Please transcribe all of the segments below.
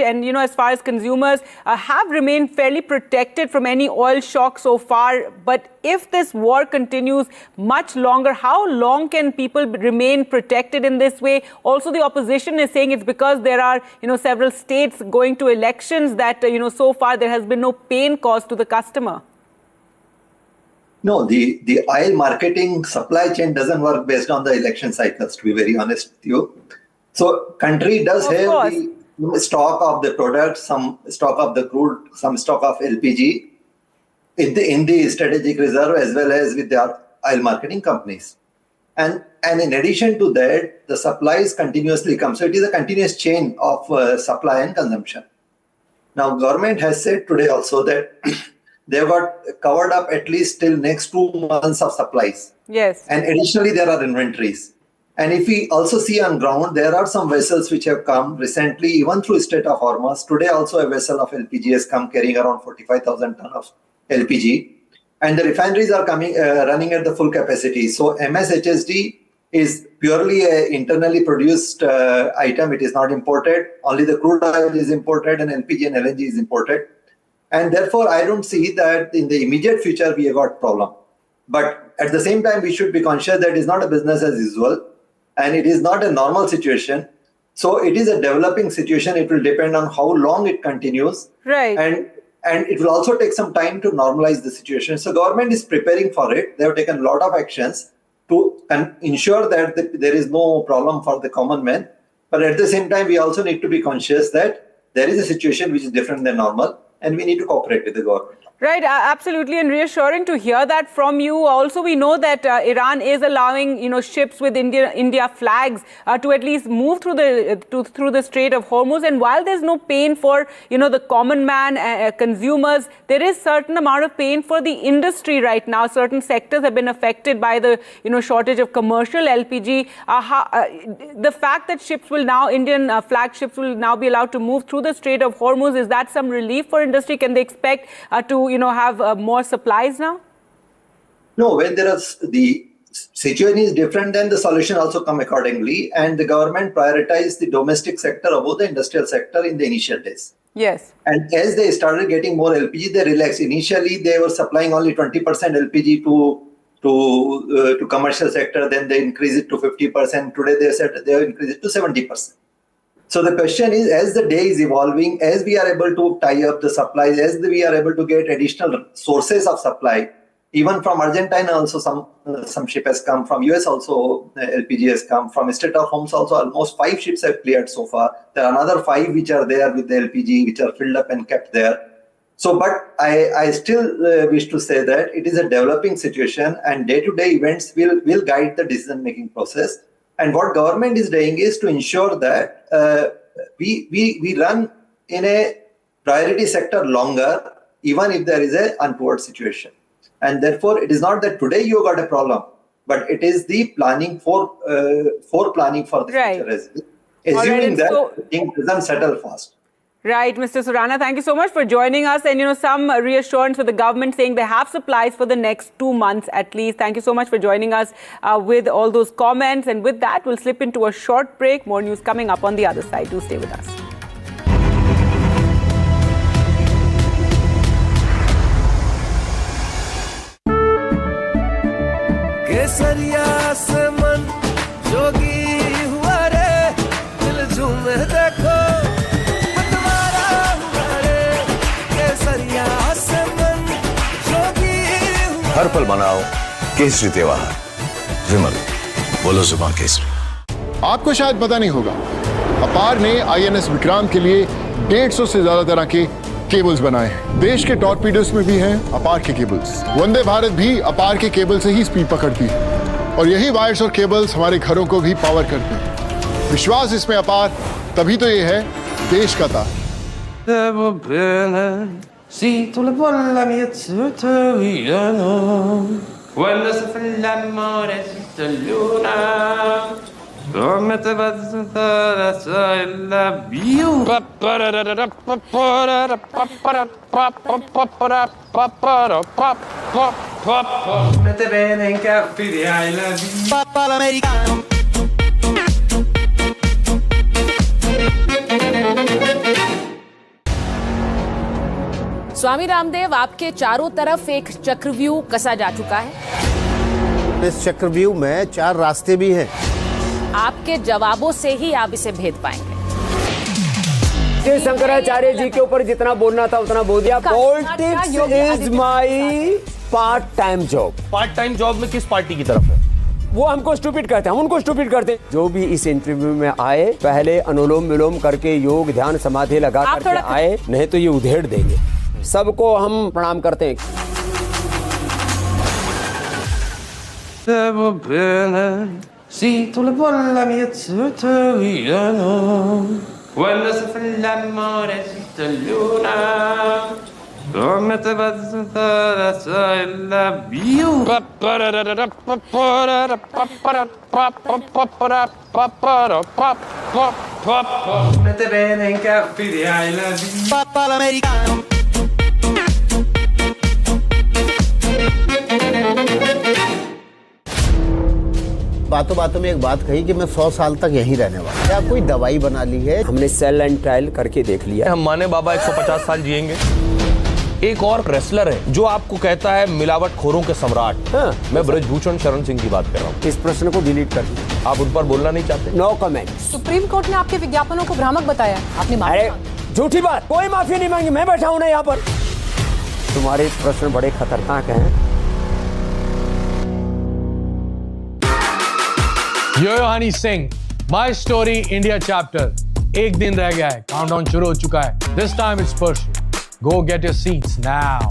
And, as far as consumers have remained fairly protected from any oil shock so far. But if this war continues much longer, how long can people remain protected in this way? Also, the opposition is saying it's because there are, several states going to elections that, so far there has been no pain caused to the customer. No, the oil marketing supply chain doesn't work based on the election cycles, to be very honest with you. So country does have the stock of the product, some stock of the crude, some stock of LPG in the strategic reserve as well as with the oil marketing companies. And in addition to that, the supplies continuously come. So it is a continuous chain of supply and consumption. Now, government has said today also that they've got covered up at least till next 2 months of supplies. Yes. And additionally, there are inventories. And if we also see on ground, there are some vessels which have come recently, even through Strait of Hormuz. Today also a vessel of LPG has come carrying around 45,000 tons of LPG. And the refineries are coming running at the full capacity. So MSHSD is purely an internally produced item. It is not imported. Only the crude oil is imported and LPG and LNG is imported. And therefore, I don't see that in the immediate future we have got problem. But at the same time, we should be conscious that it is not a business as usual. And it is not a normal situation. So it is a developing situation. It will depend on how long it continues. Right. And it will also take some time to normalize the situation. So government is preparing for it. They have taken a lot of actions to ensure that there is no problem for the common man. But at the same time, we also need to be conscious that there is a situation which is different than normal. And we need to cooperate with the government. Right, absolutely, and reassuring to hear that from you. Also, we know that Iran is allowing, ships with India flags to at least move through the Strait of Hormuz. And while there's no pain for, the common man, consumers, there is certain amount of pain for the industry right now. Certain sectors have been affected by the, shortage of commercial LPG. The fact that ships will now, Indian flag ships will now be allowed to move through the Strait of Hormuz, is that some relief for industry? Can they expect to have more supplies now? No, when there is the situation is different, then the solution also come accordingly. And the government prioritized the domestic sector above the industrial sector in the initial days. Yes. And as they started getting more LPG, they relaxed. Initially, they were supplying only 20% LPG to commercial sector. Then they increased it to 50%. Today, they said they have increased it to 70%. So the question is, as the day is evolving, as we are able to tie up the supplies, as we are able to get additional sources of supply, even from Argentina also some ship has come, from US also LPG has come, from Strait of Hormuz also almost 5 ships have cleared so far. There are another 5 which are there with the LPG, which are filled up and kept there. So, but I still wish to say that it is a developing situation and day-to-day events will guide the decision-making process. And what government is doing is to ensure that we run in a priority sector longer, even if there is an untoward situation. And therefore, it is not that today you got a problem, but it is the planning for planning for the future as well. Assuming that things doesn't settle fast. Right, Mr. Surana, thank you so much for joining us. And, some reassurance for the government saying they have supplies for the next 2 months at least. Thank you so much for joining us with all those comments. And with that, we'll slip into a short break. More news coming up on the other side. Do stay with us. हर पल मनाओ केसरी त्योहार। विमल, बोलो जुबान केसरी। आपको शायद पता नहीं होगा, अपार ने आईएनएस विक्रांत के लिए 150 से ज्यादा तरह के केबल्स बनाए हैं। देश के टॉर्पीडोस में भी हैं अपार के केबल्स। वंदे भारत भी अपार के केबल से ही स्पीड पकड़ती है और यही वायर्स और केबल्स हमारे घरों को भी पावर करते हैं। विश्वास इसमें अपार, तभी तो ये है देश का तार। Si tu la bolla mia tutoriano, quando si fa l'amore sotto luna, come te va la view. Mette bene in caffè di I love you. Papà l'americano. स्वामी रामदेव, आपके चारों तरफ एक चक्रव्यूह कसा जा चुका है। इस चक्रव्यूह में 4 रास्ते भी हैं। आपके जवाबों से ही आप इसे भेद पाएंगे। शंकराचार्य जी के ऊपर जितना बोलना था उतना बोल दिया। Politics is my part time job. Part time job में किस पार्टी की तरफ है? वो हमको स्टूपिड करते हैं, हम उनको स्टूपिड करते हैं। जो भी इस इंटरव्यू में आए पहले अनुलोम विलोम करके योग ध्यान समाधि लगा करके आए, नहीं तो ये उधेड़ देंगे। सबको हम प्रणाम करते हैं। Quando si fa l'amore sotto luna, come te vas a la view. Mette bene in caffè di I love you. Papà l'americano. बातों बातों में एक बात कही कि मैं 100 साल तक यहीं रहने वाला। क्या कोई दवाई बना ली है? हमने सेल एंड ट्रायल करके देख लिया। हम माने बाबा 150 साल जिएंगे। एक और रेसलर है जो आपको कहता है मिलावट खोरों के सम्राट। हाँ, मैं ब्रजभूषण शरण सिंह की बात कर रहा हूँ। इस प्रश्न को डिलीट कर दीजिए। आप उन पर बोलना नहीं चाहते? No comment. सुप्रीम कोर्ट ने आपके विज्ञापनों को भ्रामक बताया, आपने अरे झूठी बात, कोई माफी नहीं मांगी। मैं बैठा हूं ना यहाँ पर। तुम्हारे प्रश्न बड़े खतरनाक हैं। Yo Honey Singh, my story India chapter. एक दिन रह गया है, काउंटडाउन शुरू हो चुका है। This time it's personal. Go get your seats now.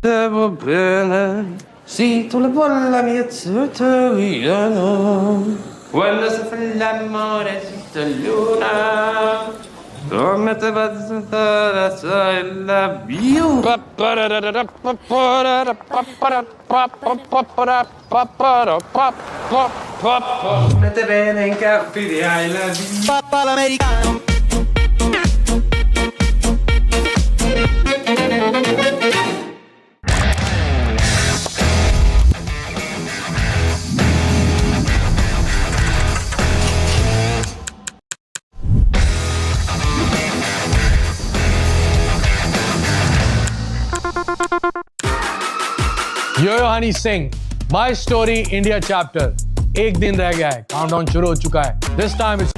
Devo bene, sì, tu la bolla mia zutteriano. Quando si fa l'amore sotto luna, come te vas a la view. Mette bene in caffè di I love you. Papà l'americano. Yo Honey Singh, my story India chapter. एक दिन रह गया है, countdown शुरू हो चुका है। This time it's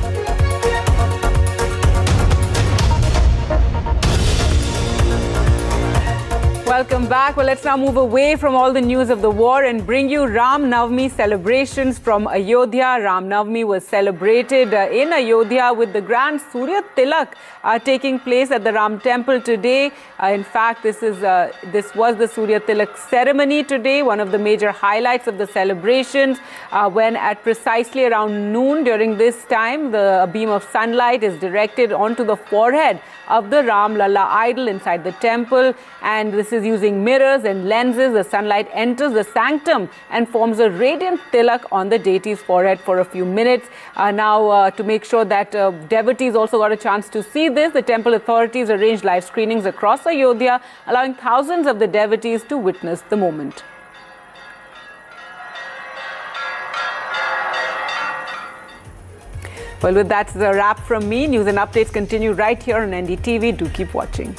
Welcome back. Well, let's now move away from all the news of the war and bring you Ram Navami celebrations from Ayodhya. Ram Navami was celebrated in Ayodhya with the grand Surya Tilak taking place at the Ram Temple today. In fact, this was the Surya Tilak ceremony today, one of the major highlights of the celebrations, when at precisely around noon during this time, the beam of sunlight is directed onto the forehead of the Ram Lalla idol inside the temple, and this is using mirrors and lenses. The sunlight enters the sanctum and forms a radiant tilak on the deity's forehead for a few minutes. Now, to make sure that devotees also got a chance to see this, the temple authorities arranged live screenings across Ayodhya, allowing thousands of the devotees to witness the moment. Well, with that, it's a wrap from me. News and updates continue right here on NDTV. Do keep watching.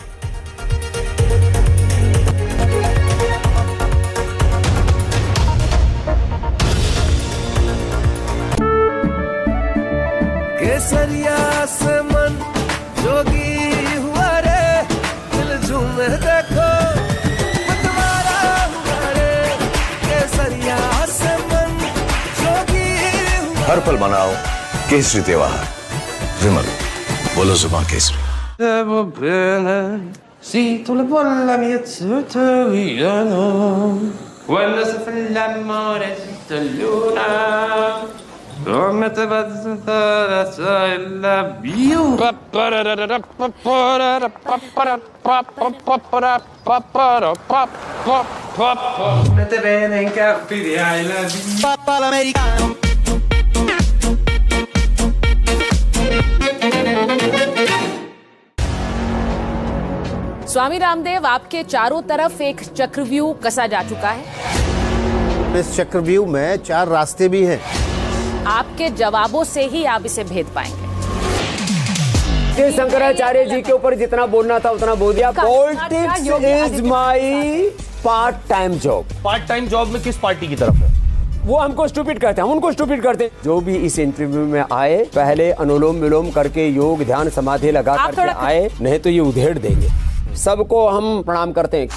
केसरिया से मन जोगी हुआ रे, दिल झूमे देखो मतवारा हुआ रे। केसरिया से मन जोगी हुआ। हर पल मनाओ केसरी त्योहार। विमल, बोलो जुबान Kesari. Devo bene, sì, tu la bolla mia zutteriano. Quando si fa l'amore sotto luna, come te vas a la view. Mette bene in caffè di I love you. Papà l'americano. स्वामी रामदेव, आपके चारों तरफ एक चक्रव्यूह कसा जा चुका है। इस चक्रव्यूह में 4 रास्ते भी हैं। आपके जवाबों से ही आप इसे भेद पाएंगे। कि शंकराचार्य जी के ऊपर जितना बोलना था उतना बोल दिया। Politics is my part time job. Part time job में किस पार्टी की तरफ है? वो हमको स्टूपिड कहते हैं, हम उनको स्टूपिड करते हैं। जो भी इस इंटरव्यू में आए पहले अनुलोम विलोम करके योग ध्यान समाधि लगा करके आए, नहीं तो ये उधेड़ देंगे। सबको हम प्रणाम करते हैं।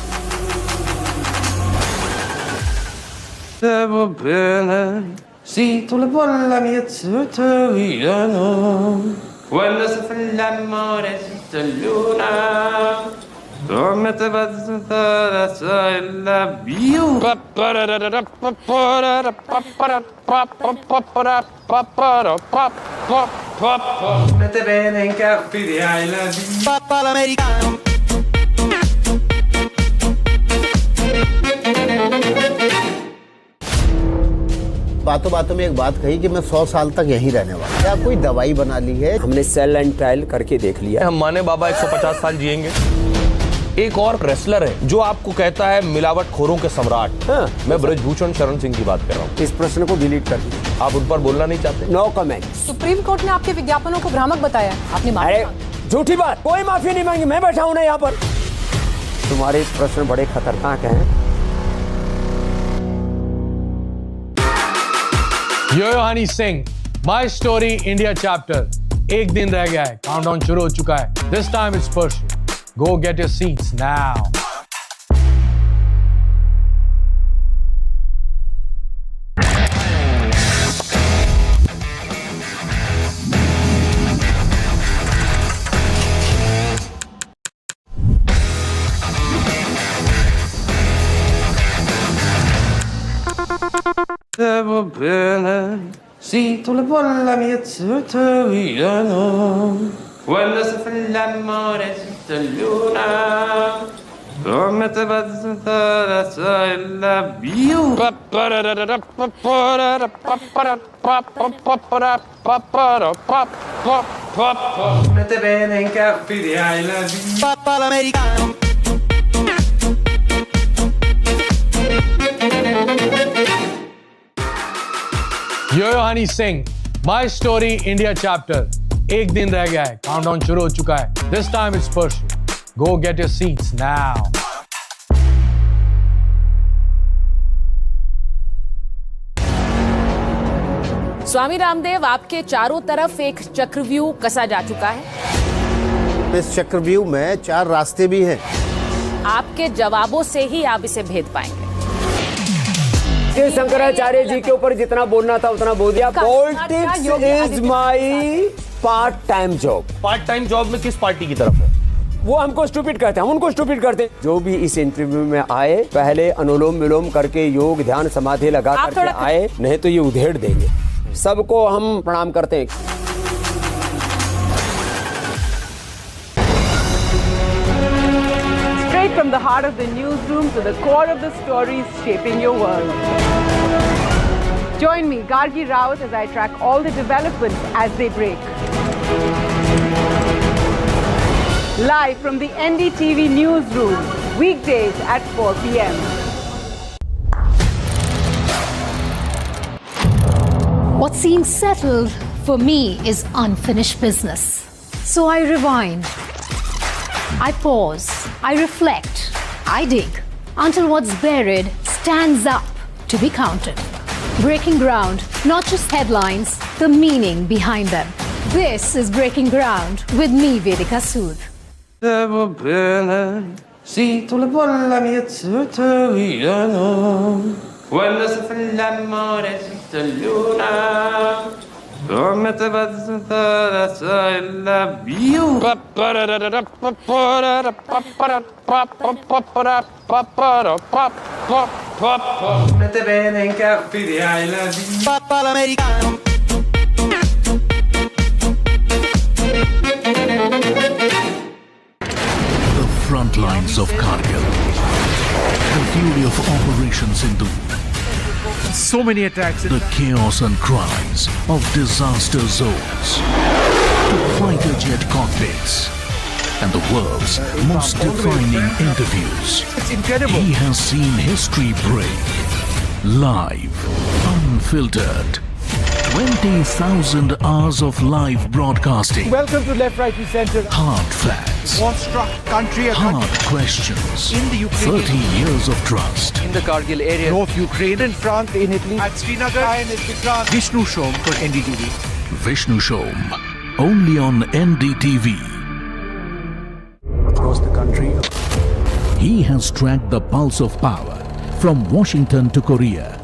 Quando si fa l'amore sotto luna, come te vas a la view. Mette bene in capire I love you. Papà l'americano. बातों बातों में एक बात कही कि मैं 100 साल तक यहीं रहने वाला। क्या कोई दवाई बना ली है? हमने सेल एंड ट्रायल करके देख लिया। हम माने बाबा 150 साल जिएंगे। एक और रेसलर है जो आपको कहता है मिलावट खोरों के सम्राट। हाँ, मैं ब्रजभूषण शरण सिंह की बात कर रहा हूँ। इस प्रश्न को डिलीट कर दीजिए। आप उन पर बोलना नहीं चाहते? No comment. सुप्रीम कोर्ट ने आपके विज्ञापनों को भ्रामक बताया, आपने अरे झूठी बात, कोई माफी नहीं मांगी। मैं बैठा हूं ना यहाँ पर। तुम्हारे प्रश्न बड़े खतरनाक हैं। Yo Honey Singh, my story India chapter. एक दिन रह गया है, काउंटडाउन शुरू हो चुका है। This time it's personal. Go get your seats now. Devo bene, sì, tu le vuoi la mia tutoriano. Quando si fa l'amore sotto luna, come te vas a la view. Mette bene in capire I love you. Papà l'americano. Yo Honey Singh, my story India chapter. एक दिन रह गया है, countdown शुरू हो चुका है। This time it's personal. Go get your seats now. Swami Ramdev, आपके चारों तरफ एक चक्रव्यूह कसा जा चुका है। इस चक्रव्यूह में 4 रास्ते भी हैं। आपके जवाबों से ही आप इसे भेद पाएंगे। कि शंकराचार्य जी के ऊपर जितना बोलना था उतना बोल दिया। Politics is my part time job. Part time job में किस पार्टी की तरफ है? वो हमको स्टूपिड कहते हैं, हम उनको स्टूपिड करते हैं। जो भी इस इंटरव्यू में आए पहले अनुलोम विलोम करके योग ध्यान समाधि लगा करके आए, नहीं तो ये उधेड़ देंगे। सबको हम प्रणाम करते हैं। From the heart of the newsroom to the core of the stories shaping your world. Join me, Gargi Rawat, as I track all the developments as they break. Live from the NDTV newsroom, weekdays at 4 p.m. What seems settled for me is unfinished business. So I rewind. I pause, I reflect, I dig, until what's buried stands up to be counted. Breaking ground, not just headlines, the meaning behind them. This is Breaking Ground with me, Vedika Sood. Devo bene, sì, tu le vuoi la mia tutoriano. Quando si fa l'amore sotto luna, come te vas a la view. Mette bene in capire I love you. Papà l'americano. The front lines of Kargil. The fury of Operation Sindhu. So many attacks. The chaos and cries of disaster zones. The fighter jet cockpits. And the world's most defining interviews. It's incredible. He has seen history break. Live. Unfiltered. 20,000 hours of live broadcasting. Welcome to Left, Right and Center. Hard facts. War-struck country. Hard questions. In the Ukraine. 30 years of trust. In the Kargil area. North Ukraine. In France, in Italy. At Srinagar. And Vikram. Vishnu Shom for NDTV. Vishnu Shom. Only on NDTV. Across the country. He has tracked the pulse of power from Washington to Korea.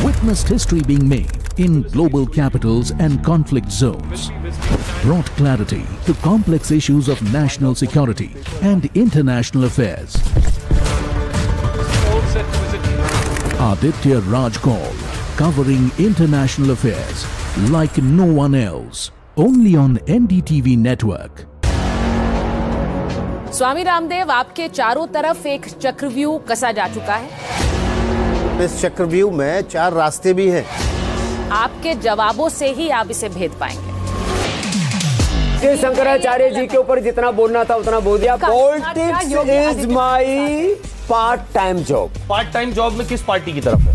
Witnessed history being made in global capitals and conflict zones. Brought clarity to complex issues of national security and international affairs. Aditya Raj Kaul, covering international affairs like no one else. Only on NDTV network. स्वामी रामदेव, आपके चारों तरफ एक चक्रव्यूह कसा जा चुका है। इस चक्रव्यूह में 4 रास्ते भी हैं। आपके जवाबों से ही आप इसे भेद पाएंगे। शंकराचार्य जी के ऊपर जितना बोलना था उतना बोल दिया। Politics is my part time job. Part time job में किस पार्टी की तरफ है?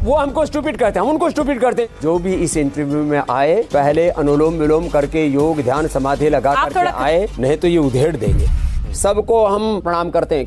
वो हमको स्टूपिड करते हैं, हम उनको स्टूपिड करते हैं। जो भी इस इंटरव्यू में आए पहले अनुलोम विलोम करके योग ध्यान समाधि लगा करके आए, नहीं तो ये उधेड़ देंगे। सबको हम प्रणाम करते हैं।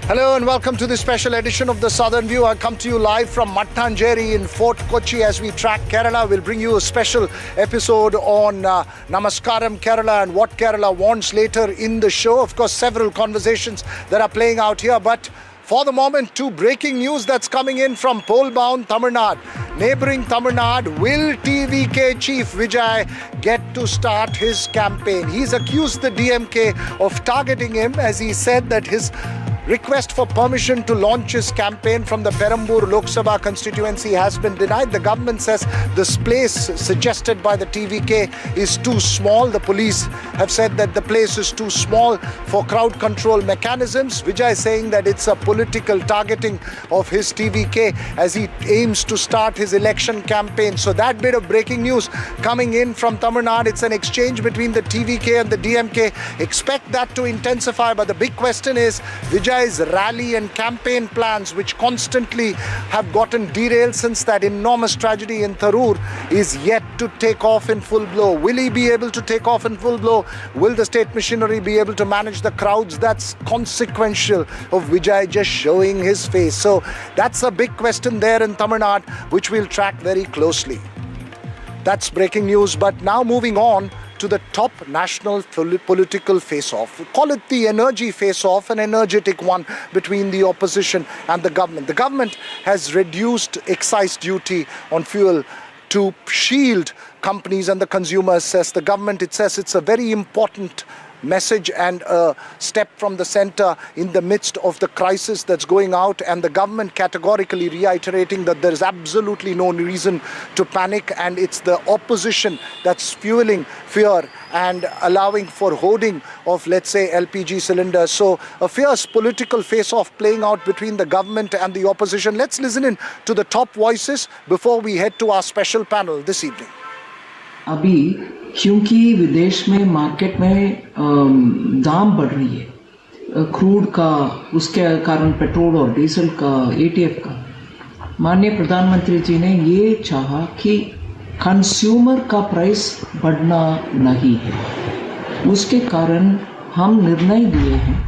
Hello and welcome to this special edition of the Southern View. I come to you live from Mattancherry in Fort Kochi as we track Kerala. We'll bring you a special episode on Namaskaram Kerala and what Kerala wants later in the show. Of course, several conversations that are playing out here, but for the moment, 2 breaking news that's coming in from pole-bound Tamil Nadu. Neighbouring Tamil Nadu, will TVK chief Vijay get to start his campaign? He's accused the DMK of targeting him as he said that his request for permission to launch his campaign from the Perambur Lok Sabha constituency has been denied. The government says this place suggested by the TVK is too small. The police have said that the place is too small for crowd control mechanisms. Vijay is saying that it's a political targeting of his TVK as he aims to start his election campaign. So that bit of breaking news coming in from Tamil Nadu. It's an exchange between the TVK and the DMK. Expect that to intensify, but the big question is Vijay's rally and campaign plans, which constantly have gotten derailed since that enormous tragedy in Tharoor, is yet to take off in full blow. Will he be able to take off in full blow? Will the state machinery be able to manage the crowds? That's consequential of Vijay just showing his face. So that's a big question there in Tamil Nadu, which we'll track very closely. That's breaking news. But now moving on to the top national political face-off. We call it the energy face-off, an energetic one between the opposition and the government. The government has reduced excise duty on fuel to shield companies and the consumers, says the government. It says it's a very important message and a step from the centre in the midst of the crisis that's going out, and the government categorically reiterating that there is absolutely no reason to panic, and it's the opposition that's fueling fear and allowing for hoarding of, let's say, LPG cylinders. So a fierce political face-off playing out between the government and the opposition. Let's listen in to the top voices before we head to our special panel this evening. अभी क्योंकि विदेश में market में दाम बढ़ रही है crude का, उसके कारण पेट्रोल और डीजल का, एटीएफ का, माननीय प्रधानमंत्री जी ने ये चाहा कि कंज्यूमर का प्राइस बढ़ना नहीं है। उसके कारण हम निर्णय लिए हैं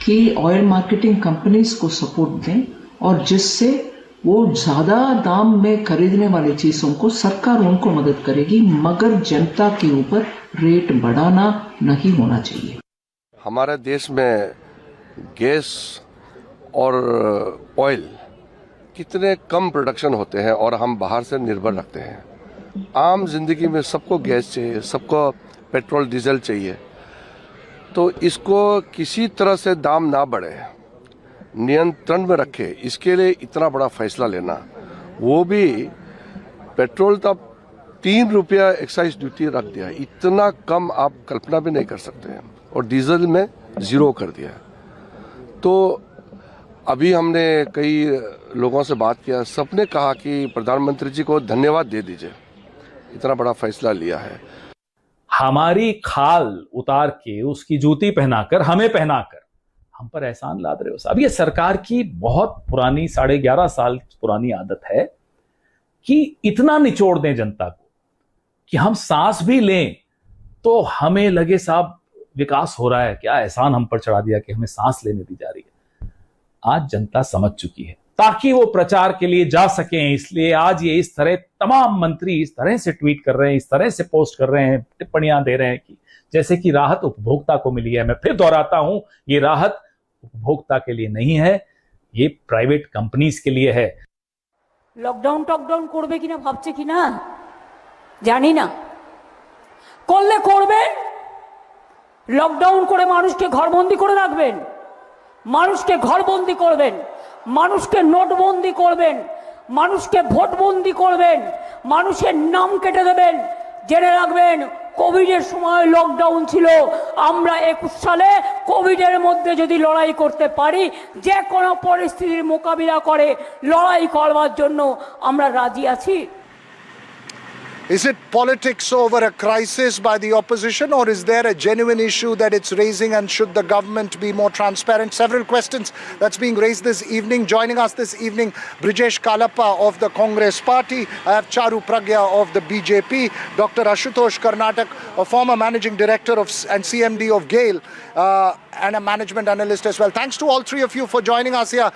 कि ऑयल मार्केटिंग कंपनीज को सपोर्ट दें और जिससे वो ज़्यादा दाम में खरीदने वाली चीज़ों को सरकार उनको मदद करेगी, मगर जनता के ऊपर रेट बढ़ाना नहीं होना चाहिए। हमारे देश में गैस और ऑयल कितने कम प्रोडक्शन होते हैं और हम बाहर से निर्भर रखते हैं। आम जिंदगी में सबको गैस चाहिए, सबको पेट्रोल डीजल चाहिए, तो इसको किसी तरह से दाम ना बढ़े, नियंत्रण में रखे, इसके लिए इतना बड़ा फैसला लेना, वो भी पेट्रोल तब 3 रुपया एक्साइज ड्यूटी रख दिया, इतना कम आप कल्पना भी नहीं कर सकते हैं, और डीजल में 0 कर दिया। तो अभी हमने कई लोगों से बात किया, सबने कहा कि प्रधानमंत्री जी को धन्यवाद दे दीजिए, इतना बड़ा फैसला लिया है। हमारी खाल उतार के उसकी जूती पहनाकर हमें पहनाकर हम पर एहसान लाद रहे हो। अब ये सरकार की बहुत पुरानी 11.5 साल पुरानी आदत है कि इतना निचोड़ दें जनता को कि हम सांस भी लें तो हमें लगे साहब विकास हो रहा है, क्या एहसान हम पर चढ़ा दिया कि हमें सांस लेने दी जा रही है। आज जनता समझ चुकी है, ताकि वो प्रचार के लिए जा सकें, इसलिए आज ये इस तरह तमाम मंत्री इस तरह से ट्वीट कर रहे हैं, इस तरह से पोस्ट कर रहे हैं, टिप्पणियां दे रहे हैं कि जैसे कि राहत उपभोक्ता को मिली है। मैं फिर दोहराता हूं, ये राहत उपभोक्ता के लिए नहीं है, ये प्राइवेट कंपनीज के लिए है। लॉकडाउन टॉकडाउन করবে কিনা ভাবছে কিনা জানি না, করলে করবেন, লকডাউন করে মানুষকে ঘরবন্দি করে রাখবেন, মানুষকে ঘরবন্দি করবেন, মানুষকে নোটবন্দি করবেন, মানুষকে ভোটবন্দি করবেন, মানুষের নাম কেটে দেবেন। জেনে রাখবেন, কোভিডের সময় লকডাউন ছিল, আমরা 21 সালে কোভিডের মধ্যে যদি লড়াই করতে পারি, যে কোনো পরিস্থিতির মোকাবিলা করে লড়াই করবার জন্য আমরা রাজি আছি। Is it politics over a crisis by the opposition, or is there a genuine issue that it's raising, and should the government be more transparent? Several questions that's being raised this evening. Joining us this evening, Brijesh Kalappa of the Congress Party. I have Charu Pragya of the BJP. Dr. Ashutosh Karnatak, a former managing director and CMD of GAIL, and a management analyst as well. Thanks to all three of you for joining us here.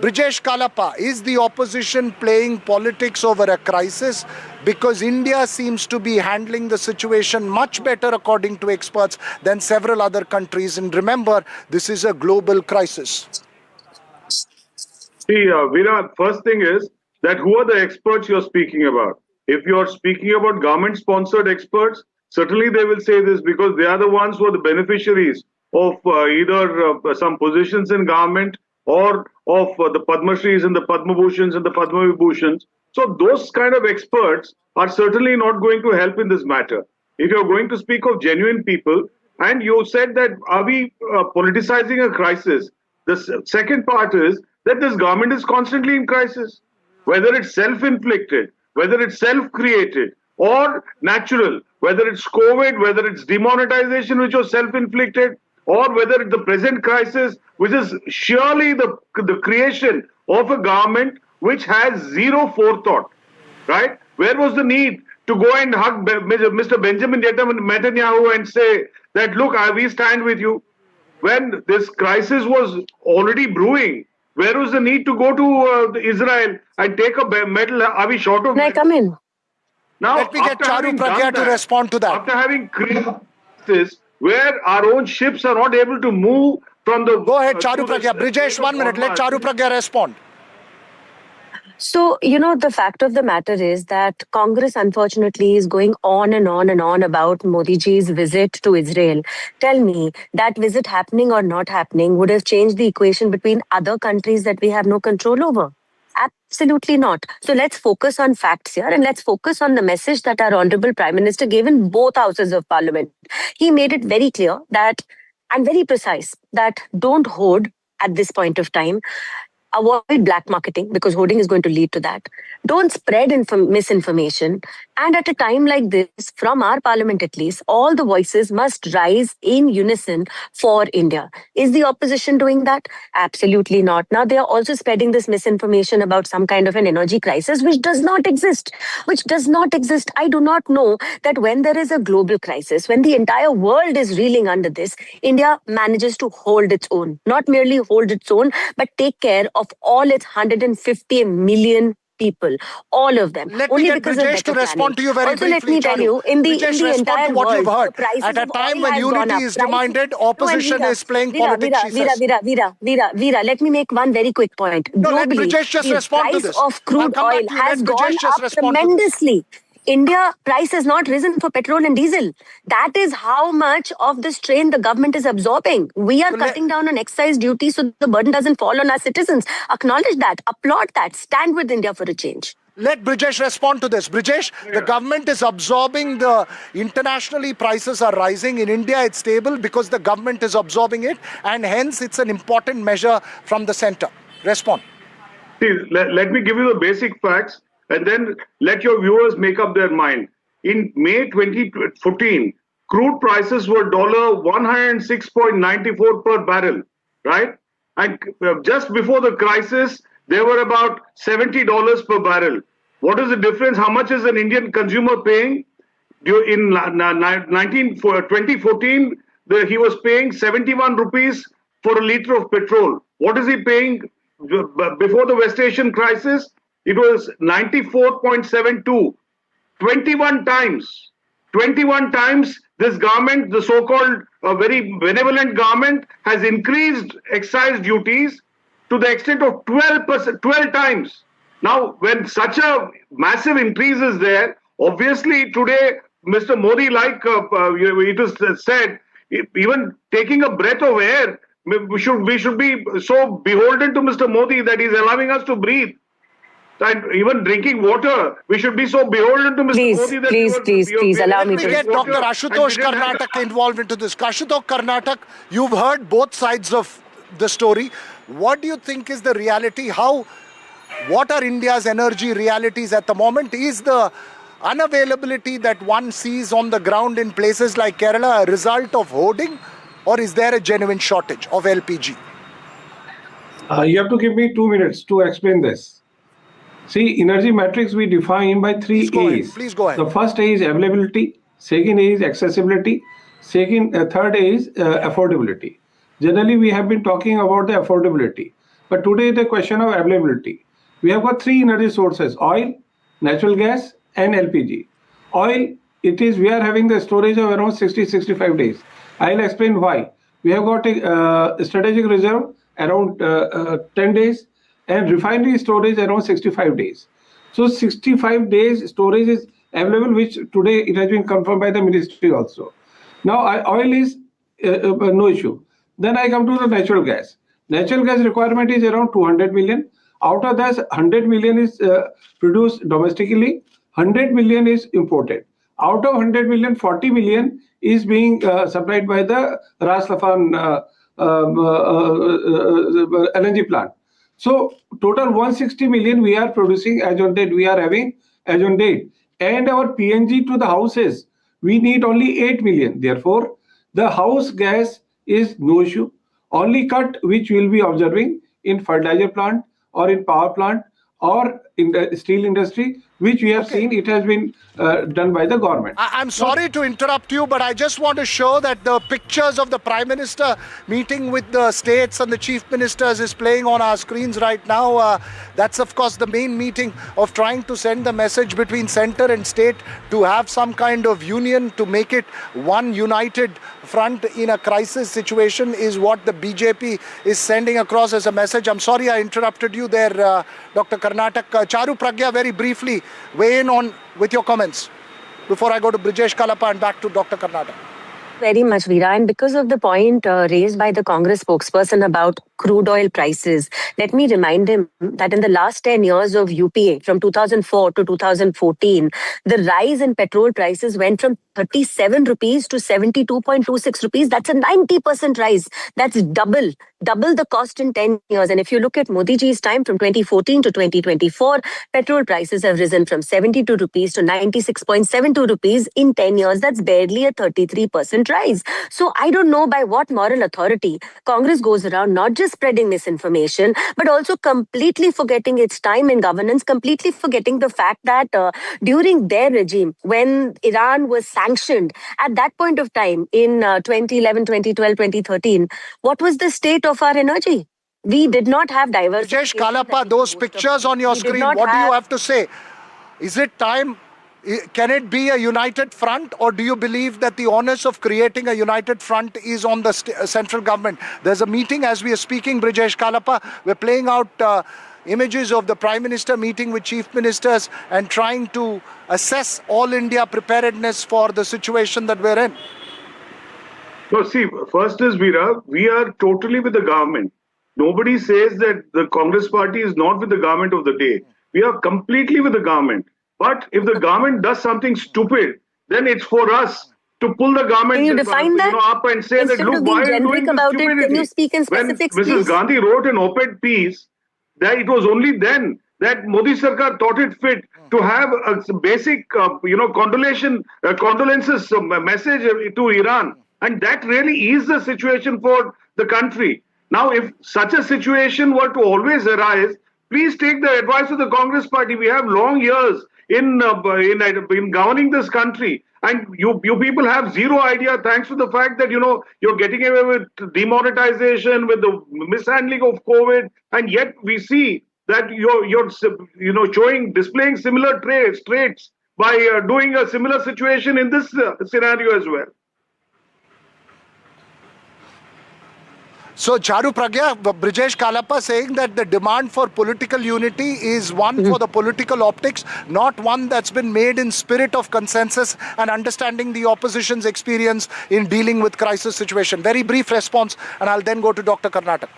Brijesh Kalappa, is the opposition playing politics over a crisis? Because India seems to be handling the situation much better, according to experts, than several other countries. And remember, this is a global crisis. See, Veera, first thing is that who are the experts you're speaking about? If you're speaking about government-sponsored experts, certainly they will say this because they are the ones who are the beneficiaries of either some positions in government or of the Padma Shris and the Padma Bhushans and the Padma Vibhushans. So those kind of experts are certainly not going to help in this matter. If you're going to speak of genuine people, and you said that are we politicizing a crisis, the second part is that this government is constantly in crisis. Whether it's self-inflicted, whether it's self-created or natural, whether it's COVID, whether it's demonetization which was self-inflicted, or whether it's the present crisis, which is surely the creation of a government which has zero forethought, right? Where was the need to go and hug Mr. Benjamin Netanyahu and say that, look, we stand with you? When this crisis was already brewing, where was the need to go to Israel and take a medal? Are we short of? May I come in? Now, let me get Charu Pragya to respond to that. After having created this, where our own ships are not able to move from the... Go ahead, Charu Pragya. Brijesh, 1 minute. Let Charu Pragya respond. So, the fact of the matter is that Congress, unfortunately, is going on and on and on about Modi ji's visit to Israel. Tell me, that visit happening or not happening would have changed the equation between other countries that we have no control over? Absolutely not. So let's focus on facts here, and let's focus on the message that our Honorable Prime Minister gave in both houses of Parliament. He made it very clear that, and very precise, that don't hoard at this point of time. Avoid black marketing, because hoarding is going to lead to that. Don't spread misinformation. And at a time like this, from our parliament at least, all the voices must rise in unison for India. Is the opposition doing that? Absolutely not. Now, they are also spreading this misinformation about some kind of an energy crisis, which does not exist. I do not know that when there is a global crisis, when the entire world is reeling under this, India manages to hold its own. Not merely hold its own, but take care of all its 150 million people, all of them. Let Only me get because Brijesh of to respond to you very also, briefly. Let me tell you, in the entire what world, you've heard. the prices At a of time oil when has gone unity up. is demanded, opposition is playing politics, she says. Veera, let me make one very quick point. No, let Globally, Brijesh just the respond to price this. of crude oil has gone up tremendously. India price has not risen for petrol and diesel. That is how much of the strain the government is absorbing. We are cutting down on excise duty so the burden doesn't fall on our citizens. Acknowledge that, applaud that, stand with India for a change. Let Brijesh respond to this. Brijesh, the government is absorbing the internationally prices are rising. In India, it's stable because the government is absorbing it, and hence it's an important measure from the center. Respond. See, let me give you the basic facts and then let your viewers make up their mind. In May 2014, crude prices were $106.94 per barrel, right? And just before the crisis, they were about $70 per barrel. What is the difference? How much is an Indian consumer paying? In 2014, he was paying 71 rupees for a liter of petrol. What is he paying before the West Asian crisis? It was 94.72. 21 times. 21 times this government, the so-called very benevolent government, has increased excise duties to the extent of 12 times. Now, when such a massive increase is there, obviously today, Mr. Modi, like it was said, even taking a breath of air, we should be so beholden to Mr. Modi that he's allowing us to breathe. And even drinking water, we should be so beholden to Mr. Modi that please allow me to. Let me get Dr. Ashutosh Karnatak involved into this. Ashutosh Karnatak, you've heard both sides of the story. What do you think is the reality? What are India's energy realities at the moment? Is the unavailability that one sees on the ground in places like Kerala a result of hoarding, or is there a genuine shortage of LPG? You have to give me 2 minutes to explain this. See, energy matrix we define by three A's. Please go ahead. The first A is availability, second A is accessibility, third A is affordability. Generally, we have been talking about the affordability, but today the question of availability. We have got three energy sources: oil, natural gas, and LPG. Oil, we are having the storage of around 60-65 days. I'll explain why. We have got a strategic reserve around 10 days and refinery storage around 65 days. So 65 days storage is available, which today it has been confirmed by the ministry also. Now oil is no issue. Then I come to the natural gas. Natural gas requirement is around 200 million. Out of that, 100 million is produced domestically, 100 million is imported. Out of 100 million, 40 million is being supplied by the Ras Laffan LNG plant. So total 160 million we are producing as on date, we are having as on date. And our PNG to the houses, we need only 8 million. Therefore, the house gas is no issue. Only cut which we will be observing in fertilizer plant or in power plant or in the steel industry, which we have seen it has been done by the government. I'm sorry to interrupt you, but I just want to show that the pictures of the Prime Minister meeting with the states and the Chief Ministers is playing on our screens right now. That's, of course, the main meeting of trying to send the message between centre and state to have some kind of union, to make it one united front in a crisis situation is what the BJP is sending across as a message. I'm sorry I interrupted you there, Dr. Karnatak. Charu Pragya, very briefly, weigh in on with your comments before I go to Brijesh Kalapa and back to Dr. Karnatak. Very much, Veera. And because of the point raised by the Congress spokesperson about crude oil prices, let me remind him that in the last 10 years of UPA, from 2004 to 2014, the rise in petrol prices went from 37 rupees to 72.26 rupees. That's a 90% rise. That's double the cost in 10 years. And if you look at Modi ji's time from 2014 to 2024, petrol prices have risen from 72 rupees to 96.72 rupees in 10 years. That's barely a 33% rise. So I don't know by what moral authority Congress goes around not just spreading misinformation, but also completely forgetting its time in governance, completely forgetting the fact that during their regime, when Iran was sanctioned, at that point of time in 2011, 2012, 2013, what was the state of our energy? We did not have diversity. Brijesh Kalapa, those pictures on your screen, what do you have to say? Is it time? Can it be a united front, or do you believe that the onus of creating a united front is on the central government? There's a meeting as we are speaking, Brijesh Kalapa. We're playing out images of the Prime Minister meeting with chief ministers and trying to assess all India preparedness for the situation that we're in? No, see, first is Veera, we are totally with the government. Nobody says that the Congress party is not with the government of the day. We are completely with the government. But if the government does something stupid, then it's for us to pull the government Can you define that? up and say Instead that, look, of being why are you generic doing this about it, stupidity? can you speak in When specifics, Mrs. please? Gandhi wrote an op-ed piece, that it was only then that Modi Sarkar thought it fit to have a basic, condolences message to Iran. And that really is the situation for the country. Now, if such a situation were to always arise, please take the advice of the Congress party. We have long years in governing this country. And you people have zero idea, thanks to the fact that, you're getting away with demonetization, with the mishandling of COVID. And yet we see that you're displaying similar traits by doing a similar situation in this scenario as well. So, Charu Pragya, Brijesh Kalappa saying that the demand for political unity is one for the political optics, not one that's been made in spirit of consensus and understanding the opposition's experience in dealing with crisis situation. Very brief response, and I'll then go to Dr. Karnataka.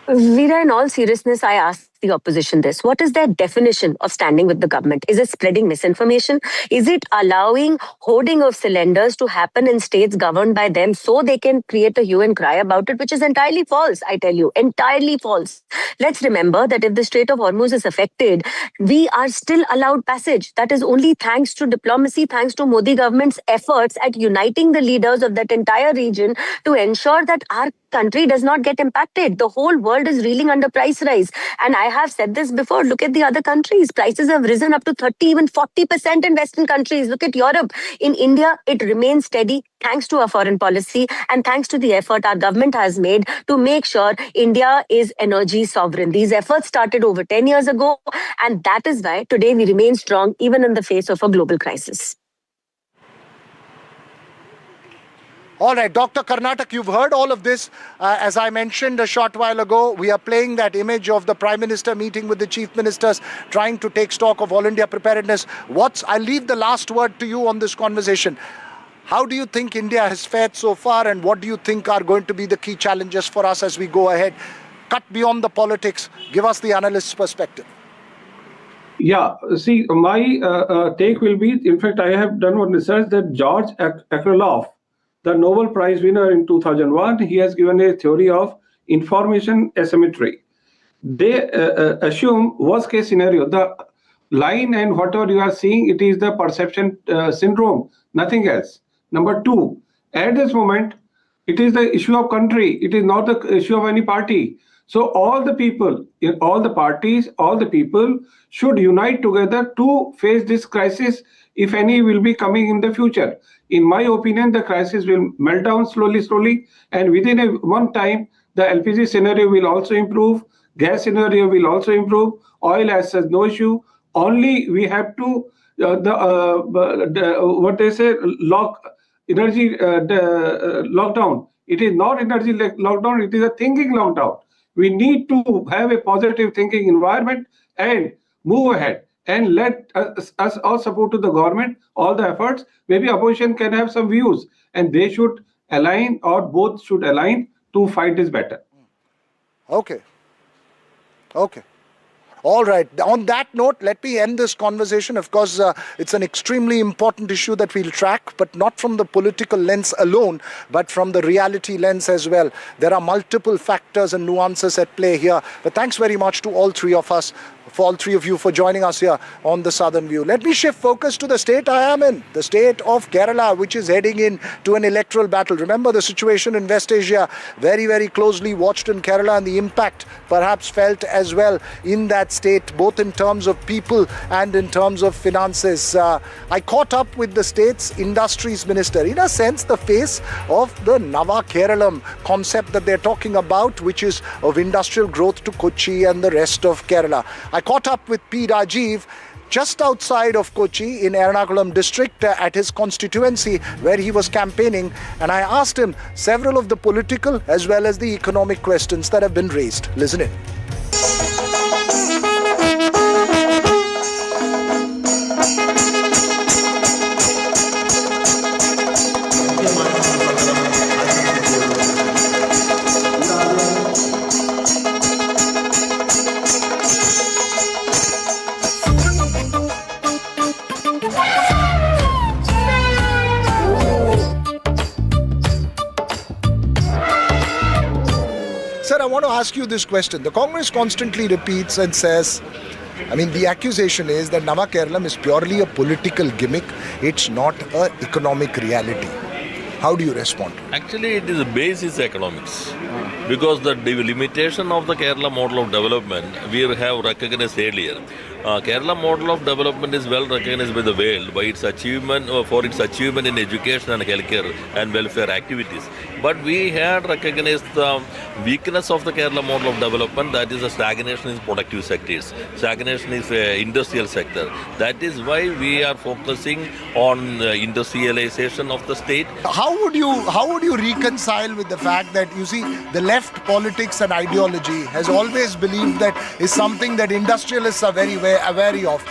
Veera, in all seriousness, I asked the opposition this. What is their definition of standing with the government? Is it spreading misinformation? Is it allowing hoarding of cylinders to happen in states governed by them so they can create a hue and cry about it, which is entirely false, I tell you, entirely false. Let's remember that if the Strait of Hormuz is affected, we are still allowed passage. That is only thanks to diplomacy, thanks to Modi government's efforts at uniting the leaders of that entire region to ensure that our country does not get impacted. The whole world is reeling under price rise. And I have said this before. Look at the other countries. Prices have risen up to 30, even 40% in Western countries. Look at Europe. In India, it remains steady thanks to our foreign policy and thanks to the effort our government has made to make sure India is energy sovereign. These efforts started over 10 years ago. And that is why today we remain strong even in the face of a global crisis. All right, Dr. Karnataka, you've heard all of this. As I mentioned a short while ago, we are playing that image of the Prime Minister meeting with the Chief Ministers, trying to take stock of all India preparedness. I'll leave the last word to you on this conversation. How do you think India has fared so far, and what do you think are going to be the key challenges for us as we go ahead? Cut beyond the politics. Give us the analyst's perspective. Yeah, see, my take will be, in fact, I have done one research that George Akerlof, the Nobel Prize winner in 2001, he has given a theory of information asymmetry. They assume worst case scenario, the line and whatever you are seeing, it is the perception syndrome, nothing else. Number two, at this moment, it is the issue of country. It is not the issue of any party. So all the people, all the parties, all the people should unite together to face this crisis, if any will be coming in the future. In my opinion, the crisis will melt down slowly, and within one time, the LPG scenario will also improve, gas scenario will also improve, oil as such, no issue. Only we have to, what they say, energy lockdown. It is not energy lockdown, it is a thinking lockdown. We need to have a positive thinking environment and move ahead. And let us all support to the government, all the efforts. Maybe opposition can have some views and they should align, or both should align to fight this better. Okay. All right. On that note, let me end this conversation. Of course, it's an extremely important issue that we'll track, but not from the political lens alone, but from the reality lens as well. There are multiple factors and nuances at play here. But thanks very much to all three of us, for all three of you, for joining us here on the Southern View. Let me shift focus to the state I am in, the state of Kerala, which is heading into an electoral battle. Remember the situation in West Asia, very, very closely watched in Kerala, and the impact perhaps felt as well in that state, both in terms of people and in terms of finances. I caught up with the state's industries minister, in a sense the face of the Nava Keralam concept that they're talking about, which is of industrial growth to Kochi and the rest of Kerala. I caught up with P. Rajiv just outside of Kochi in Ernakulam district at his constituency where he was campaigning, and I asked him several of the political as well as the economic questions that have been raised. Listen in. Sir, I want to ask you this question. The Congress constantly repeats and says, the accusation is that Nava Kerala is purely a political gimmick. It's not an economic reality. How do you respond? Actually, it is a basis economics. Because the limitation of the Kerala model of development, we have recognized earlier. Kerala model of development is well recognized by the world by its achievement for its achievement in education and healthcare and welfare activities. But we had recognized the weakness of the Kerala model of development, that is a stagnation in productive sectors, stagnation is industrial sector. That is why we are focusing on industrialization of the state. How would you reconcile with the fact that you see the left politics and ideology has always believed that is something that industrialists are very wary of?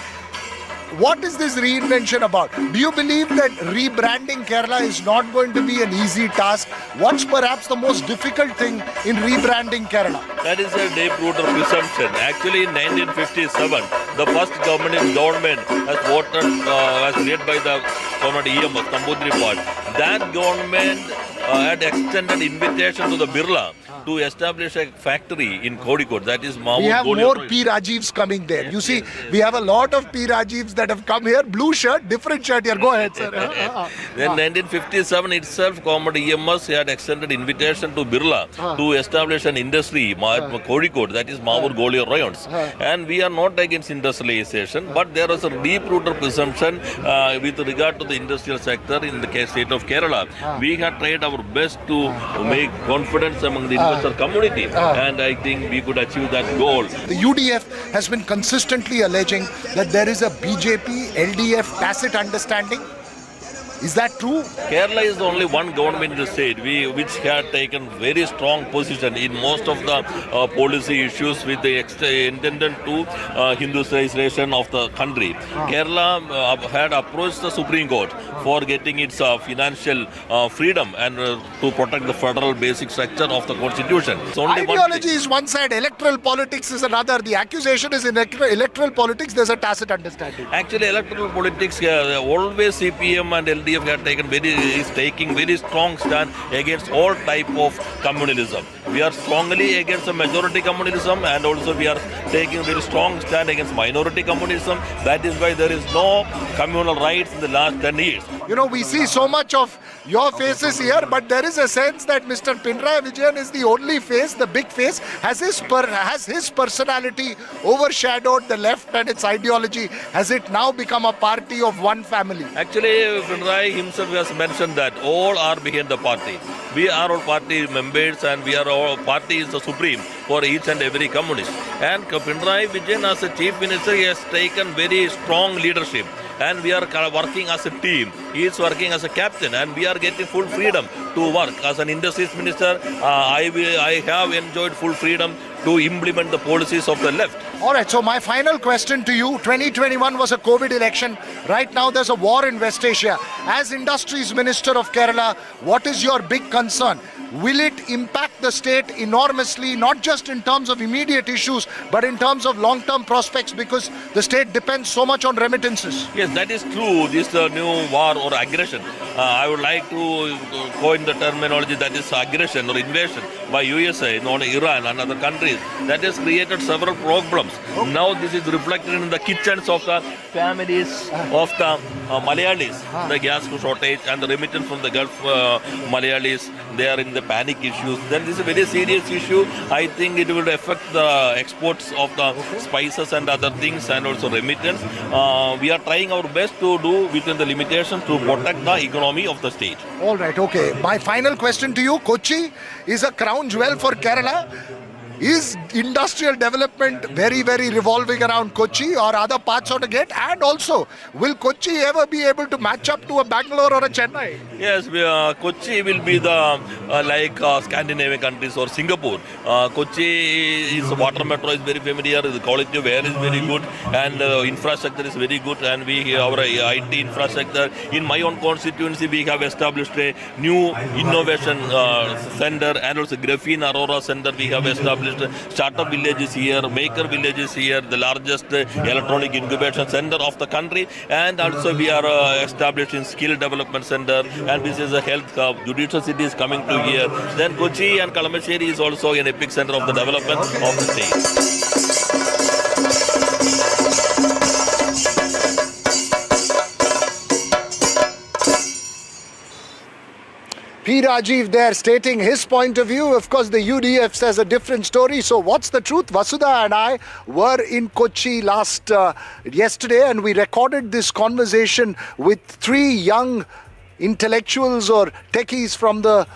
What is this reinvention about? Do you believe that rebranding Kerala is not going to be an easy task? What's perhaps the most difficult thing in rebranding Kerala? That is a deep-rooted presumption. Actually, in 1957, the first government has voted, was led by the government EMS, Namboodiripad. That government had extended invitation to the Birla to establish a factory in Kozhikode. That is Mahmood. We have more P. Rajivs coming there. You see, we have a lot of P. Rajivs that have come here. Blue shirt, different shirt here. Go ahead, sir. Then 1957 itself, government EMS had extended invitation to Birla to establish an industry, Kozhikode, that is Mahmood Golio Rayons. And we are not against industrialization, but there is a deep-rooted presumption with regard to the industrial sector in the state of Kerala. We have tried our best to make confidence among the investor community, and I think we could achieve that goal. The UDF has been consistently alleging that there is a BJP, LDF tacit understanding. Is that true? Kerala is the only one government in the state which had taken very strong position in most of the policy issues with the intended to Hinduization of the country. Kerala had approached the Supreme Court for getting its financial freedom and to protect the federal basic structure of the constitution. Ideology is one side, electoral politics is another. The accusation is in electoral politics there's a tacit understanding. Actually, electoral politics, always CPM and LDF is taking very strong stand against all type of communalism. We are strongly against the majority communalism, and also we are taking very strong stand against minority communalism. That is why there is no communal rights in the last 10 years. You know, we see so much of your faces here, but there is a sense that Mr. Pinarayi Vijayan is the only face, the big face. Has his personality overshadowed the left and its ideology? Has it now become a party of one family? Actually, Pinarayi himself has mentioned that all are behind the party. We are all party members, and we are all party is the supreme for each and every communist. And Pinarayi Vijayan as a chief minister, he has taken very strong leadership. And we are working as a team. He is working as a captain, and we are getting full freedom to work. As an industries minister, I have enjoyed full freedom to implement the policies of the left. All right, so my final question to you, 2021 was a COVID election. Right now there's a war in West Asia. As Industries Minister of Kerala, what is your big concern? Will it impact the state enormously, not just in terms of immediate issues, but in terms of long-term prospects, because the state depends so much on remittances? Yes, that is true. This new war or aggression. I would like to coin the terminology that is aggression or invasion by USA, not Iran and other countries. That has created several problems. Now this is reflected in the kitchens of the families of the Malayalis, the gas shortage and the remittance from the Gulf Malayalis. They are in the panic issues. Then this is a very serious issue. I think it will affect the exports of the spices and other things, and also remittance. We are trying our best to do within the limitations to protect the economy of the state. All right, okay. My final question to you, Kochi is a crown jewel for Kerala. Is industrial development very, very revolving around Kochi, or other parts of the gate? And also, will Kochi ever be able to match up to a Bangalore or a Chennai? Yes, Kochi will be the like Scandinavian countries or Singapore. Kochi is water metro is very familiar. The quality of air is very good, and infrastructure is very good. And we our IT infrastructure in my own constituency, we have established a new innovation center, and also Graphene Aurora Center we have established. established startup villages here, maker villages here, the largest electronic incubation center of the country, and also we are establishing skill development center, and this is a health hub. Judicial city is coming to here. Then Kochi and Kalamassery is also an epic center of the development of the state. P. Rajiv there stating his point of view. Of course, the UDF says a different story. So what's the truth? Vasudha and I were in Kochi yesterday, and we recorded this conversation with three young intellectuals or techies from the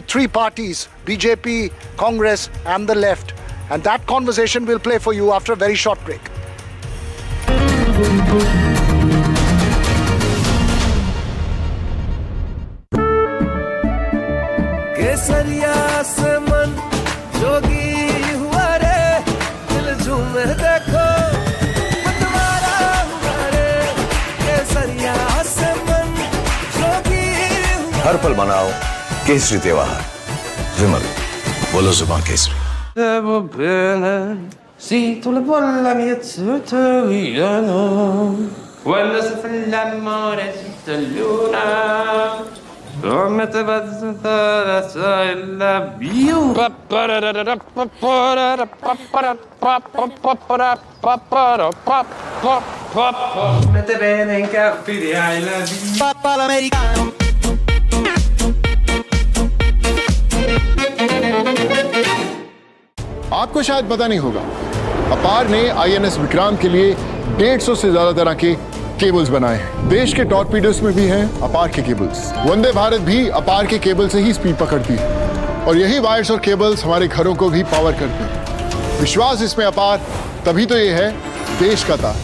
three parties, BJP, Congress and the left. And that conversation will play for you after a very short break. केसरिया से मन जोगी हुआ रे, दिल झूमे देखो मतवारा हुआ रे, केसरिया से मन जोगी हुआ। हर पल मनाओ केसरी त्योहार। विमल, बोलो जुबान Kesari. Devo bene, sì, tu le bolla mia italiano, quando si fa l'amore sotto la luna, come te va a la biu. Mette bene in caffè di I love you. Papà l'americano. आपको शायद पता नहीं होगा, अपार ने INS Vikrant के लिए 150 से ज्यादा तरह के केबल्स बनाए हैं। देश के टॉर्पीडोस में भी हैं अपार के केबल्स। वंदे भारत भी अपार के केबल से ही स्पीड पकड़ती है, और यही वायर्स और केबल्स हमारे घरों को भी पावर करते हैं। विश्वास इसमें अपार, तभी तो ये है देश का तार।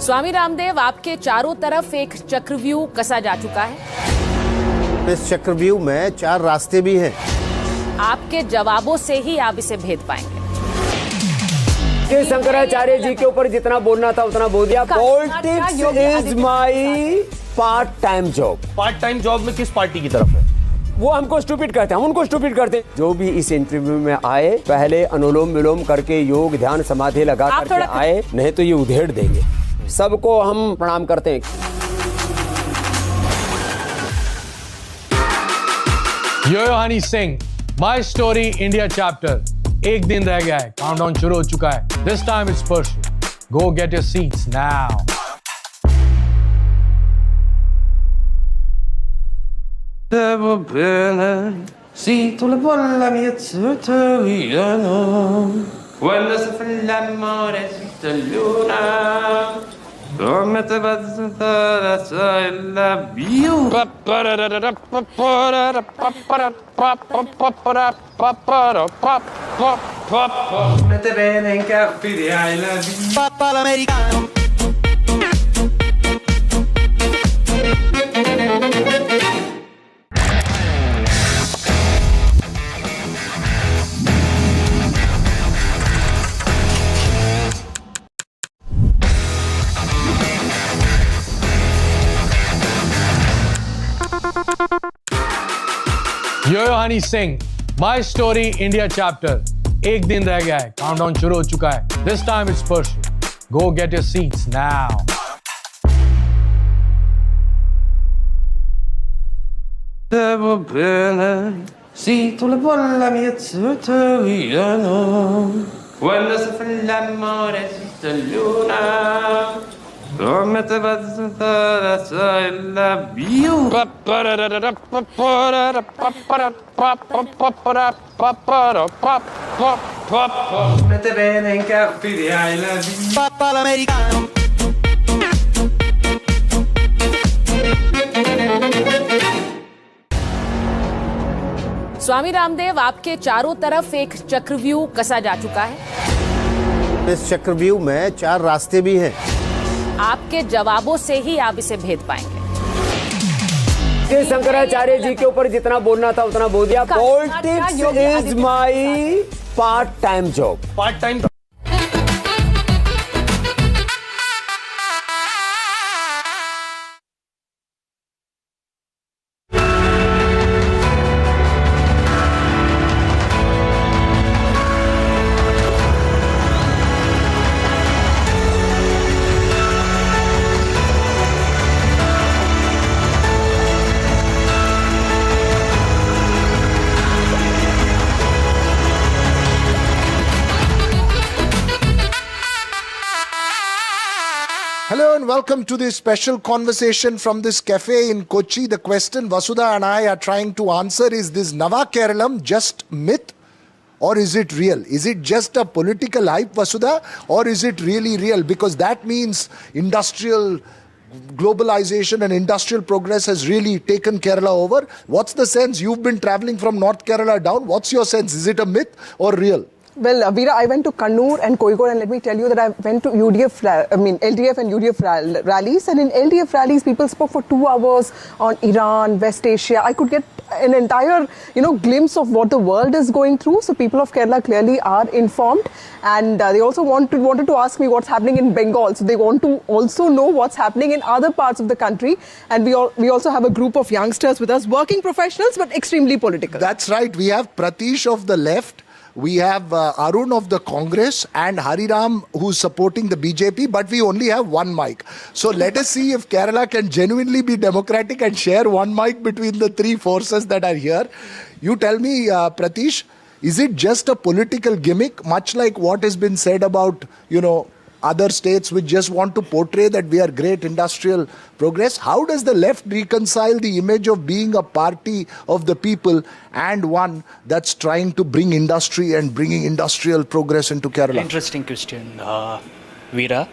स्वामी रामदेव, आपके चारों तरफ एक चक्रव्यूह कसा जा चुका है। इस चक्रव्यूह में 4 रास्ते भी हैं। आपके जवाबों से ही आप इसे भेद पाएंगे। शंकराचार्य जी के ऊपर जितना बोलना था उतना बोल दिया। Politics is my part time job. Part time job में किस पार्टी की तरफ है? वो हमको स्टूपिड कहते हैं, हम उनको स्टूपिड करते हैं। जो भी इस इंटरव्यू में आए, पहले अनुलोम विलोम करके योग ध्यान समाधि लगा करके आए, नहीं तो ये उधेड़ देंगे। सबको हम प्रणाम करते हैं। Yo Honey Singh, my story India chapter. एक दिन रह गया है, काउंटडाउन शुरू हो चुका है। This time it's personal. Go get your seats now. Devo bene, sì, tu le bolla mia italiano, quando si fa l'amore sotto la luna, come te va a la biu. Mette bene in caffè di I love you. Papà l'americano. Yo Honey Singh, my story India chapter. एक दिन रह गया है, countdown शुरू हो चुका है। This time it's personal. Go get your seats now. Devo bene, sì, tu le bolla mia italiano, quando si fa l'amore sotto la luna, come te va a la biu. Mette bene in caffè di I love you. Papà l'americano. स्वामी रामदेव, आपके चारों तरफ एक चक्रव्यूह कसा जा चुका है। इस चक्रव्यूह में 4 रास्ते भी हैं। आपके जवाबों से ही आप इसे भेद पाएंगे। कि शंकराचार्य जी के ऊपर जितना बोलना था उतना बोल दिया. Politics is my part-time job. Part-time. Hello and welcome to this special conversation from this cafe in Kochi. The question Vasudha and I are trying to answer is this Nava Keralam just myth or is it real? Is it just a political hype, Vasudha, or is it really real? Because that means industrial globalization and industrial progress has really taken Kerala over. What's the sense? You've been traveling from North Kerala down. What's your sense? Is it a myth or real? Well, Veera, I went to Kannur and Kozhikode, and let me tell you that I went to LDF and UDF rallies, and in LDF rallies, people spoke for 2 hours on Iran, West Asia. I could get an entire, glimpse of what the world is going through. So people of Kerala clearly are informed, and they also wanted to ask me what's happening in Bengal. So they want to also know what's happening in other parts of the country. And we also have a group of youngsters with us, working professionals, but extremely political. That's right. We have Pratish of the left. We have Arun of the Congress and Hariram who's supporting the BJP, but we only have one mic. So let us see if Kerala can genuinely be democratic and share one mic between the three forces that are here. You tell me, Pratish, is it just a political gimmick, much like what has been said about, other states which just want to portray that we are great industrial progress? How does the left reconcile the image of being a party of the people and one that's trying to bring industry and bringing industrial progress into Kerala? Interesting question, Veera.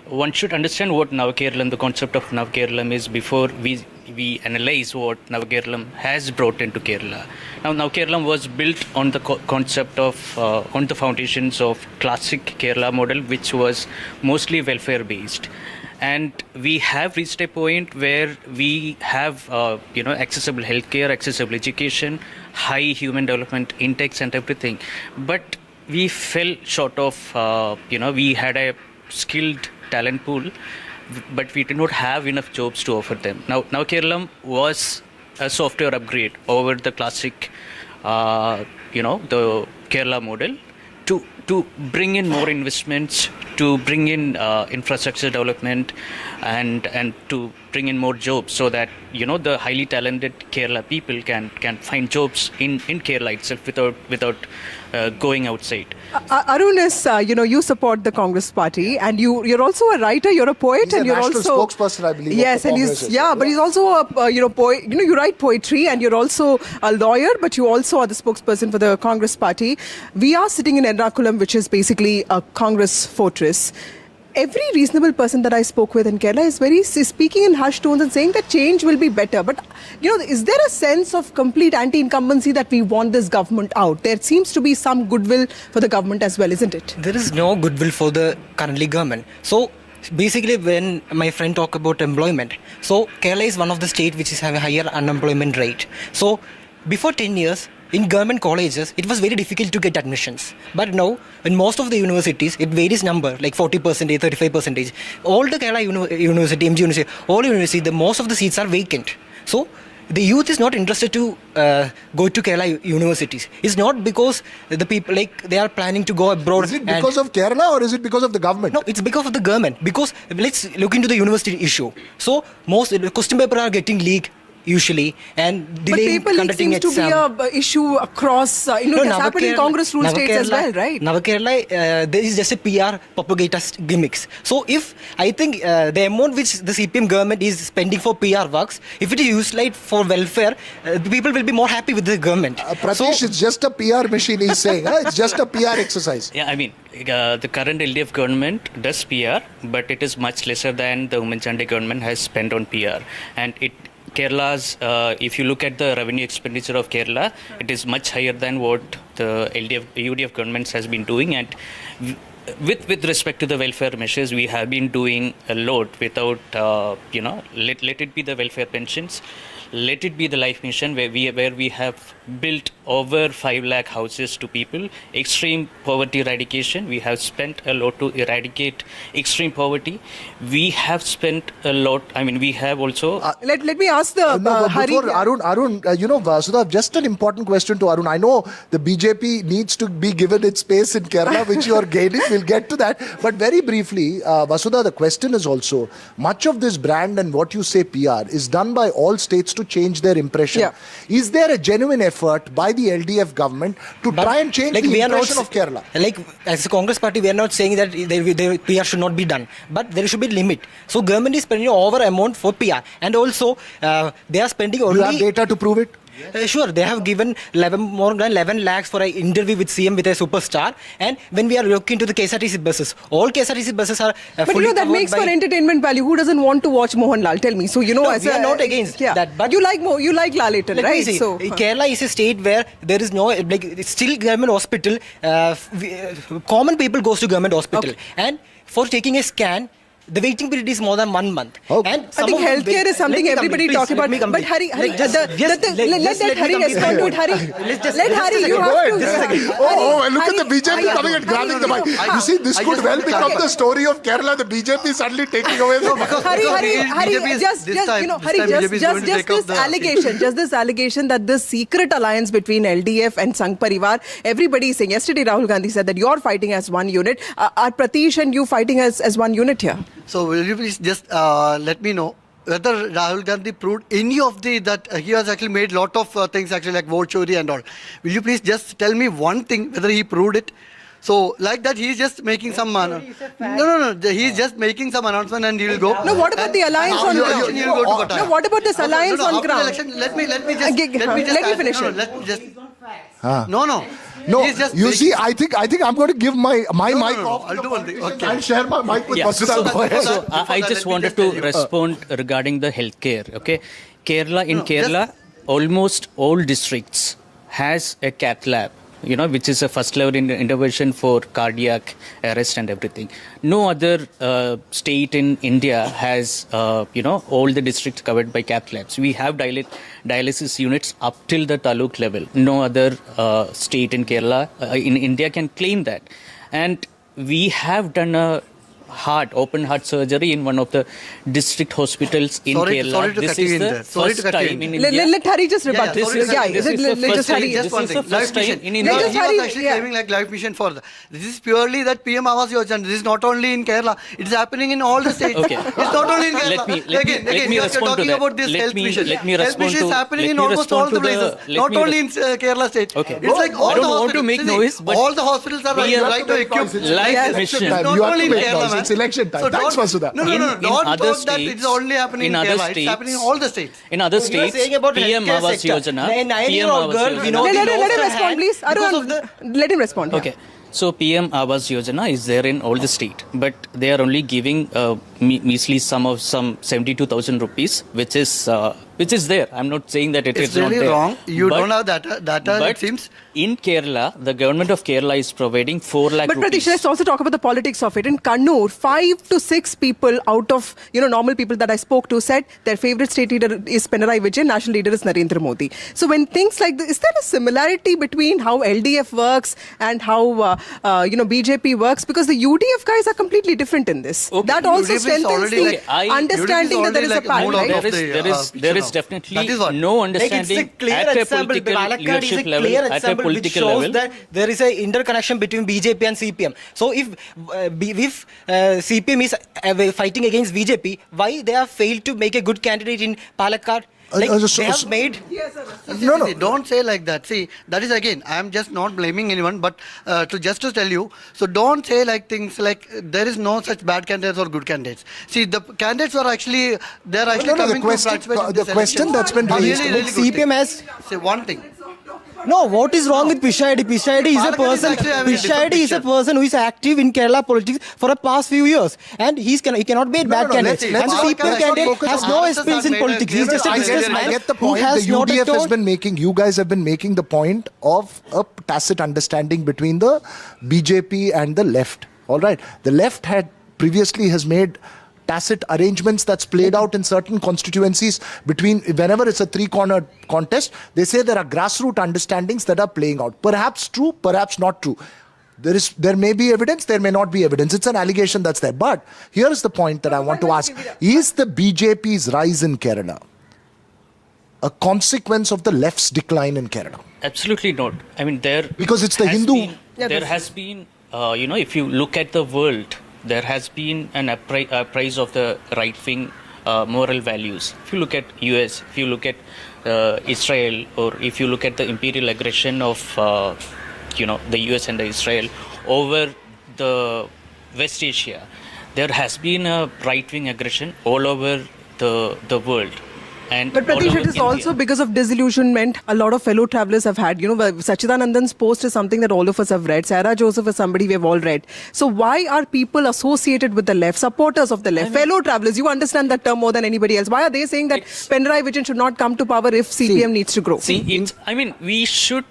One should understand what Navakeralam, the concept of Navakeralam is before we analyze what Navakeralam has brought into Kerala. Now, Navakeralam was built on the concept of, on the foundations of classic Kerala model, which was mostly welfare based. And we have reached a point where we have, accessible healthcare, accessible education, high human development index and everything. But we fell short of, we had a skilled talent pool, but we did not have enough jobs to offer them. Now Kerala was a software upgrade over the classic, the Kerala model to bring in more investments, to bring in infrastructure development, and to bring in more jobs, so that the highly talented Kerala people can find jobs in Kerala itself without going outside. Arun is, you support the Congress party, and you're also a writer, you're a poet, He's and a you're national also spokesperson, I believe. Yes, and but he's also a poet. You write poetry, and you're also a lawyer, but you also are the spokesperson for the Congress party. We are sitting in Ernakulam, which is basically a Congress fortress. Every reasonable person that I spoke with in Kerala is speaking in hushed tones and saying that change will be better. But, is there a sense of complete anti-incumbency that we want this government out? There seems to be some goodwill for the government as well, isn't it? There is no goodwill for the currently government. So, basically, when my friend talk about employment, so Kerala is one of the states which is having a higher unemployment rate. So, before 10 years, in government colleges, it was very difficult to get admissions. But now, in most of the universities, it varies number, like 40%, 35%. All the Kerala University, MG University, all universities, most of the seats are vacant. So, the youth is not interested to go to Kerala universities. It's not because the people, they are planning to go abroad. Is it because of Kerala or is it because of the government? No, it's because of the government. Because let's look into the university issue. So, most question paper are getting leaked usually, and delaying conducting exam. But paper leak seems to be a issue across, it has happened in Congress rule states as well, right? Navakerala, there is just a PR propaganda gimmicks. So if I think the amount which the CPM government is spending for PR works, if it is used for welfare, people will be more happy with the government. Pratish, it's just a PR machine, he's saying. It's just a PR exercise. Yeah, I mean, the current LDF government does PR, but it is much lesser than the Women Chande government has spent on PR. And Kerala's, if you look at the revenue expenditure of Kerala, it is much higher than what the UDF government has been doing, and with respect to the welfare measures, we have been doing a lot without, let it be the welfare pensions, let it be the life mission where we have built over 5 lakh houses to people, extreme poverty eradication. We have spent a lot to eradicate extreme poverty. We have spent a lot. I mean, we have also. Let me ask the Hari. Before Arun, Vasudha, just an important question to Arun. I know the BJP needs to be given its space in Kerala, which you are gaining. We'll get to that. But very briefly, Vasudha, the question is also, much of this brand and what you say PR is done by all states to change their impression. Yeah. Is there a genuine effort by the LDF government to try and change the impression of Kerala? Like, as a Congress party, we are not saying that PR should not be done, but there should be limit. So government is spending over amount for PR, and also they are spending only. You have data to prove it? Sure, they have given more than 11 lakhs for an interview with CM with a superstar. And when we are looking to the KSRTC buses, all KSRTC buses are but that makes for entertainment value. Who doesn't want to watch Mohanlal? Tell me. So we are not against that. But you like Lalitan, right? So Kerala is a state where there is no it's still government hospital. Common people goes to government hospital, and for taking a scan, the waiting period is more than 1 month. And I think healthcare is something everybody talks about. But Hari, let that Hari respond to it. Hari, let Hari, you have to. Oh, look at the BJP coming and grabbing the mic. You see, this could well become the story of Kerala. The BJP suddenly taking away the. Hari, just this allegation that this secret alliance between LDF and Sangh Parivar, everybody is saying. Yesterday, Rahul Gandhi said that you're fighting as one unit. Are Pratish and you fighting as one unit here? So will you please just let me know whether Rahul Gandhi proved any of that he has actually made lot of things actually like vote chori and all. Will you please just tell me one thing whether he proved it? So like that he's just making some no, he's just making some announcement and he will go. No, what about the alliance on ground? No, what about this alliance on ground? Let me finish it. No. You see, I think I'm going to give my mic off. I'll do one thing. Okay. I'll share my mic with Vasudha. So I just wanted to respond regarding the healthcare. Okay, Kerala, almost all districts has a cath lab, which is a first level intervention for cardiac arrest and everything. No other state in India has, all the districts covered by cath labs. We have dialysis units up till the taluk level. No other state in Kerala, in India can claim that. And we have done a open heart surgery in one of the district hospitals in Kerala. Sorry to this cut you is in the there. Sorry first to cut you time in. in India. Let Hari just rebut This is the first time in India. He was actually claiming like life mission for that. This is purely that PM Awas Yojana. This is not only in Kerala. It is happening in all the states. Okay. It's not only in Kerala. Let me respond to that. About this health mission. Let me respond to. Health mission is happening in almost all the places. Not only in Kerala state. Okay. It's like all I don't want to make noise, but all the hospitals are right to equip life mission. Not only in Kerala. It's election time. Thanks, Vasudha. No. Don't talk that it's only happening in Kerala. It's happening in all the states. In other states, PM Awas Yojana. Let him respond, please. Let him respond. Okay. So PM Awas Yojana is there in all the state, but they are only giving measly sum of some 72,000 rupees, which is there. I'm not saying that it's not there. It's really wrong. You don't have data it seems. In Kerala, the government of Kerala is providing 4 lakh But rupees. Pratish, let's also talk about the politics of it. In Kannur, 5 to 6 people out of normal people that I spoke to said their favorite state leader is Pinarayi Vijayan, national leader is Narendra Modi. So when things like this, is there a similarity between how LDF works and how BJP works? Because the UDF guys are completely different in this. Okay. That also strengthens the understanding that there is a pact, right? There is definitely no understanding at a political leadership level, at a political level. That there is an interconnection between BJP and CPM. So if CPM is fighting against BJP, why they have failed to make a good candidate in Palakkad? They have made. No. Don't say like that. See, that is again. I am just not blaming anyone, but to tell you. So don't say like things like there is no such bad candidates or good candidates. See, the candidates are actually coming to participate in this the question election. that's been raised. CPM has. Say one thing. No, what is wrong with Pishayadi? Pishayadi is a person. Pishayadi is a person who is active in Kerala politics for the past few years, and he cannot be a bad candidate. And the CPM candidate has no experience in politics. He's just a businessman. I get the point. The UDF has been making. You guys have been making the point of a tacit understanding between the BJP and the left All right. The left had previously has made tacit arrangements that's played out in certain constituencies between whenever it's a three-cornered contest. They say there are grassroots understandings that are playing out. Perhaps true, perhaps not true. There may be evidence, there may not be evidence. It's an allegation that's there. But here's the point that I want to ask. Is the BJP's rise in Kerala a consequence of the left's decline in Kerala? Absolutely not. I mean, because it's the Hindu. There has been, if you look at the world, there has been an uprise of the right-wing moral values. If you look at US, if you look at Israel, or if you look at the imperial aggression of the US and the Israel over the West Asia, there has been a right-wing aggression all over the world. But Pratish, it is also because of disillusionment a lot of fellow travelers have had. Sachidanandan's post is something that all of us have read. Sarah Joseph is somebody we have all read. So why are people associated with the left, supporters of the left, fellow travelers? You understand that term more than anybody else. Why are they saying that Pinarayi Vijayan should not come to power if CPM needs to grow? We should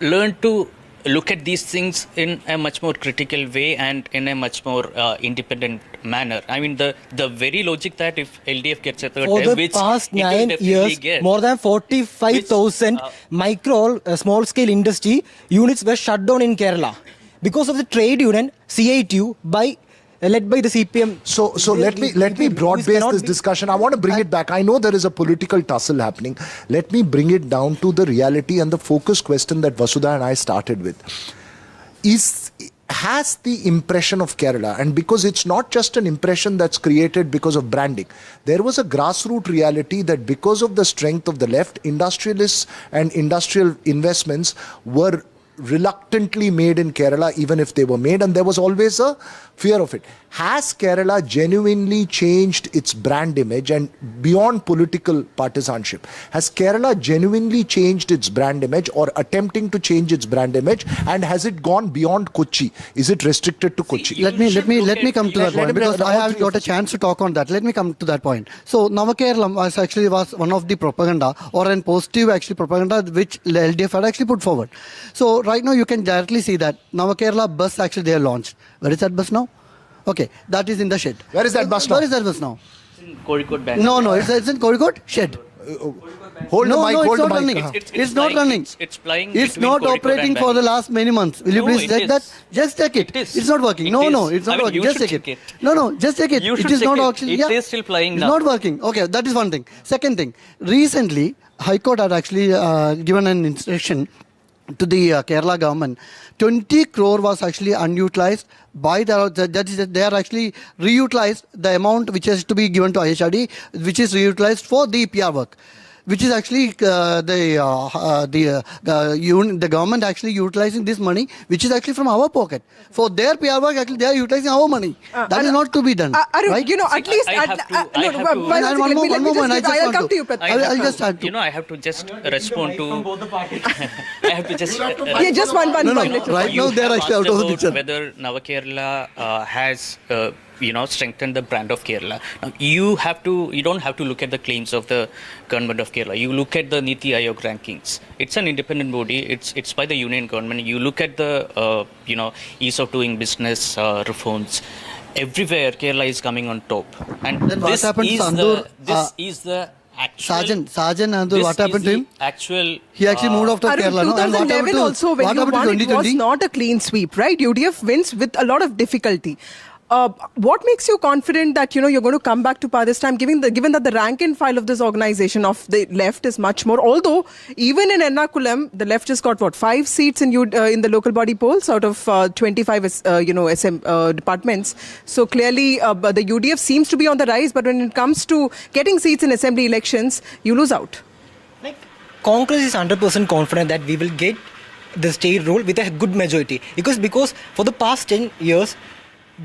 learn to look at these things in a much more critical way and in a much more independent manner. I mean, the very logic that if LDF gets a third for term, the which past it will 9 definitely years, get, more than 45,000 micro, small-scale industry units were shut down in Kerala because of the trade union CITU led by the CPM. So let me broad base this discussion. I want to bring it back. I know there is a political tussle happening. Let me bring it down to the reality and the focus question that Vasudha and I started with. Has the impression of Kerala, and because it's not just an impression that's created because of branding, there was a grassroots reality that because of the strength of the left, industrialists and industrial investments were reluctantly made in Kerala, even if they were made, and there was always a fear of it. Has Kerala genuinely changed its brand image, and beyond political partisanship, has Kerala genuinely changed its brand image or attempting to change its brand image, and has it gone beyond Kochi? Is it restricted to Kochi? Let me come to that point, because I have got a chance to talk on that. Let me come to that point. So Navakerala was one of the propaganda, or an positive actually propaganda, which LDF had actually put forward. So right now you can directly see that Navakerala bus actually they have launched. Where is that bus now? Okay, that is in the shed. Where is that bus now? Where is that bus now? It's in Kozhikode Bank. No, it's in Kozhikode shed. Hold the mic, hold the mic. It's not running. It's flying. It's not operating for the last many months. Will you please check that? Just check it. It's not working. No, it's not working. Just check it. No, just check it. It is not actually. It is still flying now. It's not working. Okay, that is one thing. Second thing, recently High Court had actually given an instruction to the Kerala government. 20 crore was actually unutilized by they are actually reutilized the amount which has to be given to IHRD, which is reutilized for the PR work, which is actually the government actually utilizing this money, which is actually from our pocket for their PR work. Actually, they are utilizing our money. That is not to be done. Right? At least I'll come to you. I'll just add to. I have to just respond to. I have to just. Just one. Right now, they are actually out of the picture. Whether Navakerala has. Strengthen the brand of Kerala. Now, you don't have to look at the claims of the government of Kerala. You look at the Niti Aayog rankings. It's an independent body. It's by the union government. You look at the ease of doing business reforms. Everywhere Kerala is coming on top. And then what happened to Andur? This is the actual. Sergeant Andur, what happened to him? He actually moved off to Kerala. 2011 also, when you won, it was not a clean sweep, right? UDF wins with a lot of difficulty. What makes you confident that you're going to come back to power this time, given that the rank and file of this organization of the left is much more? Although even in Ernakulam, the left just got 5 seats in the local body polls out of 25 departments. So clearly, the UDF seems to be on the rise, but when it comes to getting seats in assembly elections, you lose out. Congress is 100% confident that we will get the state rule with a good majority, because for the past 10 years.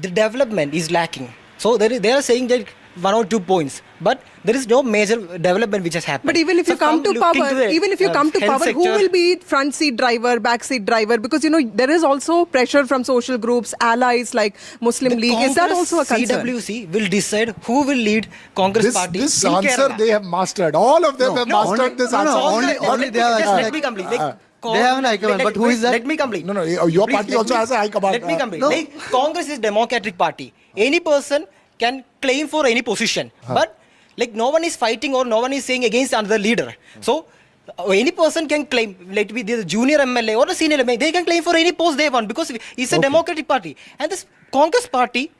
The development is lacking. So they are saying that 1 or 2 points, but there is no major development which has happened. But even if you come to power, who will be front seat driver, back seat driver? Because there is also pressure from social groups, allies like Muslim League. Is that also a concern? CWC will decide who will lead Congress party. This answer they have mastered. All of them have mastered this answer. Only they are. Let me complete. They have an high command, but who is that? Let me complete. No, your Please, party let also me- has a high command. Let me complete. No. Like, Congress is democratic party. Any person can claim for any position, but like no one is fighting or no one is saying against another leader. So any person can claim, let it be the junior MLA or the senior MLA, they can claim for any post they want because it's a democratic party. And this Congress party,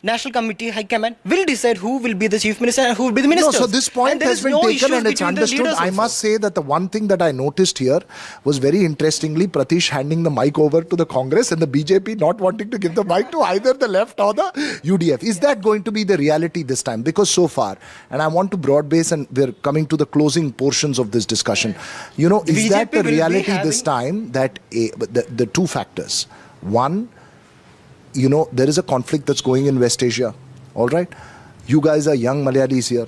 National Committee, High Command will decide who will be the Chief Minister and who will be the Minister. No, so this point has been taken and it's understood. I must say that the one thing that I noticed here was very interestingly Pratish handing the mic over to the Congress and the BJP not wanting to give the mic to either the left or the UDF. Is that going to be the reality this time? Because so far, and I want to broad base and we're coming to the closing portions of this discussion. You know, is that the reality this time that the two factors? One, you know, there is a conflict that's going in West Asia. All right. You guys are young Malayalis here.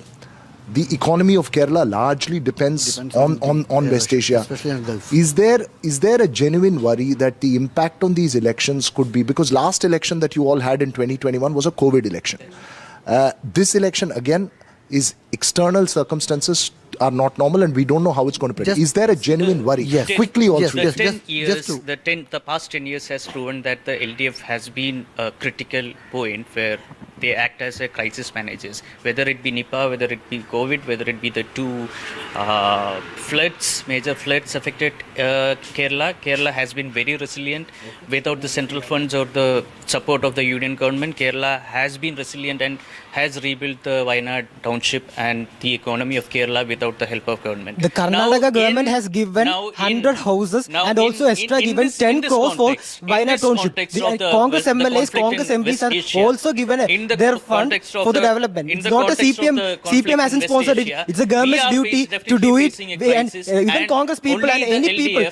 The economy of Kerala largely depends on West Asia. Especially in Gulf. Is there a genuine worry that the impact on these elections could be, because last election that you all had in 2021 was a COVID election. This election again is external circumstances are not normal and we don't know how it's going to predict. Is there a genuine worry? Yes. Quickly all Yes, three. yes. The past 10 years has proven that the LDF has been a critical point where they act as a crisis managers, whether it be Nipah, whether it be COVID, whether it be the two major floods affected Kerala. Kerala has been very resilient. Without the central funds or the support of the union government, Kerala has been resilient and has rebuilt the Wayanad township and the economy of Kerala without the help of government. The Karnataka government has given 100 houses and also extra given 10 crores for Wayanad township. The Congress MLAs, Congress MPs are also given their fund for the development. It's not a CPM hasn't sponsored it. It's a government's duty to do it. And even Congress people and any people,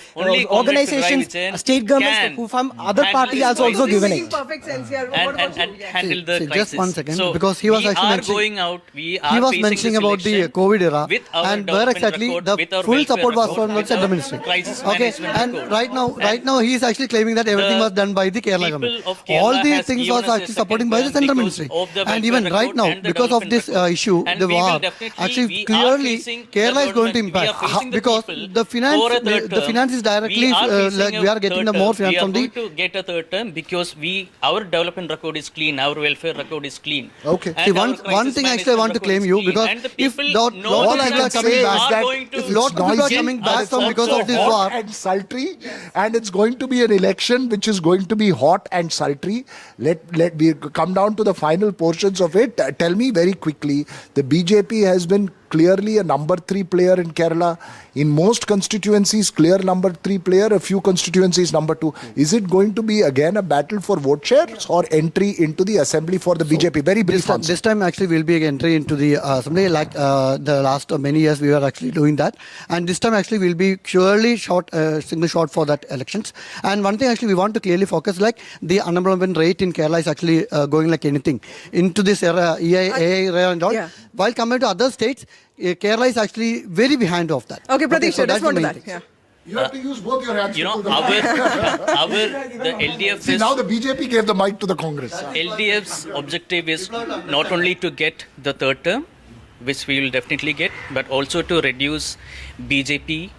organizations, state governments from other parties are also given it. Perfect sense here. And handle the crisis. Just 1 second, because he was actually mentioning, he was mentioning about the COVID era and where exactly the full support was from the central ministry. Okay, and right now he is actually claiming that everything was done by the Kerala government. All these things was actually supported by the central ministry. And even right now, because of this issue, the war, actually clearly Kerala is going to impact because the finance is directly like we are getting the more finance from the. We are going to get a third term because our development record is clean, our welfare record is clean. Okay. See, one thing actually I want to claim you, because if lot of people are coming back, if lot of people are coming back from because of this war and sultry, and it's going to be an election which is going to be hot and sultry. Let me come down to the final portions of it. Tell me very quickly, the BJP has been clearly a number 3 player in Kerala. In most constituencies, clear number 3 player, a few constituencies number 2. Is it going to be again a battle for vote shares or entry into the assembly for the BJP? Very brief answer. This time actually will be entry into the assembly, like the last many years we were actually doing that. And this time actually will be surely single shot for that elections. And one thing actually we want to clearly focus, like the unemployment rate in Kerala is actually going like anything into this era, AI era and all. Yeah. While compared to other states, Kerala is actually very behind of that. Okay, Prateek, so respond to that's that. Yeah. You have to use both your hands. The LDF See, now the BJP gave the mic to the Congress. LDF's objective is not only to get the third term, which we will definitely get, but also to reduce BJP's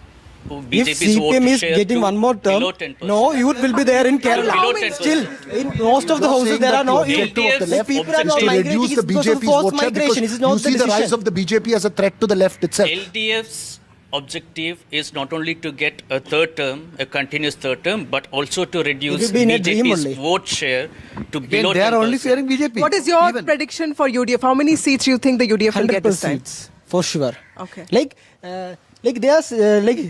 If CPM is getting one more term, no youth will be there in Kerala. Still, in most of the houses there are no youth. People are not to migrating. reduce the It's because of BJP's forced vote share, because migration. This is not you the see the rise decision. of the BJP as a threat to the left itself. LDF's objective is not only to get a third term, a continuous third term, but also to reduce BJP's vote share to below 10%. They are only fearing BJP. What is your prediction for UDF? How many seats do you think the UDF will get this time? seats for sure. Okay. Like they are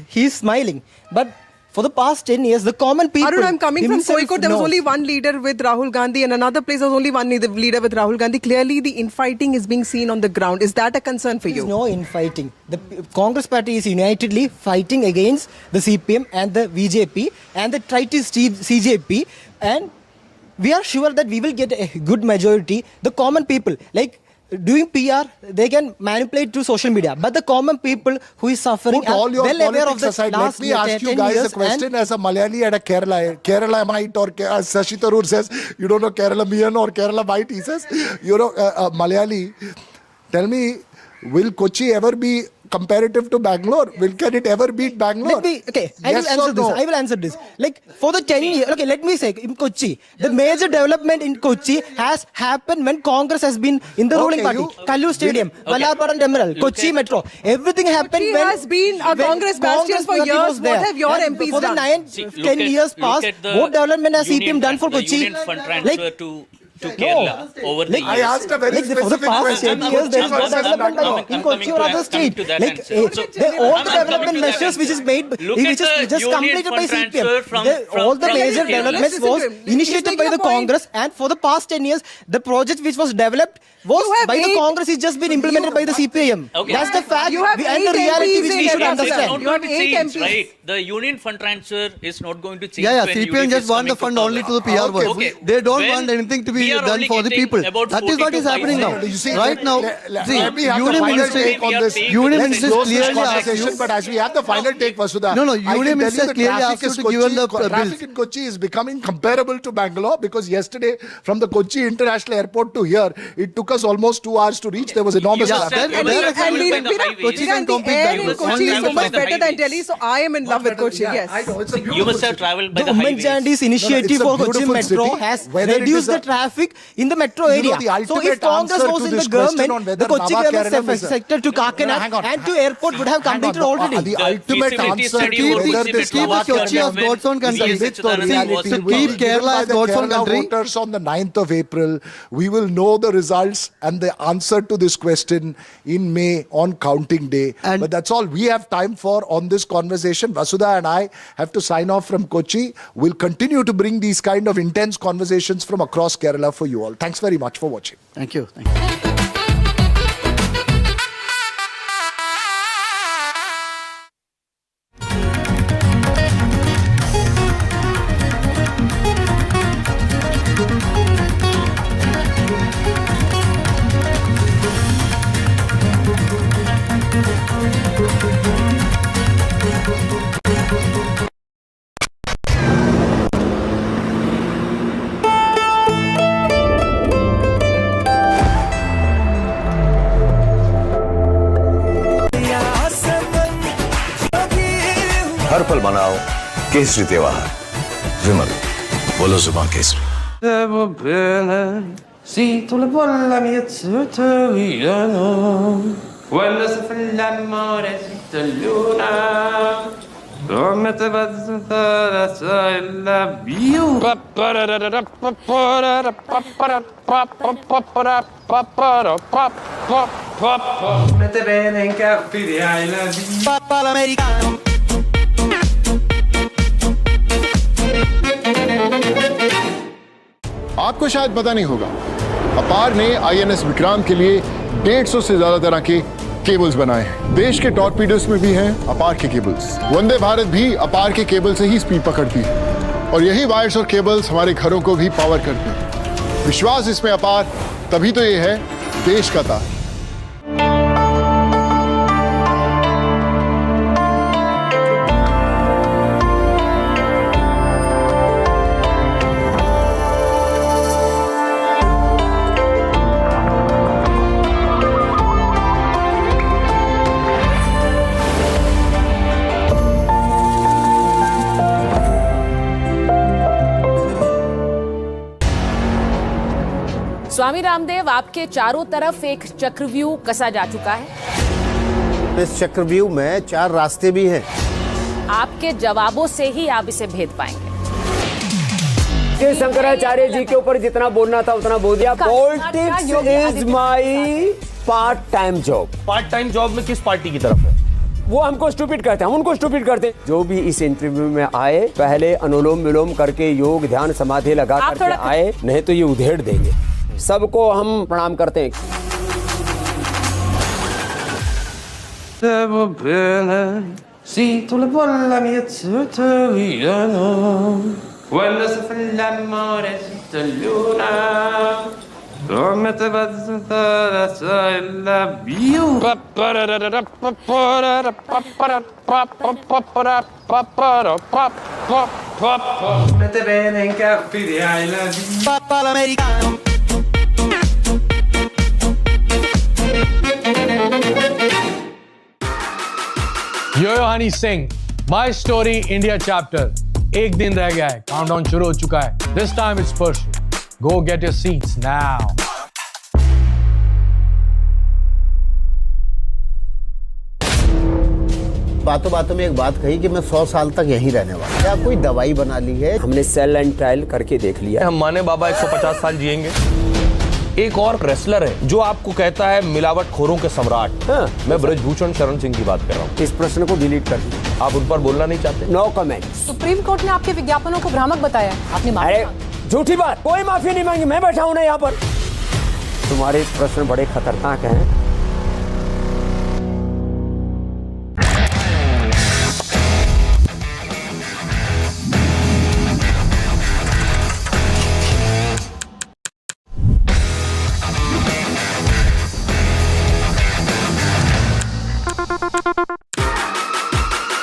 he's smiling, but for the past 10 years, the common people. Arun, I'm coming from himself Kozhikode. There was knows. only one leader with Rahul Gandhi, and another place there was only one leader with Rahul Gandhi. Clearly, the infighting is being seen on the ground. Is that a concern for you? There is no infighting. The Congress party is unitedly fighting against the CPM and the BJP and the traitorous CJP, and we are sure that we will get a good majority. The common people, like doing PR, they can manipulate through social media, but the common people who is suffering Put all your well aware of politics the aside. last Let me ask 10 you guys years a question as a Malayali and a Kerala-mite, or as Shashi Tharoor says, you don't know Kerala-mian or Kerala-mite, he says. You know, Malayali, tell me, will Kochi ever be comparative to Bangalore? Can it ever beat Bangalore? I will answer this. Like for the 10 years, okay, let me say in Kochi, the major development in Kochi has happened when Congress has been in the ruling party. Kallu Stadium, Vallarparam Terminal, Kochi Metro, everything happened Kochi when has been a Congress bastion for years. What have your MPs for done? For the 10 years past, what development has CPM done for Kochi? Union fund transfer to Kerala over the years. I asked a very for the specific past question. 10 years, there is no development in Kochi or other state. All the development measures which is made, which is just completed by CPM. All the major developments was initiated by the Congress, and for the past 10 years, the project which was developed was by the Congress is just been implemented by the CPM. That's the fact and the reality which we should understand. You have 8 MPs. Right? The union fund transfer is not going to change. Yeah, when CPM UDP just is want the coming fund only to the PR work. Okay. They don't When want anything to be we are done only for the getting people. about That is 40 what is to happening 50. now. You see, Right now, let me have the Union final Minister, take on this. Union Let's Minister close this clearly asked conversation, you. but as we have the final take, Vasudha, No, I can Union tell Minister you the clearly traffic asked you is to give them the traffic bills. in Kochi is becoming comparable to Bangalore, because yesterday from the Kochi International Airport to here, it took us almost 2 hours to reach. There was enormous traffic. Kochi can compete The air in Bangalore. Kochi is so much better than Delhi, so I am in love with Kochi. I Yes. know, it's a You beautiful must have city. travelled by The the Women highways. Jandy's initiative it's a for Kochi beautiful Metro city. has Whether it reduced is the traffic in the metro You area. know, the So ultimate if Congress answer was to in the this question on government, whether the Kochi Nava government Kerala is a- sector to Kakinad hang on. and to airport would have Hang on, completed already. the ultimate feasibility answer study to for whether Kochi this Metro Nava was Kochi as Kerala God's own country. Yes, With Chidanand reality was to will be keep given Kerala by as the God's own Kerala country. voters on the 9th of April. We will know the results and the answer to this question in May on counting day. But that's all we have time for on this conversation. Vasudha and I have to sign off from Kochi. We'll continue to bring these kind of intense conversations from across Kerala for you all. Thanks very much for watching. Thank you. Thank you. हर पल मनाओ केसरी त्योहार। विमल, बोलो जुबान Kesari. Devo bene, sì, tu le bolla mia italiano. Quando si fa l'amore sotto luna, come te va a stare la view. Mette bene in capire ai la Papa l'americano. आपको शायद पता नहीं होगा, अपार ने आईएनएस विक्रांत के लिए 150 से ज्यादा तरह के केबल्स बनाए हैं। देश के टॉर्पीडोस में भी हैं अपार के केबल्स। वंदे भारत भी अपार के केबल से ही स्पीड पकड़ती है, और यही वायर्स और केबल्स हमारे घरों को भी पावर करते हैं। विश्वास इसमें अपार, तभी तो ये है देश का तार। स्वामी रामदेव, आपके चारों तरफ एक चक्रव्यूह कसा जा चुका है। इस चक्रव्यूह में 4 रास्ते भी हैं। आपके जवाबों से ही आप इसे भेद पाएंगे। शंकराचार्य जी के ऊपर जितना बोलना था उतना बोल दिया। Politics is my part time job. Part time job में किस पार्टी की तरफ है? वो हमको स्टूपिड करते हैं, हम उनको स्टूपिड करते हैं। जो भी इस इंटरव्यू में आए, पहले अनुलोम विलोम करके योग ध्यान समाधि लगा करके आए, नहीं तो ये उधेड़ देंगे। सबको हम प्रणाम करते हैं। Devo bene, sì, tu le bolla mia italiano. Quando si fa l'amore sotto luna, come te va a stare la view. Mette bene in capire ai la view. Papa l'americano. Yo Honey Singh, my story India chapter एक दिन रह गया है, countdown शुरू हो चुका है. This time it's personal. Go get your seats now. बातों बातों में एक बात कही कि मैं 100 साल तक यहीं रहने वाला. क्या कोई दवाई बना ली है? हमने सेल एंड ट्रायल करके देख लिया. हम माने बाबा 150 साल जिएंगे. एक और रेसलर है जो आपको कहता है मिलावट खोरों के सम्राट. हाँ, मैं ब्रजभूषण शरण सिंह की बात कर रहा हूँ. इस प्रश्न को डिलीट कर दीजिए. आप उन पर बोलना नहीं चाहते? No comment. सुप्रीम कोर्ट ने आपके विज्ञापनों को भ्रामक बताया. आपने माफी मांगी. झूठी बात. कोई माफी नहीं मांगी. मैं बैठा हूं ना यहाँ पर. तुम्हारे प्रश्न बड़े खतरनाक हैं.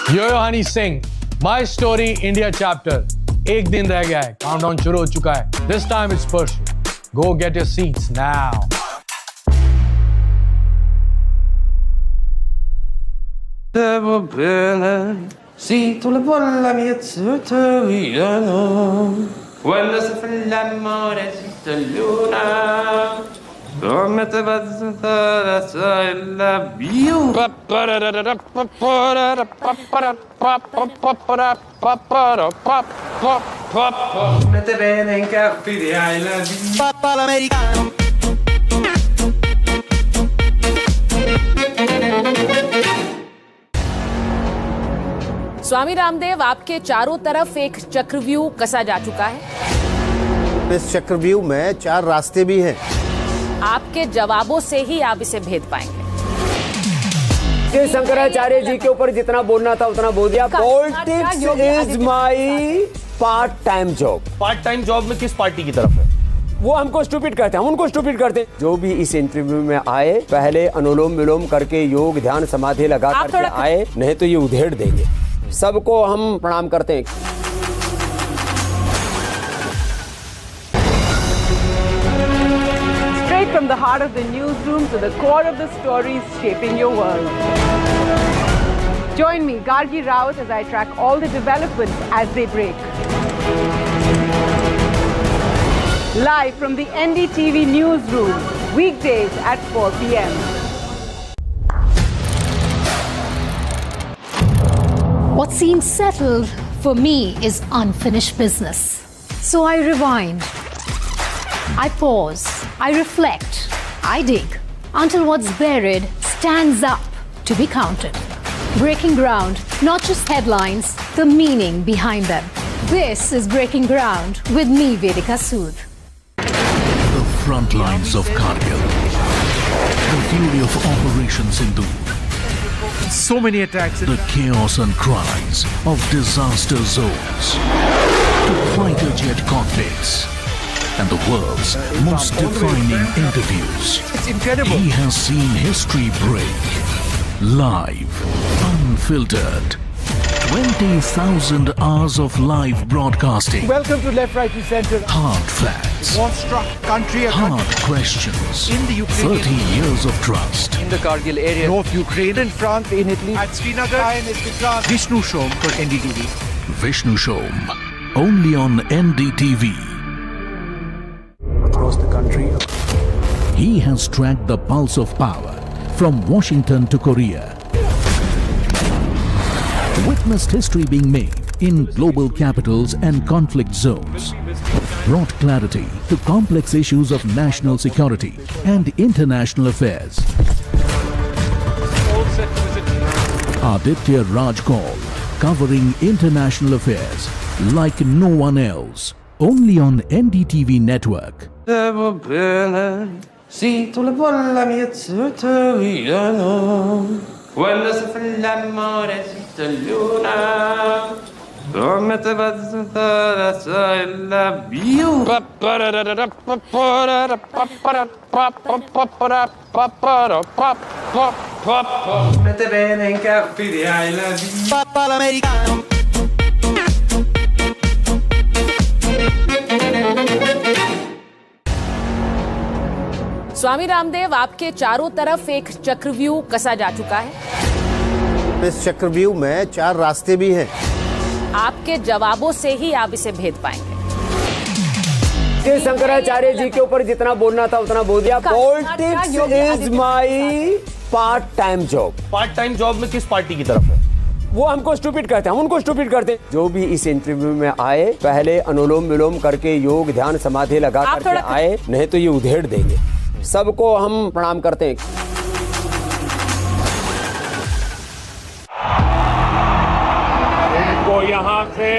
Yo Honey Singh, my story India chapter एक दिन रह गया है, काउंटडाउन शुरू हो चुका है. This time it's personal. Go get your seats now. Devo bene, sì, tu la bolla mia tutoriano. Quando si fa l'amore sotto luna, come te va la view. Mette bene in cappi di I love you. Papà l'americano. स्वामी रामदेव, आपके चारों तरफ एक चक्रव्यूह कसा जा चुका है. इस चक्रव्यूह में 4 रास्ते भी हैं. आपके जवाबों से ही आप इसे भेद पाएंगे. शंकराचार्य जी के ऊपर जितना बोलना था उतना बोल दिया. Politics is my part time job. Part time job में किस पार्टी की तरफ है? वो हमको स्टूपिड कहते हैं, हम उनको स्टूपिड करते हैं. जो भी इस इंटरव्यू में आए पहले अनुलोम विलोम करके योग ध्यान समाधि लगा करके आए, नहीं तो ये उधेड़ देंगे. सबको हम प्रणाम करते हैं. Straight from the heart of the newsroom to the core of the stories shaping your world. Join me, Gargi Raut, as I track all the developments as they break. Live from the NDTV newsroom, weekdays at 4 p.m. What seems settled for me is unfinished business. So I rewind, I pause, I reflect, I dig until what's buried stands up to be counted. Breaking ground, not just headlines, the meaning behind them. This is Breaking Ground with me, Vedika Sood. The front lines of Kargil. The fury of Operation Sindhu. So many attacks. The chaos and cries of disaster zones. To fighter jet conflicts. And the world's most defining interviews. It's incredible. He has seen history break. Live. Unfiltered. 20,000 hours of live broadcasting. Welcome to Left, Right and Centre. Hard facts. War-struck country. Hard questions. In the Ukraine. 30 years of trust. In the Kargil area. North Ukraine. In France, in Italy. At Srinagar. Vishnu Shom for NDTV. Vishnu Shom. Only on NDTV. Across the country. He has tracked the pulse of power from Washington to Korea. Witnessed history being made in global capitals and conflict zones. Brought clarity to complex issues of national security and international affairs. Aditya Raj Kaul, covering international affairs like no one else. Only on NDTV network. Devo bene, sì, tu la bolla mia tutoriano. Quando si fa l'amore sotto luna, come te va la view. Mette bene in cappi di I love you. Papà l'americano. स्वामी रामदेव, आपके चारों तरफ एक चक्रव्यूह कसा जा चुका है. इस चक्रव्यूह में 4 रास्ते भी हैं। आपके जवाबों से ही आप इसे भेद पाएंगे। शंकराचार्य जी के ऊपर जितना बोलना था उतना बोल दिया। Politics is my part time job. Part time job में किस पार्टी की तरफ है? वो हमको स्टूपिड कहते हैं, हम उनको स्टूपिड करते हैं। जो भी इस इंटरव्यू में आए पहले अनुलोम विलोम करके योग ध्यान समाधि लगा करके आए, नहीं तो ये उधेड़ देंगे। सबको हम प्रणाम करते हैं। इनको यहाँ से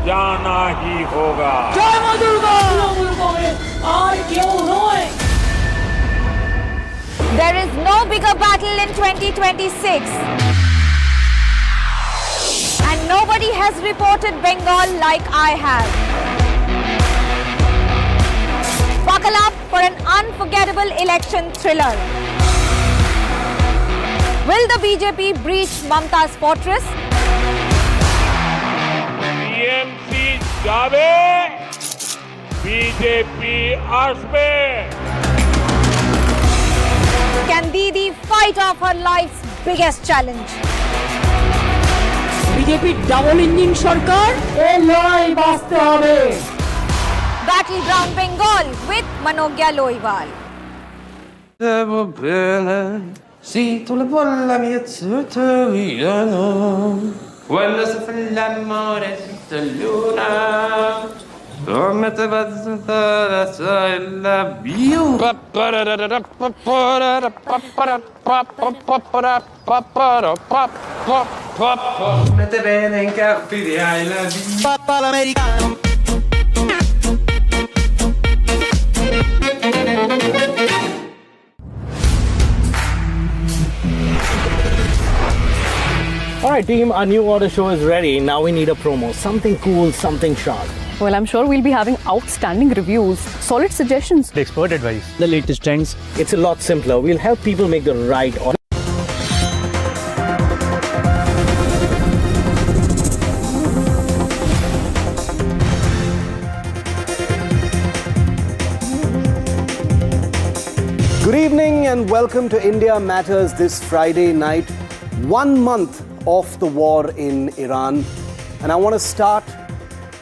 जाना ही होगा। जय मां Durga. There is no bigger battle in 2026. And nobody has reported Bengal like I have. Buckle up for an unforgettable election thriller. Will the BJP breach Mamta's fortress? TMC जावे, BJP आसपे। Can Didi fight off her life's biggest challenge? BJP double engine সরকার এই লড়াই বাঁচতে হবে। Battleground Bengal with Manogya Loiwal. come te bene in capire I love you papà l'americano. All right, team, our new order show is ready. Now we need a promo. Something cool, something sharp. Well, I'm sure we'll be having outstanding reviews, solid suggestions, Expert advice, the latest trends. It's a lot simpler. We'll help people make the right order. Good evening and welcome to India Matters this Friday night. 1 month of the war in Iran, and I want to start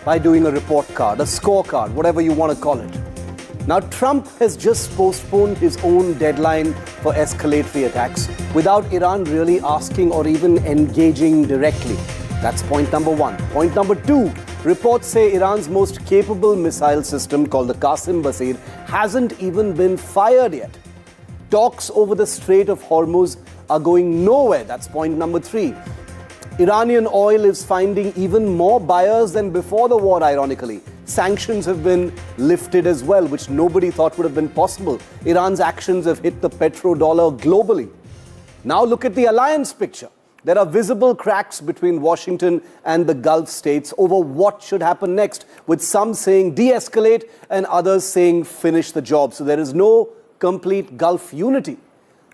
by doing a report card, a scorecard, whatever you want to call it. Now, Trump has just postponed his own deadline for escalatory attacks without Iran really asking or even engaging directly. That's point number one. Point number two, reports say Iran's most capable missile system, called the Qasim Basir, hasn't even been fired yet. Talks over the Strait of Hormuz are going nowhere. That's point number three. Iranian oil is finding even more buyers than before the war, ironically. Sanctions have been lifted as well, which nobody thought would have been possible. Iran's actions have hit the petrodollar globally. Now look at the alliance picture. There are visible cracks between Washington and the Gulf states over what should happen next, with some saying de-escalate and others saying finish the job. So there is no complete Gulf unity.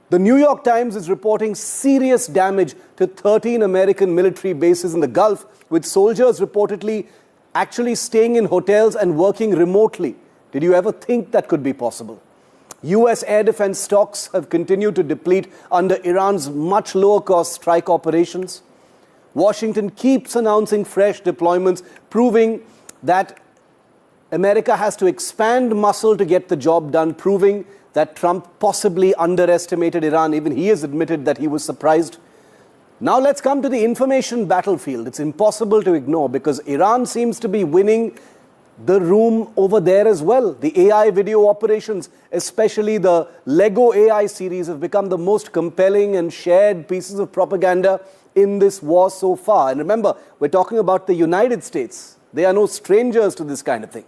The New York Times is reporting serious damage to 13 American military bases in the Gulf, with soldiers reportedly actually staying in hotels and working remotely. Did you ever think that could be possible? US air defense stocks have continued to deplete under Iran's much lower cost strike operations. Washington keeps announcing fresh deployments, proving that America has to expand muscle to get the job done, proving that Trump possibly underestimated Iran. Even he has admitted that he was surprised. Now let's come to the information battlefield. It's impossible to ignore because Iran seems to be winning the room over there as well. The AI video operations, especially the Lego AI series, have become the most compelling and shared pieces of propaganda in this war so far. And remember, we're talking about the United States. They are no strangers to this kind of thing.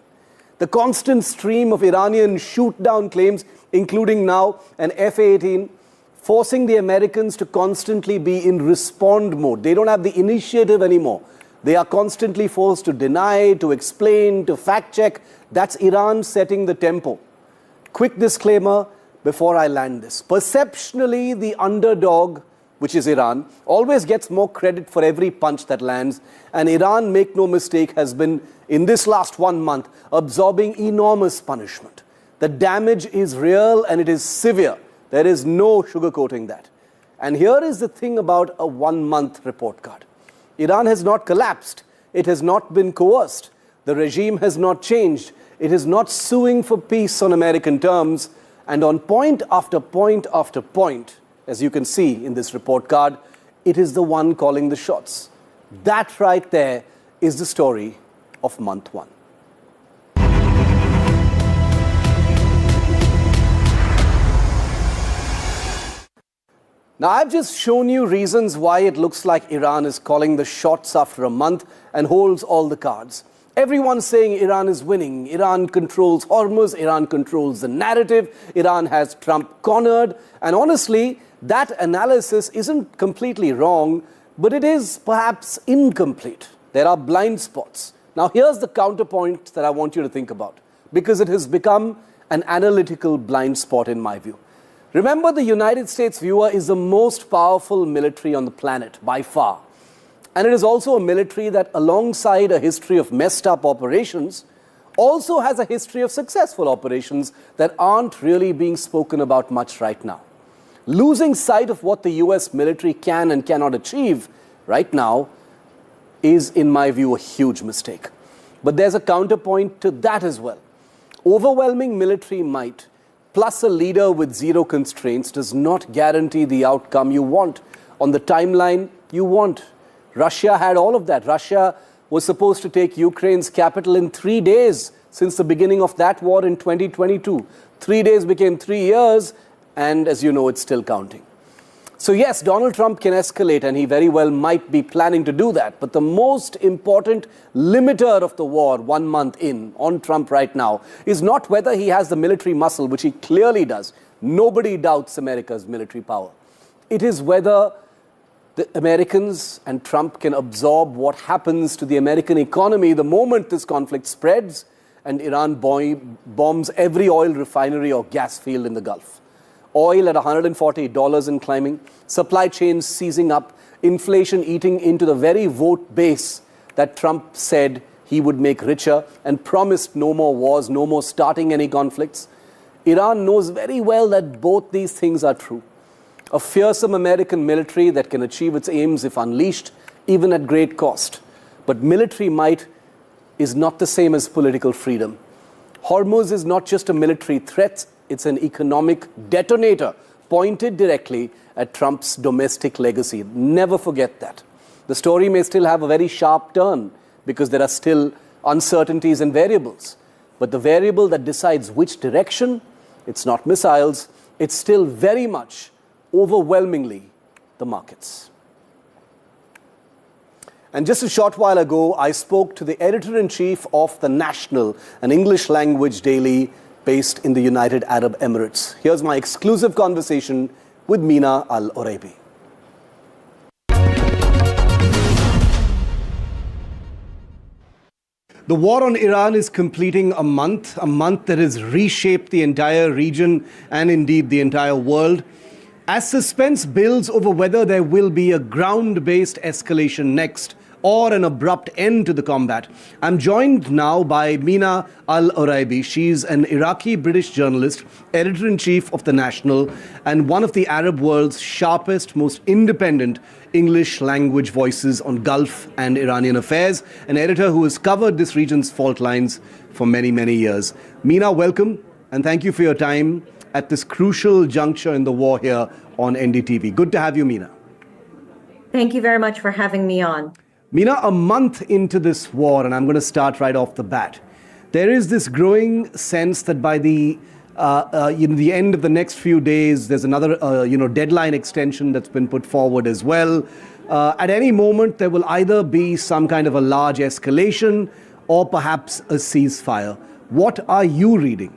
The constant stream of Iranian shoot-down claims, including now an F-18, forcing the Americans to constantly be in respond mode. They don't have the initiative anymore. They are constantly forced to deny, to explain, to fact-check. That's Iran setting the tempo. Quick disclaimer before I land this. Perceptionally, the underdog, which is Iran, always gets more credit for every punch that lands. And Iran, make no mistake, has been, in this last 1 month, absorbing enormous punishment. The damage is real and it is severe. There is no sugarcoating that. And here is the thing about a 1-month report card. Iran has not collapsed. It has not been coerced. The regime has not changed. It is not suing for peace on American terms. And on point after point after point, as you can see in this report card, it is the one calling the shots. That right there is the story of month one. Now, I've just shown you reasons why it looks like Iran is calling the shots after a month and holds all the cards. Everyone's saying Iran is winning. Iran controls Hormuz. Iran controls the narrative. Iran has Trump cornered. And honestly, that analysis isn't completely wrong, but it is perhaps incomplete. There are blind spots. Now, here's the counterpoint that I want you to think about, because it has become an analytical blind spot in my view. Remember, the United States, viewer, is the most powerful military on the planet by far. And it is also a military that, alongside a history of messed up operations, also has a history of successful operations that aren't really being spoken about much right now. Losing sight of what the US military can and cannot achieve right now is, in my view, a huge mistake. But there's a counterpoint to that as well. Overwhelming military might, plus a leader with zero constraints, does not guarantee the outcome you want on the timeline you want. Russia had all of that. Russia was supposed to take Ukraine's capital in 3 days since the beginning of that war in 2022. 3 days became 3 years, and as you know, it's still counting. So yes, Donald Trump can escalate, and he very well might be planning to do that. But the most important limiter of the war 1 month in on Trump right now is not whether he has the military muscle, which he clearly does. Nobody doubts America's military power. It is whether the Americans and Trump can absorb what happens to the American economy the moment this conflict spreads and Iran bombs every oil refinery or gas field in the Gulf. Oil at $140 and climbing, supply chains seizing up, inflation eating into the very vote base that Trump said he would make richer and promised no more wars, no more starting any conflicts. Iran knows very well that both these things are true. A fearsome American military that can achieve its aims if unleashed, even at great cost. But military might is not the same as political freedom. Hormuz is not just a military threat, it's an economic detonator pointed directly at Trump's domestic legacy. Never forget that. The story may still have a very sharp turn because there are still uncertainties and variables. But the variable that decides which direction, it's not missiles, it's still very much, overwhelmingly, the markets. And just a short while ago, I spoke to the editor-in-chief of The National, an English-language daily based in the United Arab Emirates. Here's my exclusive conversation with Mina Al-Oraibi. The war on Iran is completing a month that has reshaped the entire region and indeed the entire world. As suspense builds over whether there will be a ground-based escalation next or an abrupt end to the combat, I'm joined now by Mina Al-Oraibi. She's an Iraqi-British journalist, editor-in-chief of The National, and one of the Arab world's sharpest, most independent English-language voices on Gulf and Iranian affairs, an editor who has covered this region's fault lines for many, many years. Mina, welcome, and thank you for your time at this crucial juncture in the war here on NDTV. Good to have you, Mina. Thank you very much for having me on. Mina, a month into this war, and I'm going to start right off the bat, there is this growing sense that by the end of the next few days, there's another deadline extension that's been put forward as well. At any moment, there will either be some kind of a large escalation or perhaps a ceasefire. What are you reading?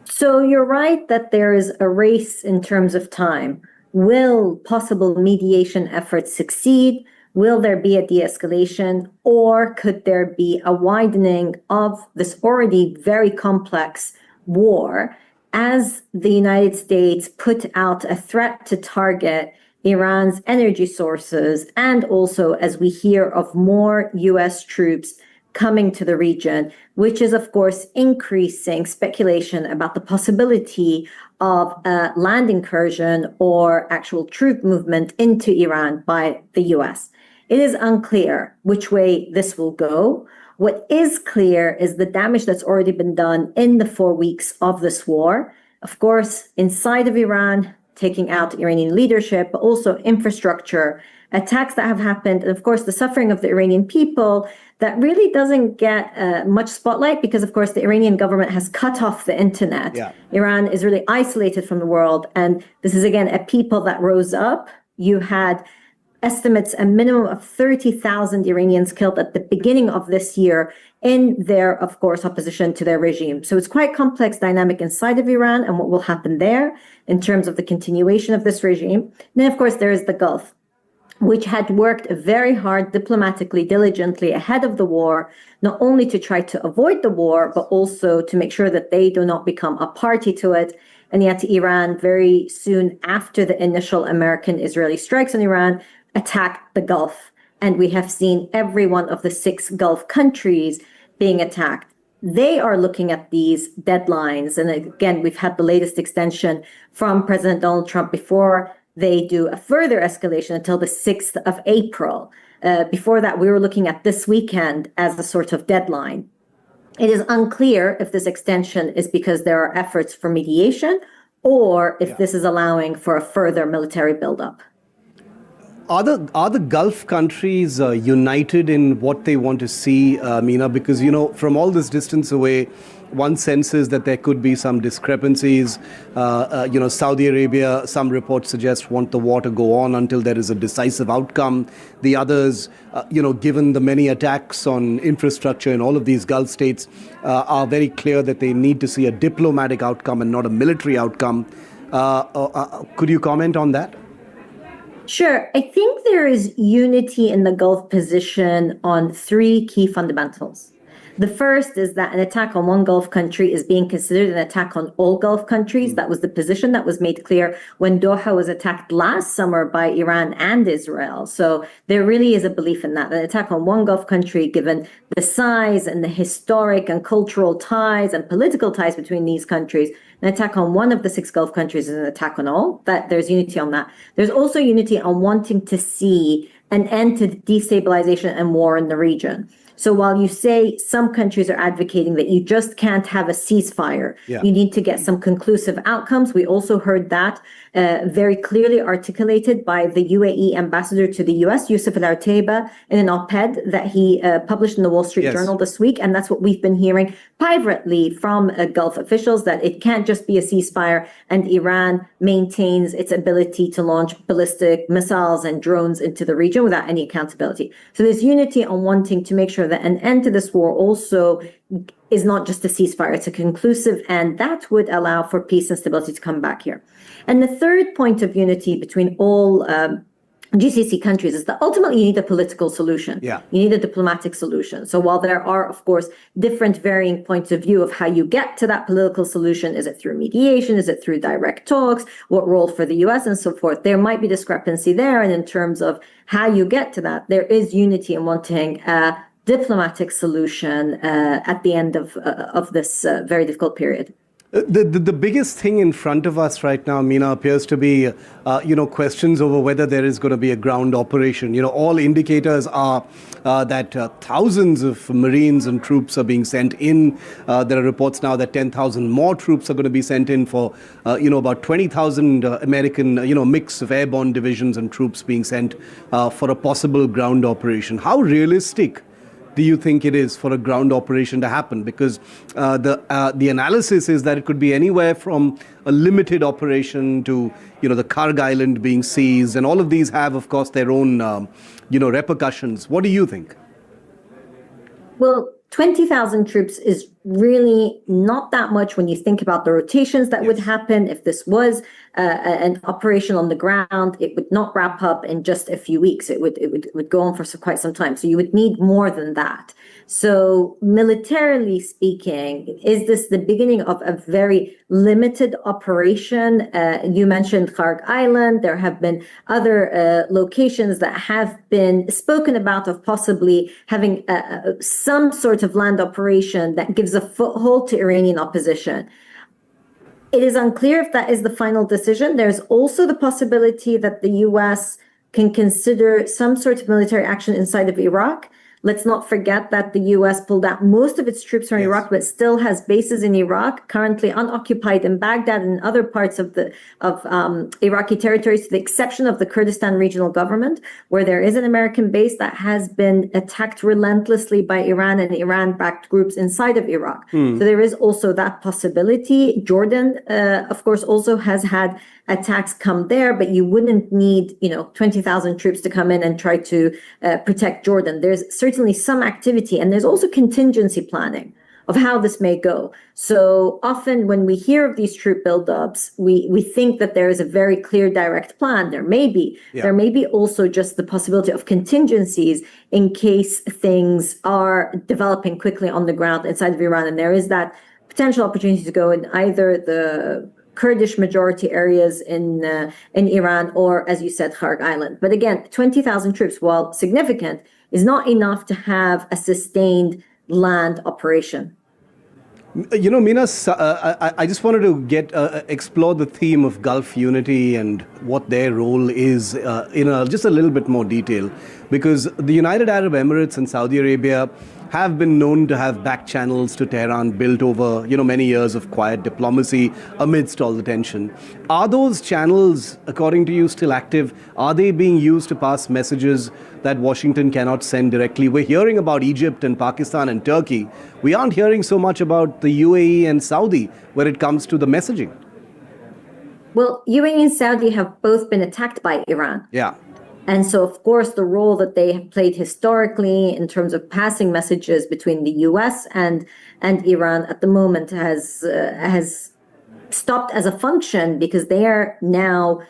So you're right that there is a race in terms of time. Will possible mediation efforts succeed? Will there be a de-escalation? Or could there be a widening of this already very complex war as the United States put out a threat to target Iran's energy sources, and also as we hear of more US troops coming to the region, which is, of course, increasing speculation about the possibility of a land incursion or actual troop movement into Iran by the US. It is unclear which way this will go. What is clear is the damage that's already been done in the 4 weeks of this war. Of course, inside of Iran, taking out Iranian leadership, but also infrastructure, attacks that have happened, and of course, the suffering of the Iranian people that really doesn't get much spotlight because, of course, the Iranian government has cut off the internet. Yeah. Iran is really isolated from the world. And this is, again, a people that rose up. You had estimates a minimum of 30,000 Iranians killed at the beginning of this year in their, of course, opposition to their regime. So it's quite complex dynamic inside of Iran and what will happen there in terms of the continuation of this regime. And then, of course, there is the Gulf, which had worked very hard diplomatically, diligently ahead of the war, not only to try to avoid the war, but also to make sure that they do not become a party to it. And yet Iran, very soon after the initial American-Israeli strikes on Iran, attacked the Gulf. And we have seen every one of the 6 Gulf countries being attacked. They are looking at these deadlines. And again, we've had the latest extension from President Donald Trump before they do a further escalation until the 6th of April. Before that, we were looking at this weekend as a sort of deadline. It is unclear if this extension is because there are efforts for mediation or if this is allowing for a further military buildup. Are the Gulf countries united in what they want to see, Meena? Because, from all this distance away, one senses that there could be some discrepancies. Saudi Arabia, some reports suggest, want the war to go on until there is a decisive outcome. The others, given the many attacks on infrastructure in all of these Gulf states, are very clear that they need to see a diplomatic outcome and not a military outcome. Could you comment on that? Sure. I think there is unity in the Gulf position on 3 key fundamentals. The first is that an attack on one Gulf country is being considered an attack on all Gulf countries. That was the position that was made clear when Doha was attacked last summer by Iran and Israel. So there really is a belief in that. An attack on one Gulf country, given the size and the historic and cultural ties and political ties between these countries, an attack on one of the 6 Gulf countries is an attack on all. That there's unity on that. There's also unity on wanting to see an end to destabilization and war in the region. So while you say some countries are advocating that you just can't have a ceasefire, you need to get some conclusive outcomes. We also heard that very clearly articulated by the UAE ambassador to the US, Yusuf Al-Arteba, in an op-ed that he published in the Wall Street Journal this week. And that's what we've been hearing privately from Gulf officials, that it can't just be a ceasefire and Iran maintains its ability to launch ballistic missiles and drones into the region without any accountability. So there's unity on wanting to make sure that an end to this war also is not just a ceasefire, it's a conclusive end that would allow for peace and stability to come back here. And the third point of unity between all GCC countries is that ultimately you need a political solution. You need a diplomatic solution. So while there are, of course, different varying points of view of how you get to that political solution, is it through mediation? Is it through direct talks? What role for the US and so forth? There might be discrepancy there. And in terms of how you get to that, there is unity in wanting a diplomatic solution at the end of this very difficult period. The biggest thing in front of us right now, Meena, appears to be, questions over whether there is going to be a ground operation. All indicators are that thousands of Marines and troops are being sent in. There are reports now that 10,000 more troops are going to be sent in for, about 20,000 American, mix of airborne divisions and troops being sent for a possible ground operation. How realistic do you think it is for a ground operation to happen? Because the analysis is that it could be anywhere from a limited operation to, the Karg Island being seized, and all of these have, of course, their own, repercussions. What do you think? Well, 20,000 troops is really not that much when you think about the rotations that would happen. If this was an operation on the ground, it would not wrap up in just a few weeks. It would go on for quite some time. So you would need more than that. So militarily speaking, is this the beginning of a very limited operation? You mentioned Karg Island. There have been other locations that have been spoken about of possibly having some sort of land operation that gives a foothold to Iranian opposition. It is unclear if that is the final decision. There's also the possibility that the US can consider some sort of military action inside of Iraq. Let's not forget that the US pulled out most of its troops from Iraq, but still has bases in Iraq, currently unoccupied in Baghdad and other parts of Iraqi territories, to the exception of the Kurdistan Regional Government, where there is an American base that has been attacked relentlessly by Iran and Iran-backed groups inside of Iraq. So there is also that possibility. Jordan, of course, also has had attacks come there, but you wouldn't need, 20,000 troops to come in and try to protect Jordan. There's certainly some activity, and there's also contingency planning of how this may go. So often when we hear of these troop buildups, we think that there is a very clear, direct plan. There may be. There may be also just the possibility of contingencies in case things are developing quickly on the ground inside of Iran, and there is that potential opportunity to go in either the Kurdish majority areas in Iran, or, as you said, Kharg Island. But again, 20,000 troops, while significant, is not enough to have a sustained land operation. Meena, I just wanted to explore the theme of Gulf unity and what their role is in just a little bit more detail, because the United Arab Emirates and Saudi Arabia have been known to have back channels to Tehran built over, many years of quiet diplomacy amidst all the tension. Are those channels, according to you, still active? Are they being used to pass messages that Washington cannot send directly? We're hearing about Egypt and Pakistan and Turkey. We aren't hearing so much about the UAE and Saudi when it comes to the messaging. Well, UAE and Saudi have both been attacked by Iran. Yeah. And so, of course, the role that they have played historically in terms of passing messages between the US and Iran at the moment has stopped as a function, because they are now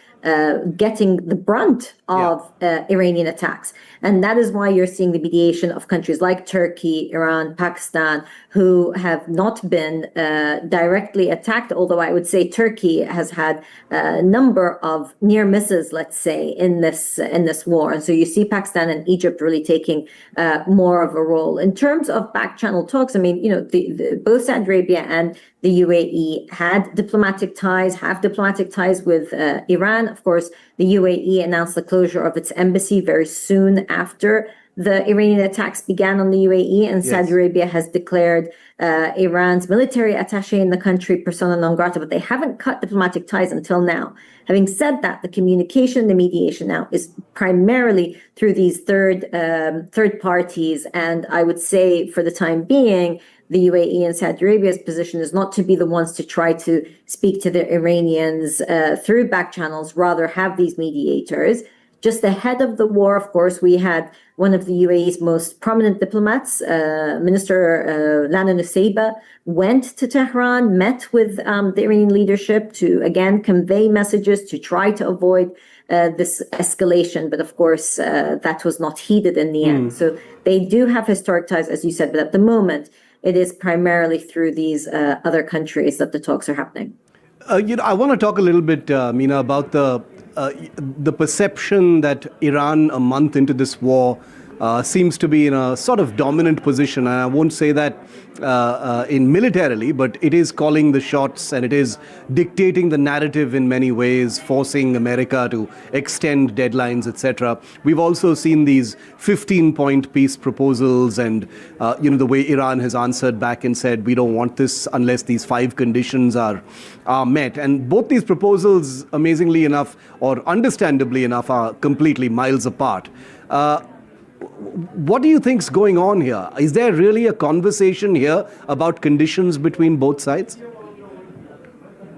getting the brunt of Iranian attacks. And that is why you're seeing the mediation of countries like Turkey, Iran, Pakistan, who have not been directly attacked, although I would say Turkey has had a number of near misses, let's say, in this war. And so you see Pakistan and Egypt really taking more of a role. In terms of back channel talks, I mean, both Saudi Arabia and the UAE have diplomatic ties with Iran. Of course, the UAE announced the closure of its embassy very soon after the Iranian attacks began on the UAE, and Saudi Arabia has declared Iran's military attaché in the country persona non grata, but they haven't cut diplomatic ties until now. Having said that, the communication, the mediation now is primarily through these third parties, and I would say for the time being, the UAE and Saudi Arabia's position is not to be the ones to try to speak to the Iranians through back channels, rather have these mediators. Just ahead of the war, of course, we had one of the UAE's most prominent diplomats, Minister Lana Nusayba, went to Tehran, met with the Iranian leadership to, again, convey messages to try to avoid this escalation. But of course, that was not heeded in the end. So they do have historic ties, as you said, but at the moment, it is primarily through these other countries that the talks are happening. I want to talk a little bit, Meena, about the perception that Iran, a month into this war, seems to be in a sort of dominant position. And I won't say that in militarily, but it is calling the shots and it is dictating the narrative in many ways, forcing America to extend deadlines, etc. We've also seen these 15-point peace proposals and, the way Iran has answered back and said, we don't want this unless these 5 conditions are met. And both these proposals, amazingly enough, or understandably enough, are completely miles apart. What do you think's going on here? Is there really a conversation here about conditions between both sides?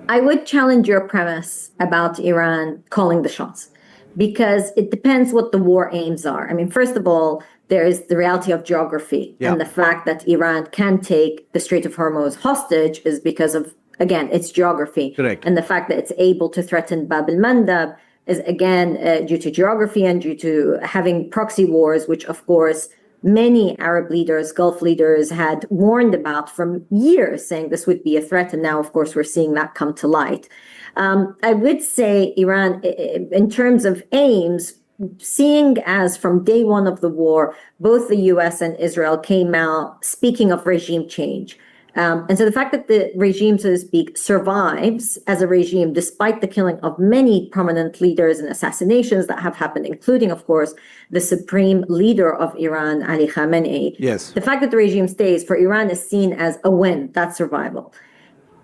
I would challenge your premise about Iran calling the shots, because it depends what the war aims are. I mean, first of all, there is the reality of geography, and the fact that Iran can take the Strait of Hormuz hostage is because of, again, its geography. Correct. And the fact that it's able to threaten Bab el-Mandab is, again, due to geography and due to having proxy wars, which, of course, many Arab leaders, Gulf leaders had warned about from years, saying this would be a threat. And now, of course, we're seeing that come to light. I would say Iran, in terms of aims, seeing as from day one of the war, both the US and Israel came out speaking of regime change. And so the fact that the regime, so to speak, survives as a regime, despite the killing of many prominent leaders and assassinations that have happened, including, of course, the supreme leader of Iran, Ali Khamenei. Yes. The fact that the regime stays for Iran is seen as a win, that's survival.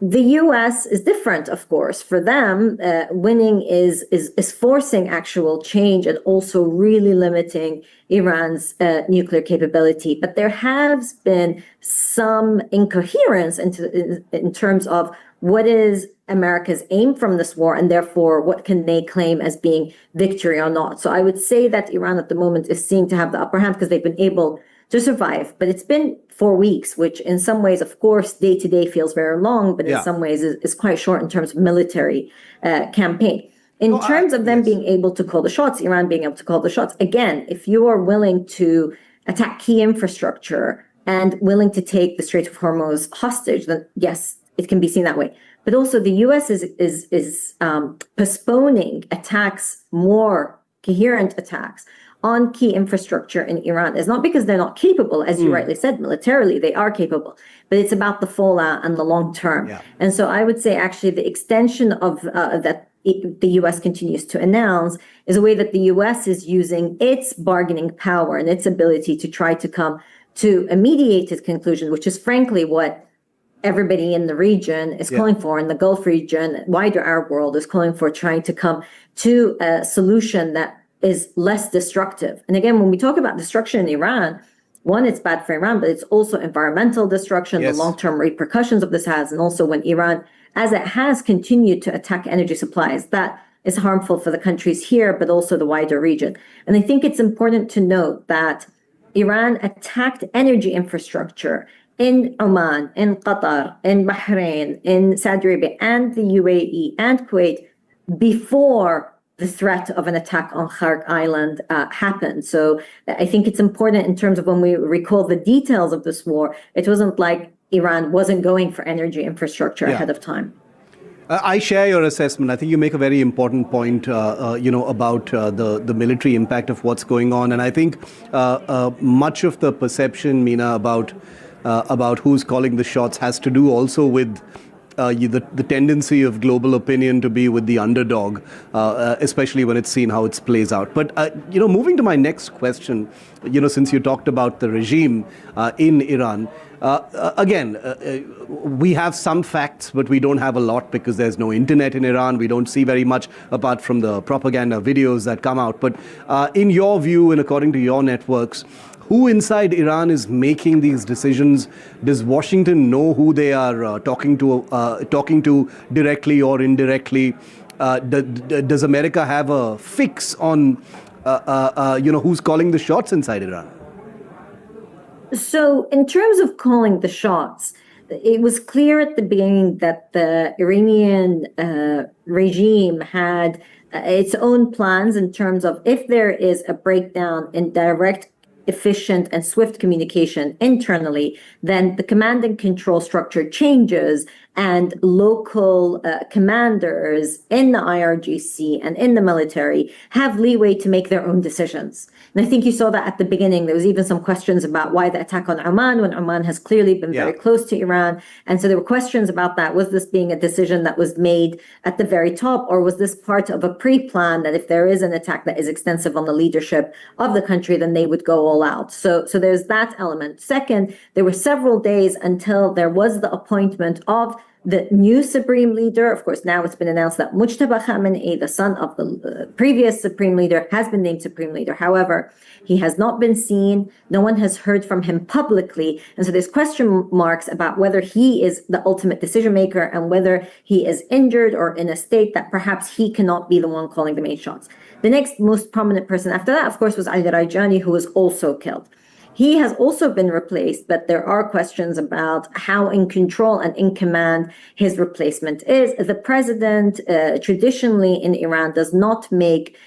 The U.S. is different, of course. For them, winning is forcing actual change and also really limiting Iran's nuclear capability. But there has been some incoherence in terms of what is America's aim from this war, and therefore what can they claim as being victory or not. So I would say that Iran at the moment is seen to have the upper hand because they've been able to survive. But it's been 4 weeks, which in some ways, of course, day to day feels very long, but in some ways is quite short in terms of military campaign. In terms of them being able to call the shots, Iran being able to call the shots, again, if you are willing to attack key infrastructure and willing to take the Strait of Hormuz hostage, then yes, it can be seen that way. But also the U.S. is postponing attacks, more coherent attacks on key infrastructure in Iran. It's not because they're not capable, as you rightly said, militarily they are capable, but it's about the fallout and the long term. And so I would say actually the extension of that the U.S. continues to announce is a way that the U.S. is using its bargaining power and its ability to try to come to a mediated conclusion, which is frankly what everybody in the region is calling for, in the Gulf region, wider Arab world is calling for, trying to come to a solution that is less destructive. And again, when we talk about destruction in Iran, one, it's bad for Iran, but it's also environmental destruction, the long-term repercussions of this has, and also when Iran, as it has continued to attack energy supplies, that is harmful for the countries here, but also the wider region. And I think it's important to note that Iran attacked energy infrastructure in Oman, in Qatar, in Bahrain, in Saudi Arabia, and the UAE and Kuwait before the threat of an attack on Khark Island happened. So I think it's important in terms of when we recall the details of this war, it wasn't like Iran wasn't going for energy infrastructure ahead of time. I share your assessment. I think you make a very important point, about the military impact of what's going on. And I think much of the perception, Meena, about who's calling the shots has to do also with the tendency of global opinion to be with the underdog, especially when it's seen how it plays out. But, moving to my next question, since you talked about the regime in Iran, we have some facts, but we don't have a lot because there's no internet in Iran. We don't see very much apart from the propaganda videos that come out. But in your view and according to your networks, who inside Iran is making these decisions? Does Washington know who they are talking to directly or indirectly? Does America have a fix on who's calling the shots inside Iran? So in terms of calling the shots, it was clear at the beginning that the Iranian regime had its own plans in terms of if there is a breakdown in direct, efficient and swift communication internally, then the command and control structure changes and local commanders in the IRGC and in the military have leeway to make their own decisions. And I think you saw that at the beginning. There was even some questions about why the attack on Oman, when Oman has clearly been very close to Iran. And so there were questions about that. Was this being a decision that was made at the very top, or was this part of a pre-plan that if there is an attack that is extensive on the leadership of the country, then they would go all out? So there's that element. Second, there were several days until there was the appointment of the new supreme leader. Of course, now it's been announced that Mujtaba Khamenei, the son of the previous supreme leader, has been named supreme leader. However, he has not been seen. No one has heard from him publicly. And so there's question marks about whether he is the ultimate decision maker and whether he is injured or in a state that perhaps he cannot be the one calling the main shots. The next most prominent person after that, of course, was Ali Rajani, who was also killed. He has also been replaced, but there are questions about how in control and in command his replacement is. The president traditionally in Iran does not make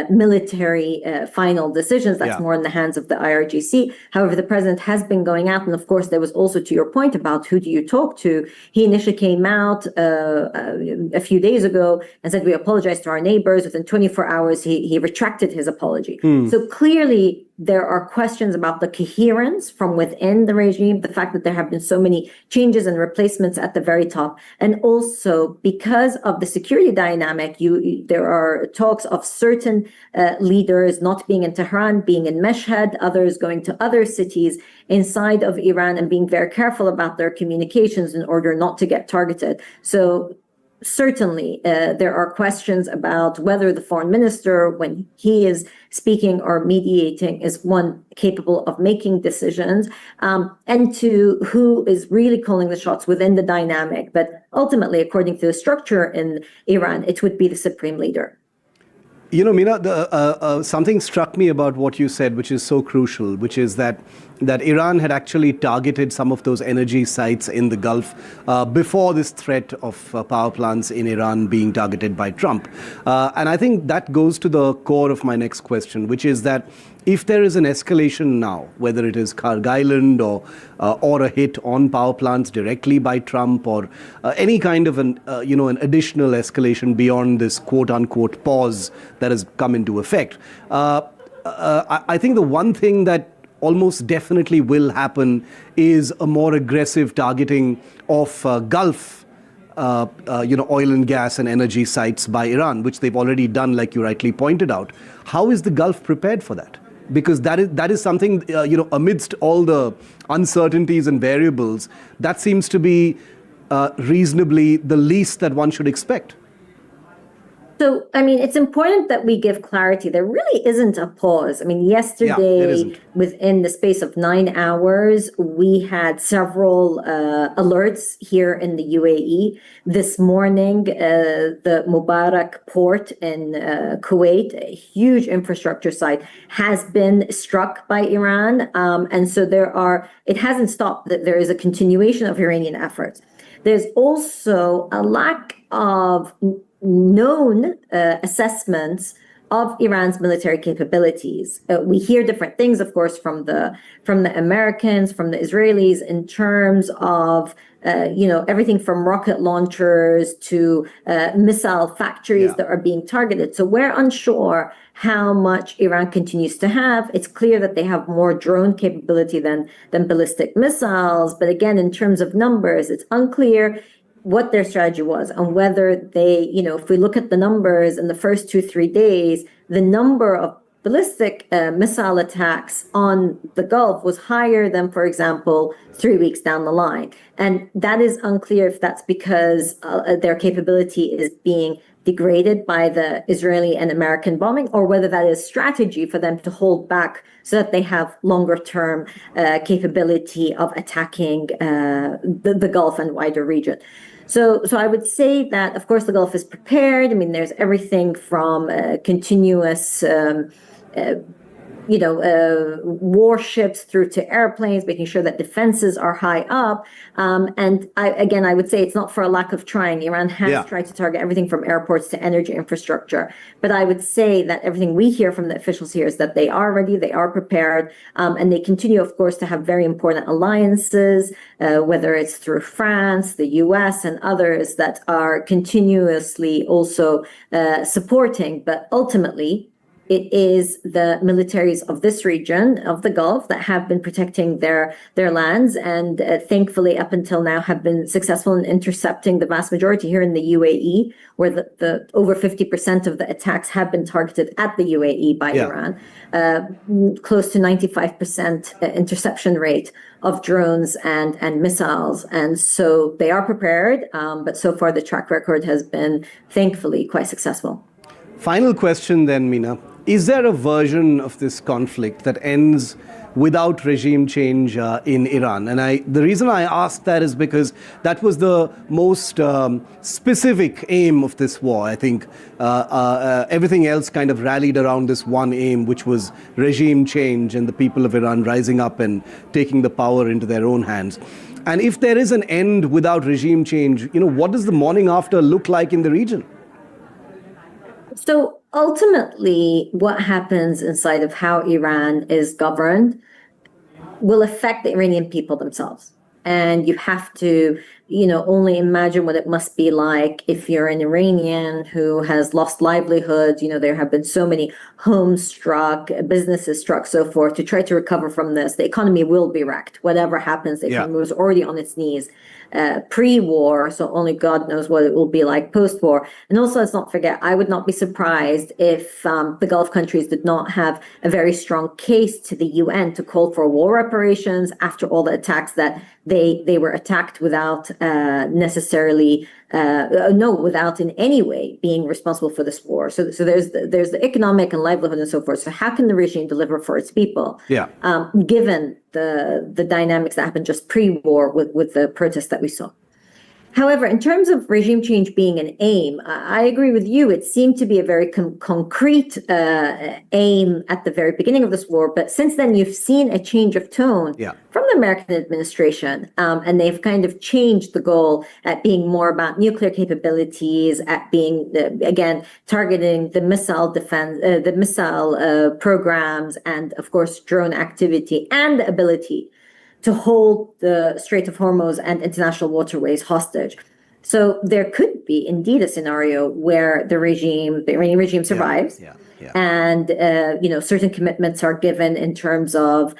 military final decisions. That's more in the hands of the IRGC. However, the president has been going out. And of course, there was also, to your point about who do you talk to, he initially came out a few days ago and said, we apologize to our neighbors. Within 24 hours, he retracted his apology. So clearly, there are questions about the coherence from within the regime, the fact that there have been so many changes and replacements at the very top. And also because of the security dynamic, there are talks of certain leaders not being in Tehran, being in Mashhad, others going to other cities inside of Iran and being very careful about their communications in order not to get targeted. So certainly, there are questions about whether the foreign minister, when he is speaking or mediating, is one capable of making decisions, and to who is really calling the shots within the dynamic. But ultimately, according to the structure in Iran, it would be the supreme leader. You know, Meena, something struck me about what you said, which is so crucial, which is that Iran had actually targeted some of those energy sites in the Gulf before this threat of power plants in Iran being targeted by Trump. And I think that goes to the core of my next question, which is that if there is an escalation now, whether it is Karg Island or a hit on power plants directly by Trump, or any kind of an additional escalation beyond this quote unquote pause that has come into effect, I think the one thing that almost definitely will happen is a more aggressive targeting of Gulf oil and gas and energy sites by Iran, which they've already done, like you rightly pointed out. How is the Gulf prepared for that? Because that is something, amidst all the uncertainties and variables, that seems to be reasonably the least that one should expect. So, I mean, it's important that we give clarity. There really isn't a pause. I mean, yesterday, within the space of 9 hours, we had several alerts here in the UAE. This morning, the Mubarak port in Kuwait, a huge infrastructure site, has been struck by Iran. And so it hasn't stopped. There is a continuation of Iranian efforts. There's also a lack of known assessments of Iran's military capabilities. We hear different things, of course, from the Americans, from the Israelis, in terms of everything from rocket launchers to missile factories that are being targeted. So we're unsure how much Iran continues to have. It's clear that they have more drone capability than ballistic missiles. But again, in terms of numbers, it's unclear what their strategy was and whether they, if we look at the numbers in the first 2-3 days, the number of ballistic missile attacks on the Gulf was higher than, for example, 3 weeks down the line. And that is unclear if that's because their capability is being degraded by the Israeli and American bombing, or whether that is strategy for them to hold back so that they have longer term capability of attacking the Gulf and wider region. So I would say that, of course, the Gulf is prepared. I mean, there's everything from continuous warships through to airplanes, making sure that defenses are high up. And I would say it's not for a lack of trying. Iran has tried to target everything from airports to energy infrastructure. But I would say that everything we hear from the officials here is that they are ready, they are prepared, and they continue, of course, to have very important alliances, whether it's through France, the US, and others that are continuously also supporting. But ultimately, it is the militaries of this region of the Gulf that have been protecting their lands, and thankfully up until now have been successful in intercepting the vast majority here in the UAE, where the over 50% of the attacks have been targeted at the UAE by Iran, close to 95% interception rate of drones and missiles. And so they are prepared, but so far the track record has been thankfully quite successful. Final question then, Meena. Is there a version of this conflict that ends without regime change in Iran? And the reason I ask that is because that was the most specific aim of this war. I think everything else kind of rallied around this one aim, which was regime change and the people of Iran rising up and taking the power into their own hands. And if there is an end without regime change, what does the morning after look like in the region? So ultimately, what happens inside of how Iran is governed will affect the Iranian people themselves. And you have to only imagine what it must be like if you're an Iranian who has lost livelihood. There have been so many homes struck, businesses struck, so forth, to try to recover from this. The economy will be wrecked. Whatever happens, the economy was already on its knees pre-war, so only God knows what it will be like post-war. And also, let's not forget, I would not be surprised if the Gulf countries did not have a very strong case to the UN to call for war reparations after all the attacks that they were attacked without necessarily without in any way being responsible for this war. So there's the economic and livelihood and so forth. So how can the regime deliver for its people? Given the dynamics that happened just pre-war with the protests that we saw. However, in terms of regime change being an aim, I agree with you. It seemed to be a very concrete aim at the very beginning of this war. But since then, you've seen a change of tone from the American administration. And they've kind of changed the goal at being more about nuclear capabilities, at being, again, targeting the missile defense, the missile programs, and, of course, drone activity and the ability to hold the Strait of Hormuz and international waterways hostage. So there could be indeed a scenario where the Iranian regime survives, and certain commitments are given in terms of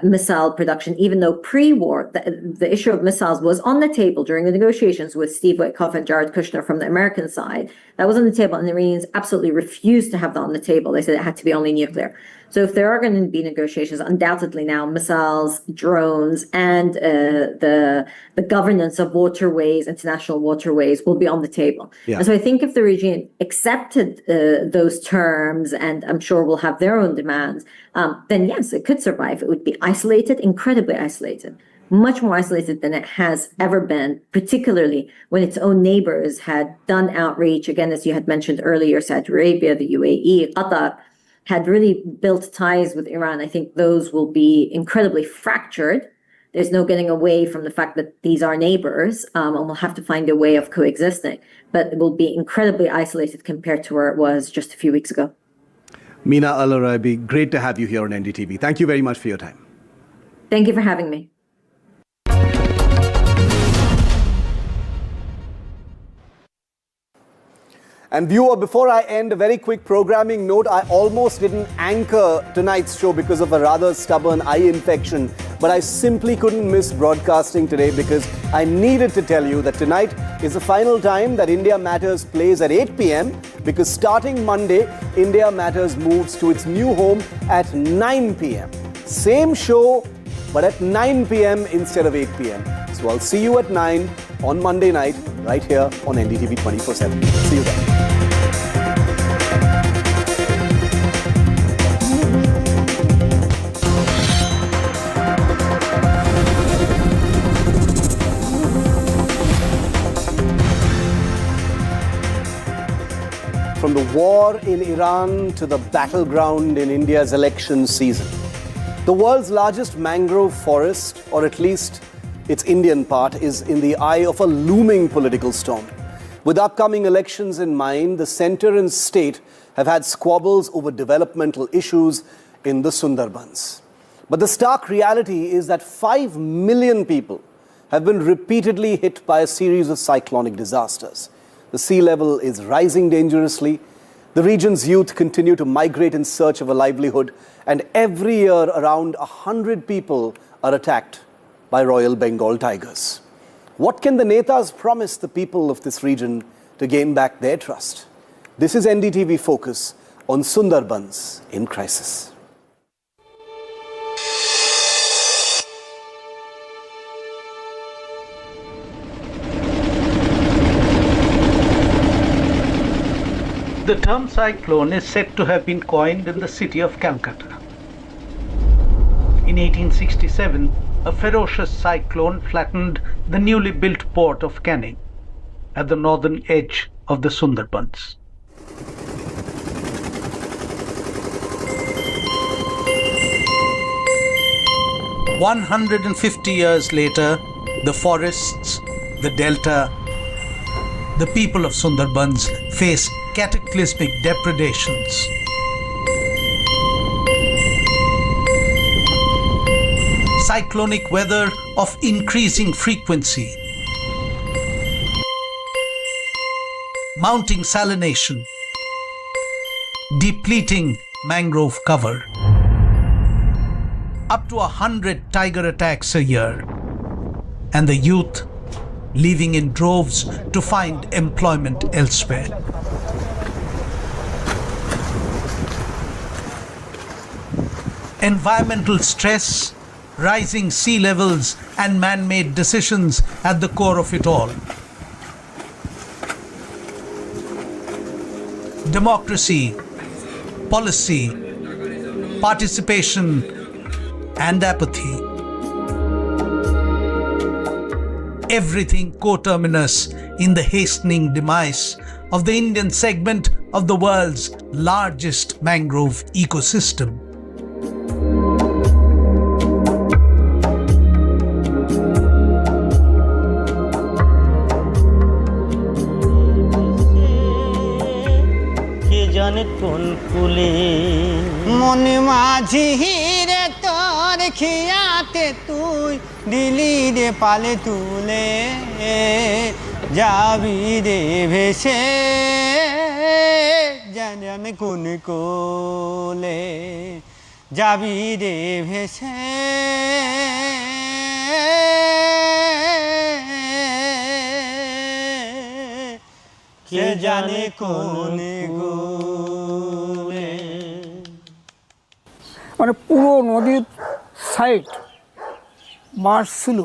missile production, even though pre-war the issue of missiles was on the table during the negotiations with Steve Witkoff and Jared Kushner from the American side. That was on the table, and the Iranians absolutely refused to have that on the table. They said it had to be only nuclear. So if there are going to be negotiations, undoubtedly now missiles, drones, and the governance of waterways, international waterways, will be on the table. And so I think if the regime accepted those terms, and I'm sure will have their own demands, then yes, it could survive. It would be isolated, incredibly isolated, much more isolated than it has ever been, particularly when its own neighbors had done outreach. Again, as you had mentioned earlier, Saudi Arabia, the UAE, Qatar, had really built ties with Iran. I think those will be incredibly fractured. There's no getting away from the fact that these are neighbors, and we'll have to find a way of coexisting. But it will be incredibly isolated compared to where it was just a few weeks ago. Mina Al-Arabi, great to have you here on NDTV. Thank you very much for your time. Thank you for having me. And viewer, before I end, a very quick programming note. I almost didn't anchor tonight's show because of a rather stubborn eye infection, but I simply couldn't miss broadcasting today because I needed to tell you that tonight is the final time that India Matters plays at 8 p.m. because starting Monday, India Matters moves to its new home at 9 p.m. Same show, but at 9 p.m. instead of 8 p.m. So I'll see you at 9 on Monday night, right here on NDTV 24/7. See you then. From the war in Iran to the battleground in India's election season, the world's largest mangrove forest, or at least its Indian part, is in the eye of a looming political storm. With upcoming elections in mind, the centre and state have had squabbles over developmental issues in the Sundarbans. But the stark reality is that 5 million people have been repeatedly hit by a series of cyclonic disasters. The sea level is rising dangerously. The region's youth continue to migrate in search of a livelihood, and every year around 100 people are attacked by Royal Bengal tigers. What can the Netas promise the people of this region to gain back their trust? This is NDTV Focus on Sundarbans in crisis. The term cyclone is said to have been coined in the city of Calcutta. In 1867, a ferocious cyclone flattened the newly built port of Canning at the northern edge of the Sundarbans. "150 years later, the forests, the delta, the people of Sundarbans face cataclysmic depredations. Cyclonic weather of increasing frequency mounting salination, depleting mangrove cover. Up to 100 tiger attacks a year, and the youth leaving in droves to find employment elsewhere. Environmental stress, rising sea levels, and man-made decisions at the core of it all. Democracy, policy, participation, and apathy. Everything coterminous in the hastening demise of the Indian segment of the world's largest mangrove ecosystem. মনে মাঝি রে তোর খিয়াতে তুই দিলি রে পালে তুলে যাবি রে ভেসে জানে কোন কোলে যাবি রে ভেসে কে জানে কোন কোলে। মানে পুরো নদীর সাইড বাস ছিল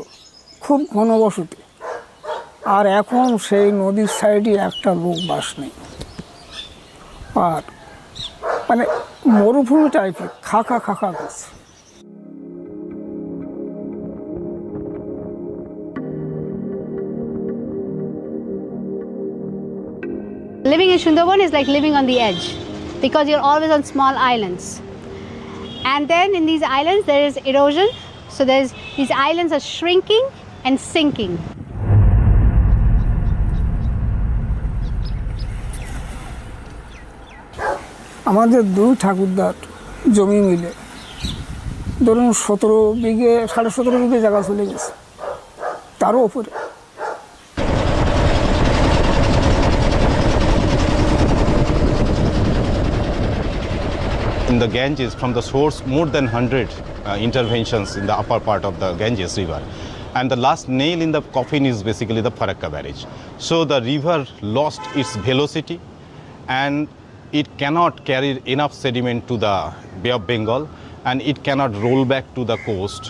খুব ঘনবসতি, আর এখন সেই নদীর সাইডে একটা লোক বাস নেই, আর মানে মরুভূমি টাইপের খাকা খাকা করছে। Living in Sundarban is like living on the edge because you're always on small islands. And then in these islands there is erosion. So these islands are shrinking and sinking. আমাদের দুই ঠাকুরদার জমি মিলে ধরুন 17 বিঘে 17.5 বিঘে জায়গা চলে গেছে, তারও উপরে। In the Ganges, from the source, more than 100 interventions in the upper part of the Ganges river. And the last nail in the coffin is basically the Farakka barrage. So the river lost its velocity and it cannot carry enough sediment to the Bay of Bengal, and it cannot roll back to the coast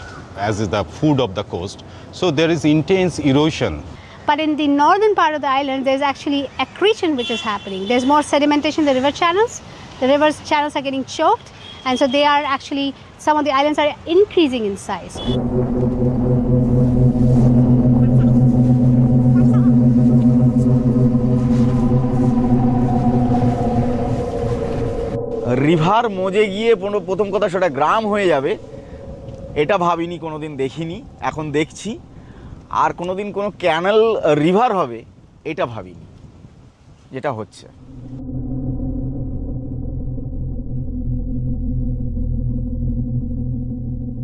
as is the food of the coast. So there is intense erosion. But in the northern part of the island, there's actually accretion which is happening. There's more sedimentation in the river channels. The river channels are getting choked, and so they are actually, some of the islands are increasing in size. River মজে গিয়ে প্রথম কথা সেটা গ্রাম হয়ে যাবে, এটা ভাবিনি, কোনোদিন দেখিনি, এখন দেখছি। আর কোনোদিন কোনো ক্যানেল রিভার হবে এটা ভাবিনি, যেটা হচ্ছে।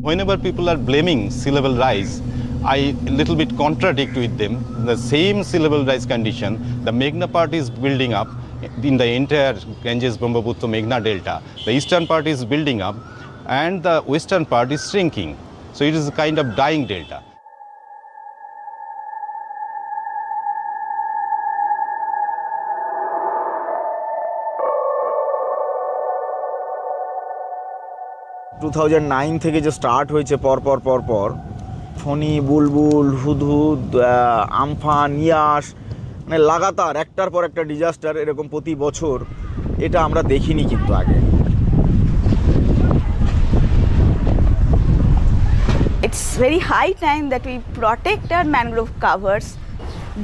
Whenever people are blaming sea level rise, I a little bit contradict with them. The same sea level rise condition, the Meghna part is building up in the entire Ganges, Brahmaputra, Meghna delta. The eastern part is building up and the western part is shrinking. So it is a kind of dying delta. To 2009 থেকে যে start হয়েছে পর ফণি, বুলবুল, হুদহুদ, Amphan, ইয়াস, মানে লাগাতার একটার পর একটা disaster এরকম প্রতি বছর, এটা আমরা দেখিনি কিন্তু আগে। It's very high time that we protect our mangrove covers.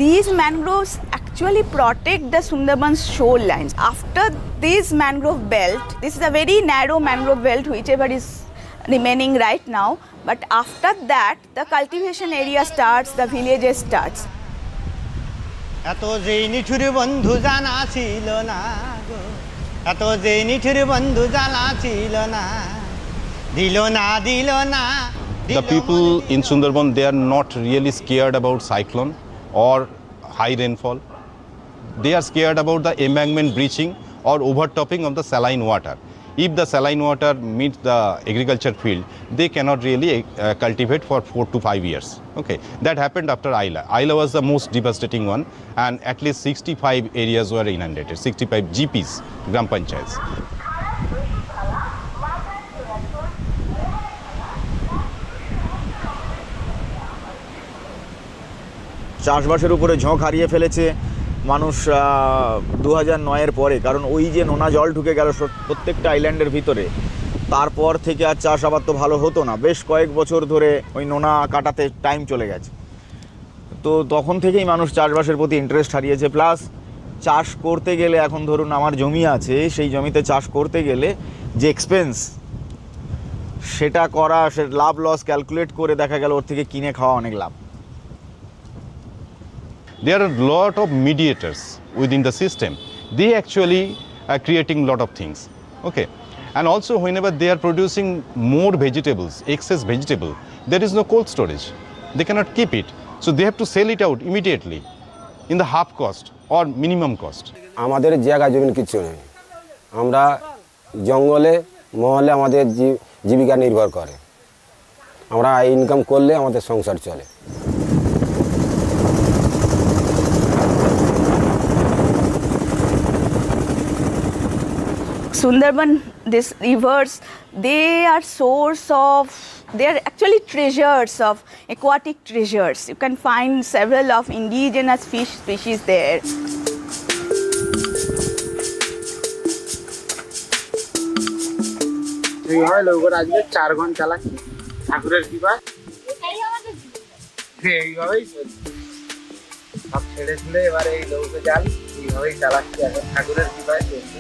These mangroves actually protect the Sundarbans shorelines. After this mangrove belt, this is a very narrow mangrove belt whichever is remaining right now, but after that the cultivation area starts, the villages starts. এত যে নিঠুর বন্ধু জানা ছিল না গো, এত যে নিঠুর বন্ধু জানা ছিল না, দিল না। The people in Sundarban, they are not really scared about cyclone or high rainfall. they are scared about the embankment breaching or overtopping of the saline water. If the saline water meets the agriculture field, they cannot really cultivate for 4 to 5 years. Okay, that happened after Ayla. Ayla was the most devastating one, and at least 65 areas were inundated, 65 GPs, Gram Panchayats. চাষবাসের উপরে ঝোঁক হারিয়ে ফেলেছে মানুষ 2009-এর পরে, কারণ ওই যে নোনা জল ঢুকে গেল প্রত্যেকটা আইল্যান্ডের ভিতরে, তারপর থেকে আর চাষাবাদ তো ভালো হতো না। বেশ কয়েক বছর ধরে ওই নোনা কাটাতে টাইম চলে গেছে, তো তখন থেকেই মানুষ চাষবাসের প্রতি ইন্টারেস্ট হারিয়েছে। প্লাস চাষ করতে গেলে, এখন ধরুন আমার জমি আছে, সেই জমিতে চাষ করতে গেলে যে এক্সপেন্স সেটা করা, সে লাভ লস ক্যালকুলেট করে দেখা গেল ওর থেকে কিনে খাওয়া অনেক লাভ। There are a lot of mediators within the system. They actually are creating a lot of things. Okay, and also whenever they are producing more vegetables, excess vegetable, there is no cold storage. They cannot keep it, so they have to sell it out immediately in the half cost or minimum cost. আমাদের জায়গা জমি কিছু নেই, আমরা জঙ্গলে মহলে আমাদের জীবিকা নির্ভর করে, আমরা ইনকাম করলে আমাদের সংসার চলে। Sundarban, these rivers, they are actually treasures of aquatic treasures. You can find several of indigenous fish species there. এইভাবে লোকের আজকে 4 ঘন্টা চালাচ্ছি ঠাকুরের কৃপায়, এইভাবেই সব ছেড়ে ছেড়ে এবার এই নৌকো জাল এইভাবেই চালাচ্ছি এখন ঠাকুরের কৃপায় চলছে।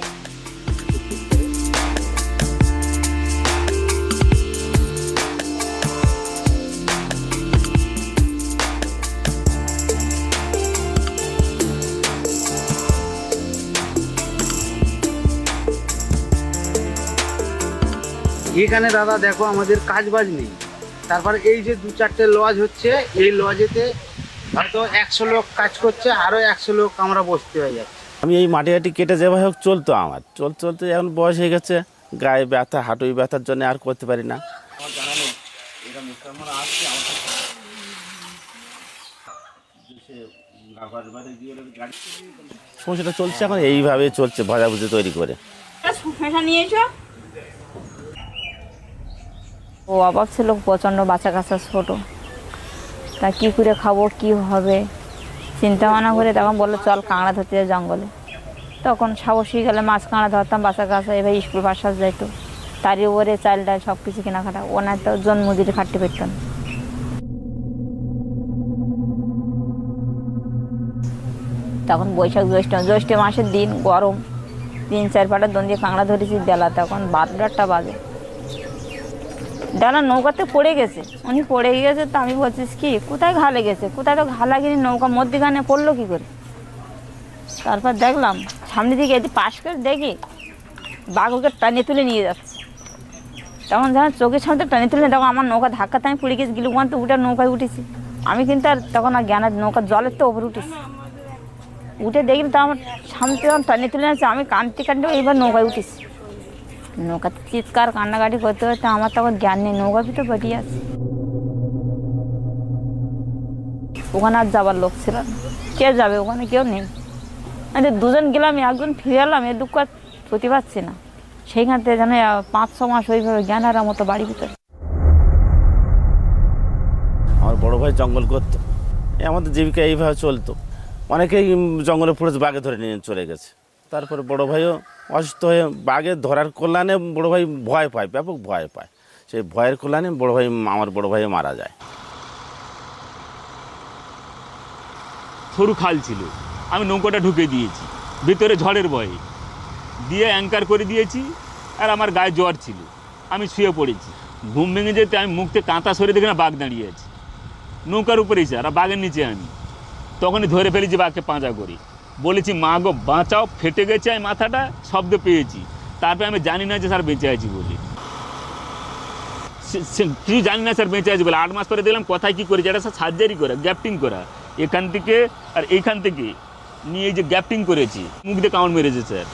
এখানে দাদা দেখো আমাদের কাজ বাজ নেই, তারপরে এই যে 2-4টে লজ হচ্ছে, এই লজেতে হয়তো 100 লোক কাজ করছে, আরো 100 লোক আমরা বসতে হয়ে যাচ্ছে। আমি এই মাটি কেটে যেভাবে হোক চলতো, আমার চলতে এখন বয়স হয়ে গেছে, গায়ে ব্যথা, হাঁটুই ব্যথার জন্য আর করতে পারি না। সমস্যাটা চলছে এখন এইভাবে চলছে, ভাজাভুজি তৈরি করে। ও অভাব ছিল প্রচণ্ড, বাচ্চা কাচ্চা ছোটো, তা কী করে খাবো, কি হবে চিন্তা ভাবনা করে তখন বললো চল কাঁকড়া ধরতে যাই জঙ্গলে। তখন সাহসী গেলে মাছ কাঁকড়া ধরতাম, বাচ্চা কাচ্চা এবার স্কুল পাশাস যাইতো, তারই উপরে চাল ডাল সব কিছু কেনাকাটা, ওনার তো জন মজুরি খাটতে পারতাম। তখন বৈশাখ জ্যৈষ্ঠ মাসের দিন, গরম, 3-4 পাটা দন দিয়ে কাঁকড়া ধরেছি, বেলা তখন 12টা বাজে। ডালা নৌকাতে পড়ে গেছে, উনি পড়ে গেছে, তো আমি বলছিস কি কোথায় ঘা লেগেছে, কোথায় তো ঘা লাগেনি, নৌকা মধ্যখানে পড়লো কী করে। তারপর দেখলাম সামনে দিকে এটি পাশ করে দেখি বাঘকে টানে তুলে নিয়ে যাচ্ছে। তখন যখন চোখের সামনে টানে তুলে, তখন আমার নৌকা ধাক্কাতে আমি পড়ে গেছি, গিলুগান তো উঠে নৌকায় উঠেছি আমি, কিন্তু আর তখন আর জ্ঞান, নৌকা জলের তো ওপরে উঠেছি, উঠে দেখলাম তো আমার সামনে যখন টানে তুলে আছে, আমি কানতে এইবার নৌকায় উঠেছি। নৌকাতে চিৎকার কান্নাকাটি করতে করতে আমার তখন জ্ঞান নেই, নৌকা ভিতরে বেরিয়ে আছে। ওখানে আর যাবার লোক ছিল না, কে যাবে ওখানে, কেউ নেই। আমি 2জন গেলাম, একজন ফিরে এলাম, এ দুঃখ আর প্রতি পাচ্ছি না। সেইখান থেকে যেন 5-6 মাস ওইভাবে জ্ঞান হারার মতো বাড়ির ভিতরে। আমার বড় ভাই জঙ্গল করতো, আমাদের জীবিকা এইভাবে চলতো। অনেকেই জঙ্গলে পড়েছে, বাঘে ধরে নিয়ে চলে গেছে। তারপরে বড় ভাইও অসুস্থ হয়ে বাঘে ধরার কল্যাণে বড় ভাই ভয় পায়, ব্যাপক ভয় পায়। সেই ভয়ের কল্যাণে আমার বড় ভাই মারা যায়। সরু খাল ছিল, আমি নৌকাটা ঢুকে দিয়েছি ভিতরে ঝড়ের ভয়ে, দিয়ে অ্যাঙ্কার করে দিয়েছি। আর আমার গায়ে জ্বর ছিল, আমি শুয়ে পড়েছি। ঘুম ভেঙে যেতে আমি মুখ থেকে কাঁথা সরে দেখি না বাঘ দাঁড়িয়ে আছে নৌকার উপরেই, স্যার, আর বাঘের নিচে আমি। তখনই ধরে ফেলেছি বাঘকে পাঁজা করে, বলেছি মা গো বাঁচাও, ফেটে গেছে, আমি মাথাটা শব্দ পেয়েছি। তারপরে আমি জানি না যে স্যার বেঁচে আছি বলে, কিছু জানি না স্যার বেঁচে আছি বলে। 8 মাস পরে দেখলাম কথায় কী করেছে, এটা স্যার সার্জারি করা, গ্যাপটিং করা, এখান থেকে আর এইখান থেকে নিয়ে এই যে গ্যাপটিং করেছি, মুখ দিয়ে কামড় মেরেছে স্যার।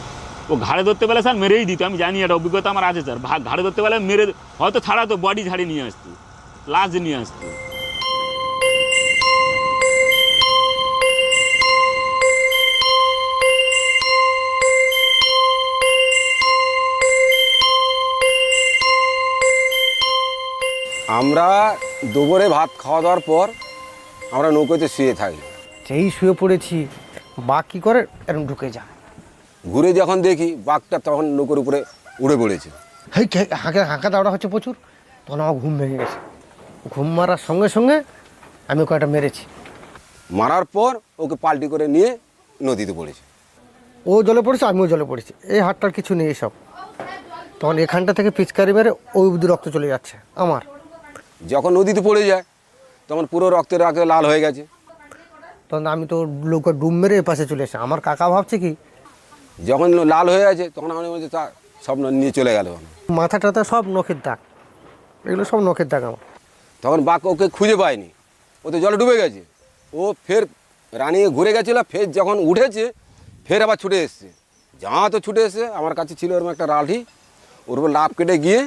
ও ঘাড়ে ধরতে পেলে স্যার মেরেই দিত, আমি জানি এটা অভিজ্ঞতা আমার আছে স্যার। ঘাড়ে ধরতে পেলে মেরে হয়তো ছাড়াতো, বডি ঝাড়ি নিয়ে আসতো, লাশ নিয়ে আসতো। আমরা দুপুরে ভাত খাওয়া দাওয়ার পর আমরা নৌকোতে শুয়ে থাকি। যেই শুয়ে পড়েছি বাঘ কী করে এরকম ঢুকে যায়। ঘুরে যখন দেখি বাঘটা তখন নৌকোর উপরে উড়ে পড়েছে। হেই হাঁকা দাওড়া হচ্ছে প্রচুর, তখন আমার ঘুম ভেঙে গেছে। ঘুম মারার সঙ্গে সঙ্গে আমি কয়েকটা মেরেছি। মারার পর ওকে পাল্টি করে নিয়ে নদীতে পড়েছে। ও জলে পড়েছে, আমিও জলে পড়েছি। এই হাতটার কিছু নেই এসব। তখন এখানটা থেকে পিচকারি মেরে ওই অবধি রক্ত চলে যাচ্ছে আমার। যখন নদীতে পড়ে যায় তখন পুরো রক্তের আগে লাল হয়ে গেছে। তখন আমি তো লোক ডুব মেরে এ পাশে চলে এসে, আমার কাকা ভাবছে কি যখন লাল হয়ে আছে তখন আমি বলছি তা সব নিয়ে চলে গেল। মাথা টাথা সব নখের দাগ, এগুলো সব নখের দাগ আমার। তখন বাঘ ওকে খুঁজে পায়নি, ও তো জলে ডুবে গেছে। ও ফের রানিয়ে ঘুরে গেছিল, ফের যখন উঠেছে ফের আবার ছুটে এসছে। যা তো ছুটে এসে আমার কাছে ছিল ওরকম একটা লাঠি, ওর উপর লাফ কেটে গিয়ে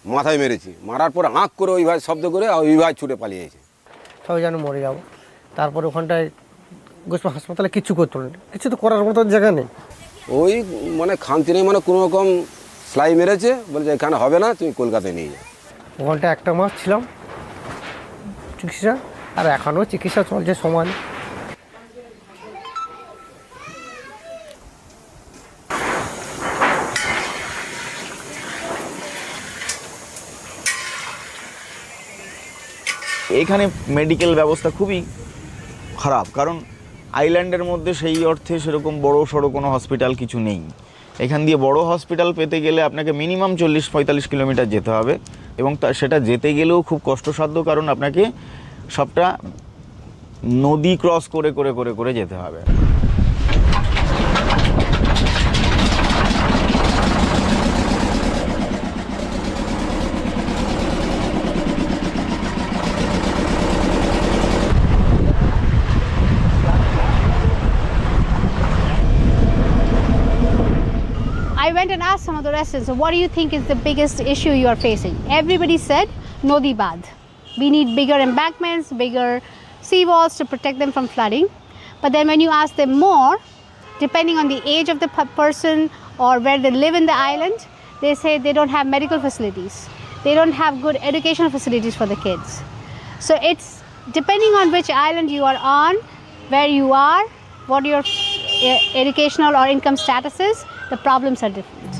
মাথায় মেরেছি। মারার পর আঁক করে ওই ভাই শব্দ করে ওই ভাই ছুটে পালিয়েছে। সবাই যেন মরে যাবো। তারপরে ওখানটায় গোস্বা হাসপাতালে কিচ্ছু করতো না, কিছু তো করার মতো জায়গা নেই। ওই মানে খান্তি নেই, মানে কোনো রকম সেলাই মেরেছে, বলছে এখানে হবে না, তুমি কলকাতায় নিয়ে যাও। ওখানটা একটা মাস ছিলাম চিকিৎসা, আর এখনও চিকিৎসা চলছে সমানে। এখানে মেডিকেল ব্যবস্থা খুবই খারাপ, কারণ আইল্যান্ডের মধ্যে সেই অর্থে সেরকম বড় সড়ো কোনো হসপিটাল কিছু নেই। এখান দিয়ে বড় হসপিটাল পেতে গেলে আপনাকে মিনিমাম 40-45 কিলোমিটার যেতে হবে, এবং সেটা যেতে গেলেও খুব কষ্টসাধ্য, কারণ আপনাকে সবটা নদী ক্রস করে করে করে করে যেতে হবে। I went and asked some of the residents, so what do you think is the biggest issue you are facing? Everybody said, Nodi Badh. We need bigger embankments, bigger seawalls to protect them from flooding. But then when you ask them more, depending on the age of the person or where they live in the island, they say they don't have medical facilities. They don't have good educational facilities for the kids. So it's depending on which island you are on, where you are, what your educational or income status is, the problems are different.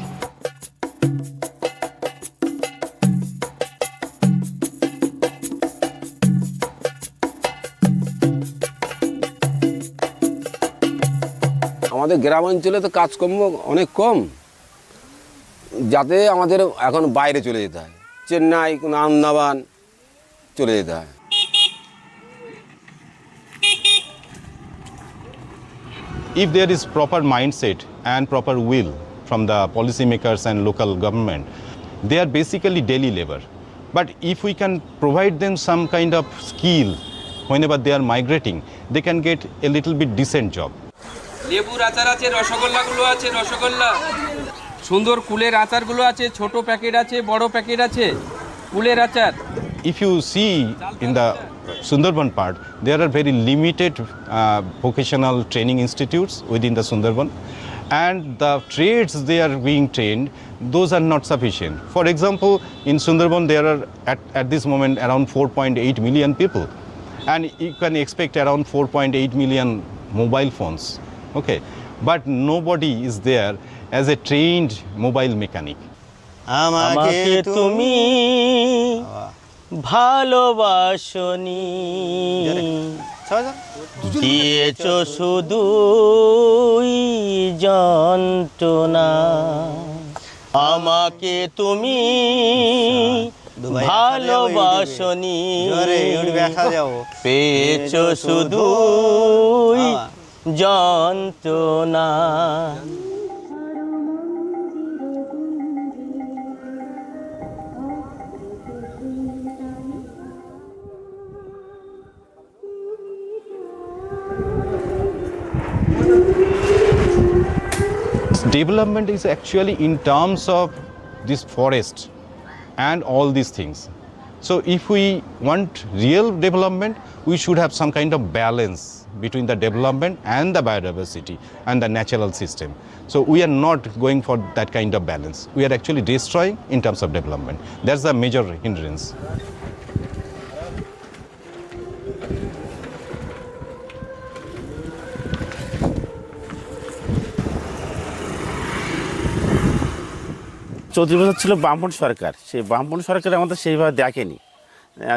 আমাদের গ্রামাঞ্চলে তো কাজকর্ম অনেক কম, যাতে আমাদের এখন বাইরে চলে যেতে হয়, চেন্নাই, কোনো আন্দামান চলে যেতে হয়। If there is proper mindset and proper will from the policymakers and local government, they are basically daily labor. But if we can provide them some kind of skill whenever they are migrating, they can get a little bit decent job. লেবুর আচার আছে, রসগোল্লাগুলো আছে, রসগোল্লা সুন্দর কুলের আচারগুলো আছে, ছোট packet আছে, বড় প্যাকেট আছে, কুলের আচার। If you see in the Sundarban part, there are very limited vocational training institutes within the Sundarban, and the trades they are being trained, those are not sufficient. For example, in Sundarban there are at this moment around 4.8 million people, and you can expect around 4.8 million mobile phones, okay, but nobody is there as a trained mobile mechanic. আমাকে তুমি ভালোবাসনি, দিয়েছো শুধুই যন্ত্রণা। আমাকে তুমি ভালোবাসনি, পেয়েছো শুধুই যন্ত্রণা। Development is actually in terms of this forest and all these things. So if we want real development, we should have some kind of balance between the development and the biodiversity and the natural system. So we are not going for that kind of balance. We are actually destroying in terms of development. That's the major hindrance. চৌত্রিশ বছর ছিল বামপন সরকার, সেই বামপন সরকার আমাদের সেইভাবে দেখেনি,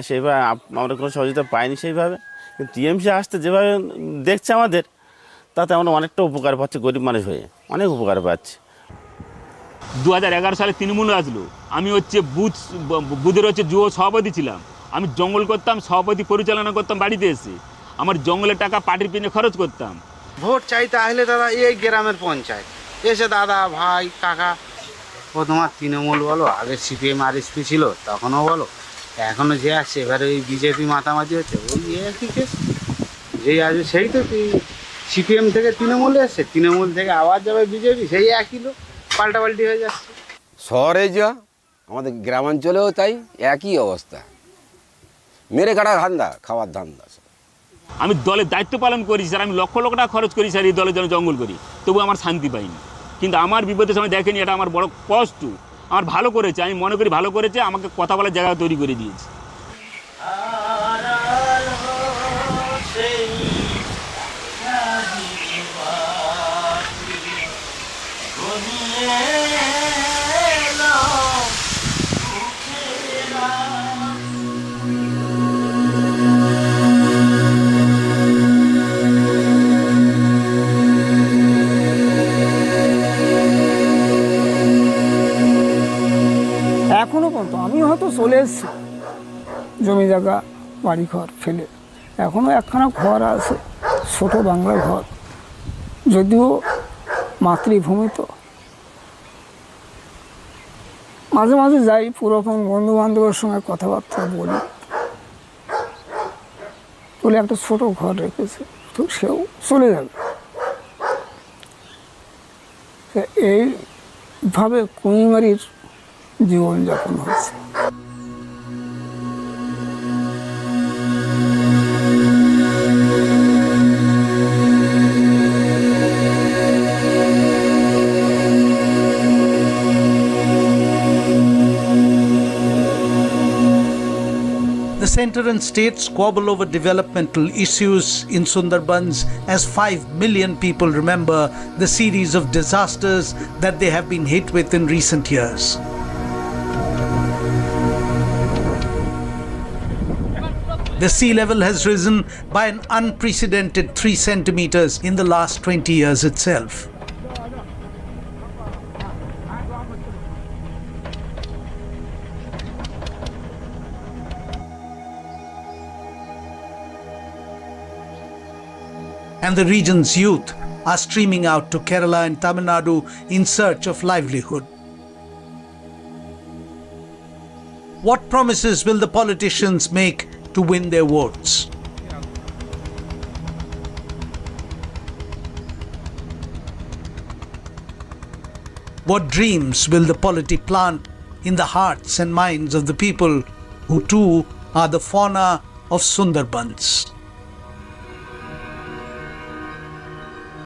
সেইভাবে আমরা কোনো সহযোগিতা পাইনি সেইভাবে। কিন্তু টিএমসি আসতে যেভাবে দেখছে আমাদের, তাতে আমরা অনেকটা উপকার পাচ্ছি, গরিব মানুষ হয়ে অনেক উপকার পাচ্ছি। 2011 সালে তৃণমূল আসলো, আমি হচ্ছে বুথের হচ্ছে যুব সভাপতি ছিলাম। আমি জঙ্গল করতাম, সভাপতি পরিচালনা করতাম বাড়িতে এসে, আমার জঙ্গলের টাকা পার্টির পিছনে খরচ করতাম। ভোট চাইতে আসলে দাদা এই গ্রামের পঞ্চায়েত এসে দাদা ভাই কাকা ও তোমার তৃণমূল বলো, আগে সিপিএম আরএসপি ছিল তখনও বলো, এখনও যে আসছে এবারে ওই বিজেপি মাতামাতি হচ্ছে, ওই একই কেস যেই আসবে সেই তো সিপিএম থেকে তৃণমূলে এসছে, তৃণমূল থেকে আবার যাবে বিজেপি, সেই একই লোক পাল্টাপাল্টি হয়ে যাচ্ছে। শহরে যা আমাদের গ্রামাঞ্চলেও তাই একই অবস্থা, মেরে কাটা ধান্দা, খাওয়ার ধান্দা। আমি দলের দায়িত্ব পালন করি স্যার, আমি লক্ষ লক্ষ টাকা খরচ করি স্যার এই দলের জন্য জঙ্গল করি, তবু আমার শান্তি পাইনি। কিন্তু আমার বিপদের সময় দেখেনি, এটা আমার বড় কষ্ট। আমার ভালো করেছে, আমি মনে করি ভালো করেছে, আমাকে কথা বলার জায়গা তৈরি করে দিয়েছে। এখনও পর্যন্ত আমি হয়তো চলে এসেছি জমি জায়গা বাড়ি ঘর ফেলে, এখনও একখানা ঘর আছে, ছোট বাংলা ঘর, যদিও মাতৃভূমি তো। মাঝে মাঝে যাই, পুরাতন বন্ধু বান্ধবের সঙ্গে কথাবার্তা বলি, বলে একটা ছোট ঘর রেখেছে, তো সেও চলে যাবে। এইভাবে কুমিমারির জীবনযাপন হচ্ছে। The center and state squabble over developmental issues in Sundarbans as 5 million people remember the series of disasters that they have been hit with in recent years. The sea level has risen by an unprecedented 3 centimeters in the last 20 years itself. And the region's youth are streaming out to Kerala and Tamil Nadu in search of livelihood. What promises will the politicians make to win their votes? What dreams will the polity plant in the hearts and minds of the people who too are the fauna of Sundarbans?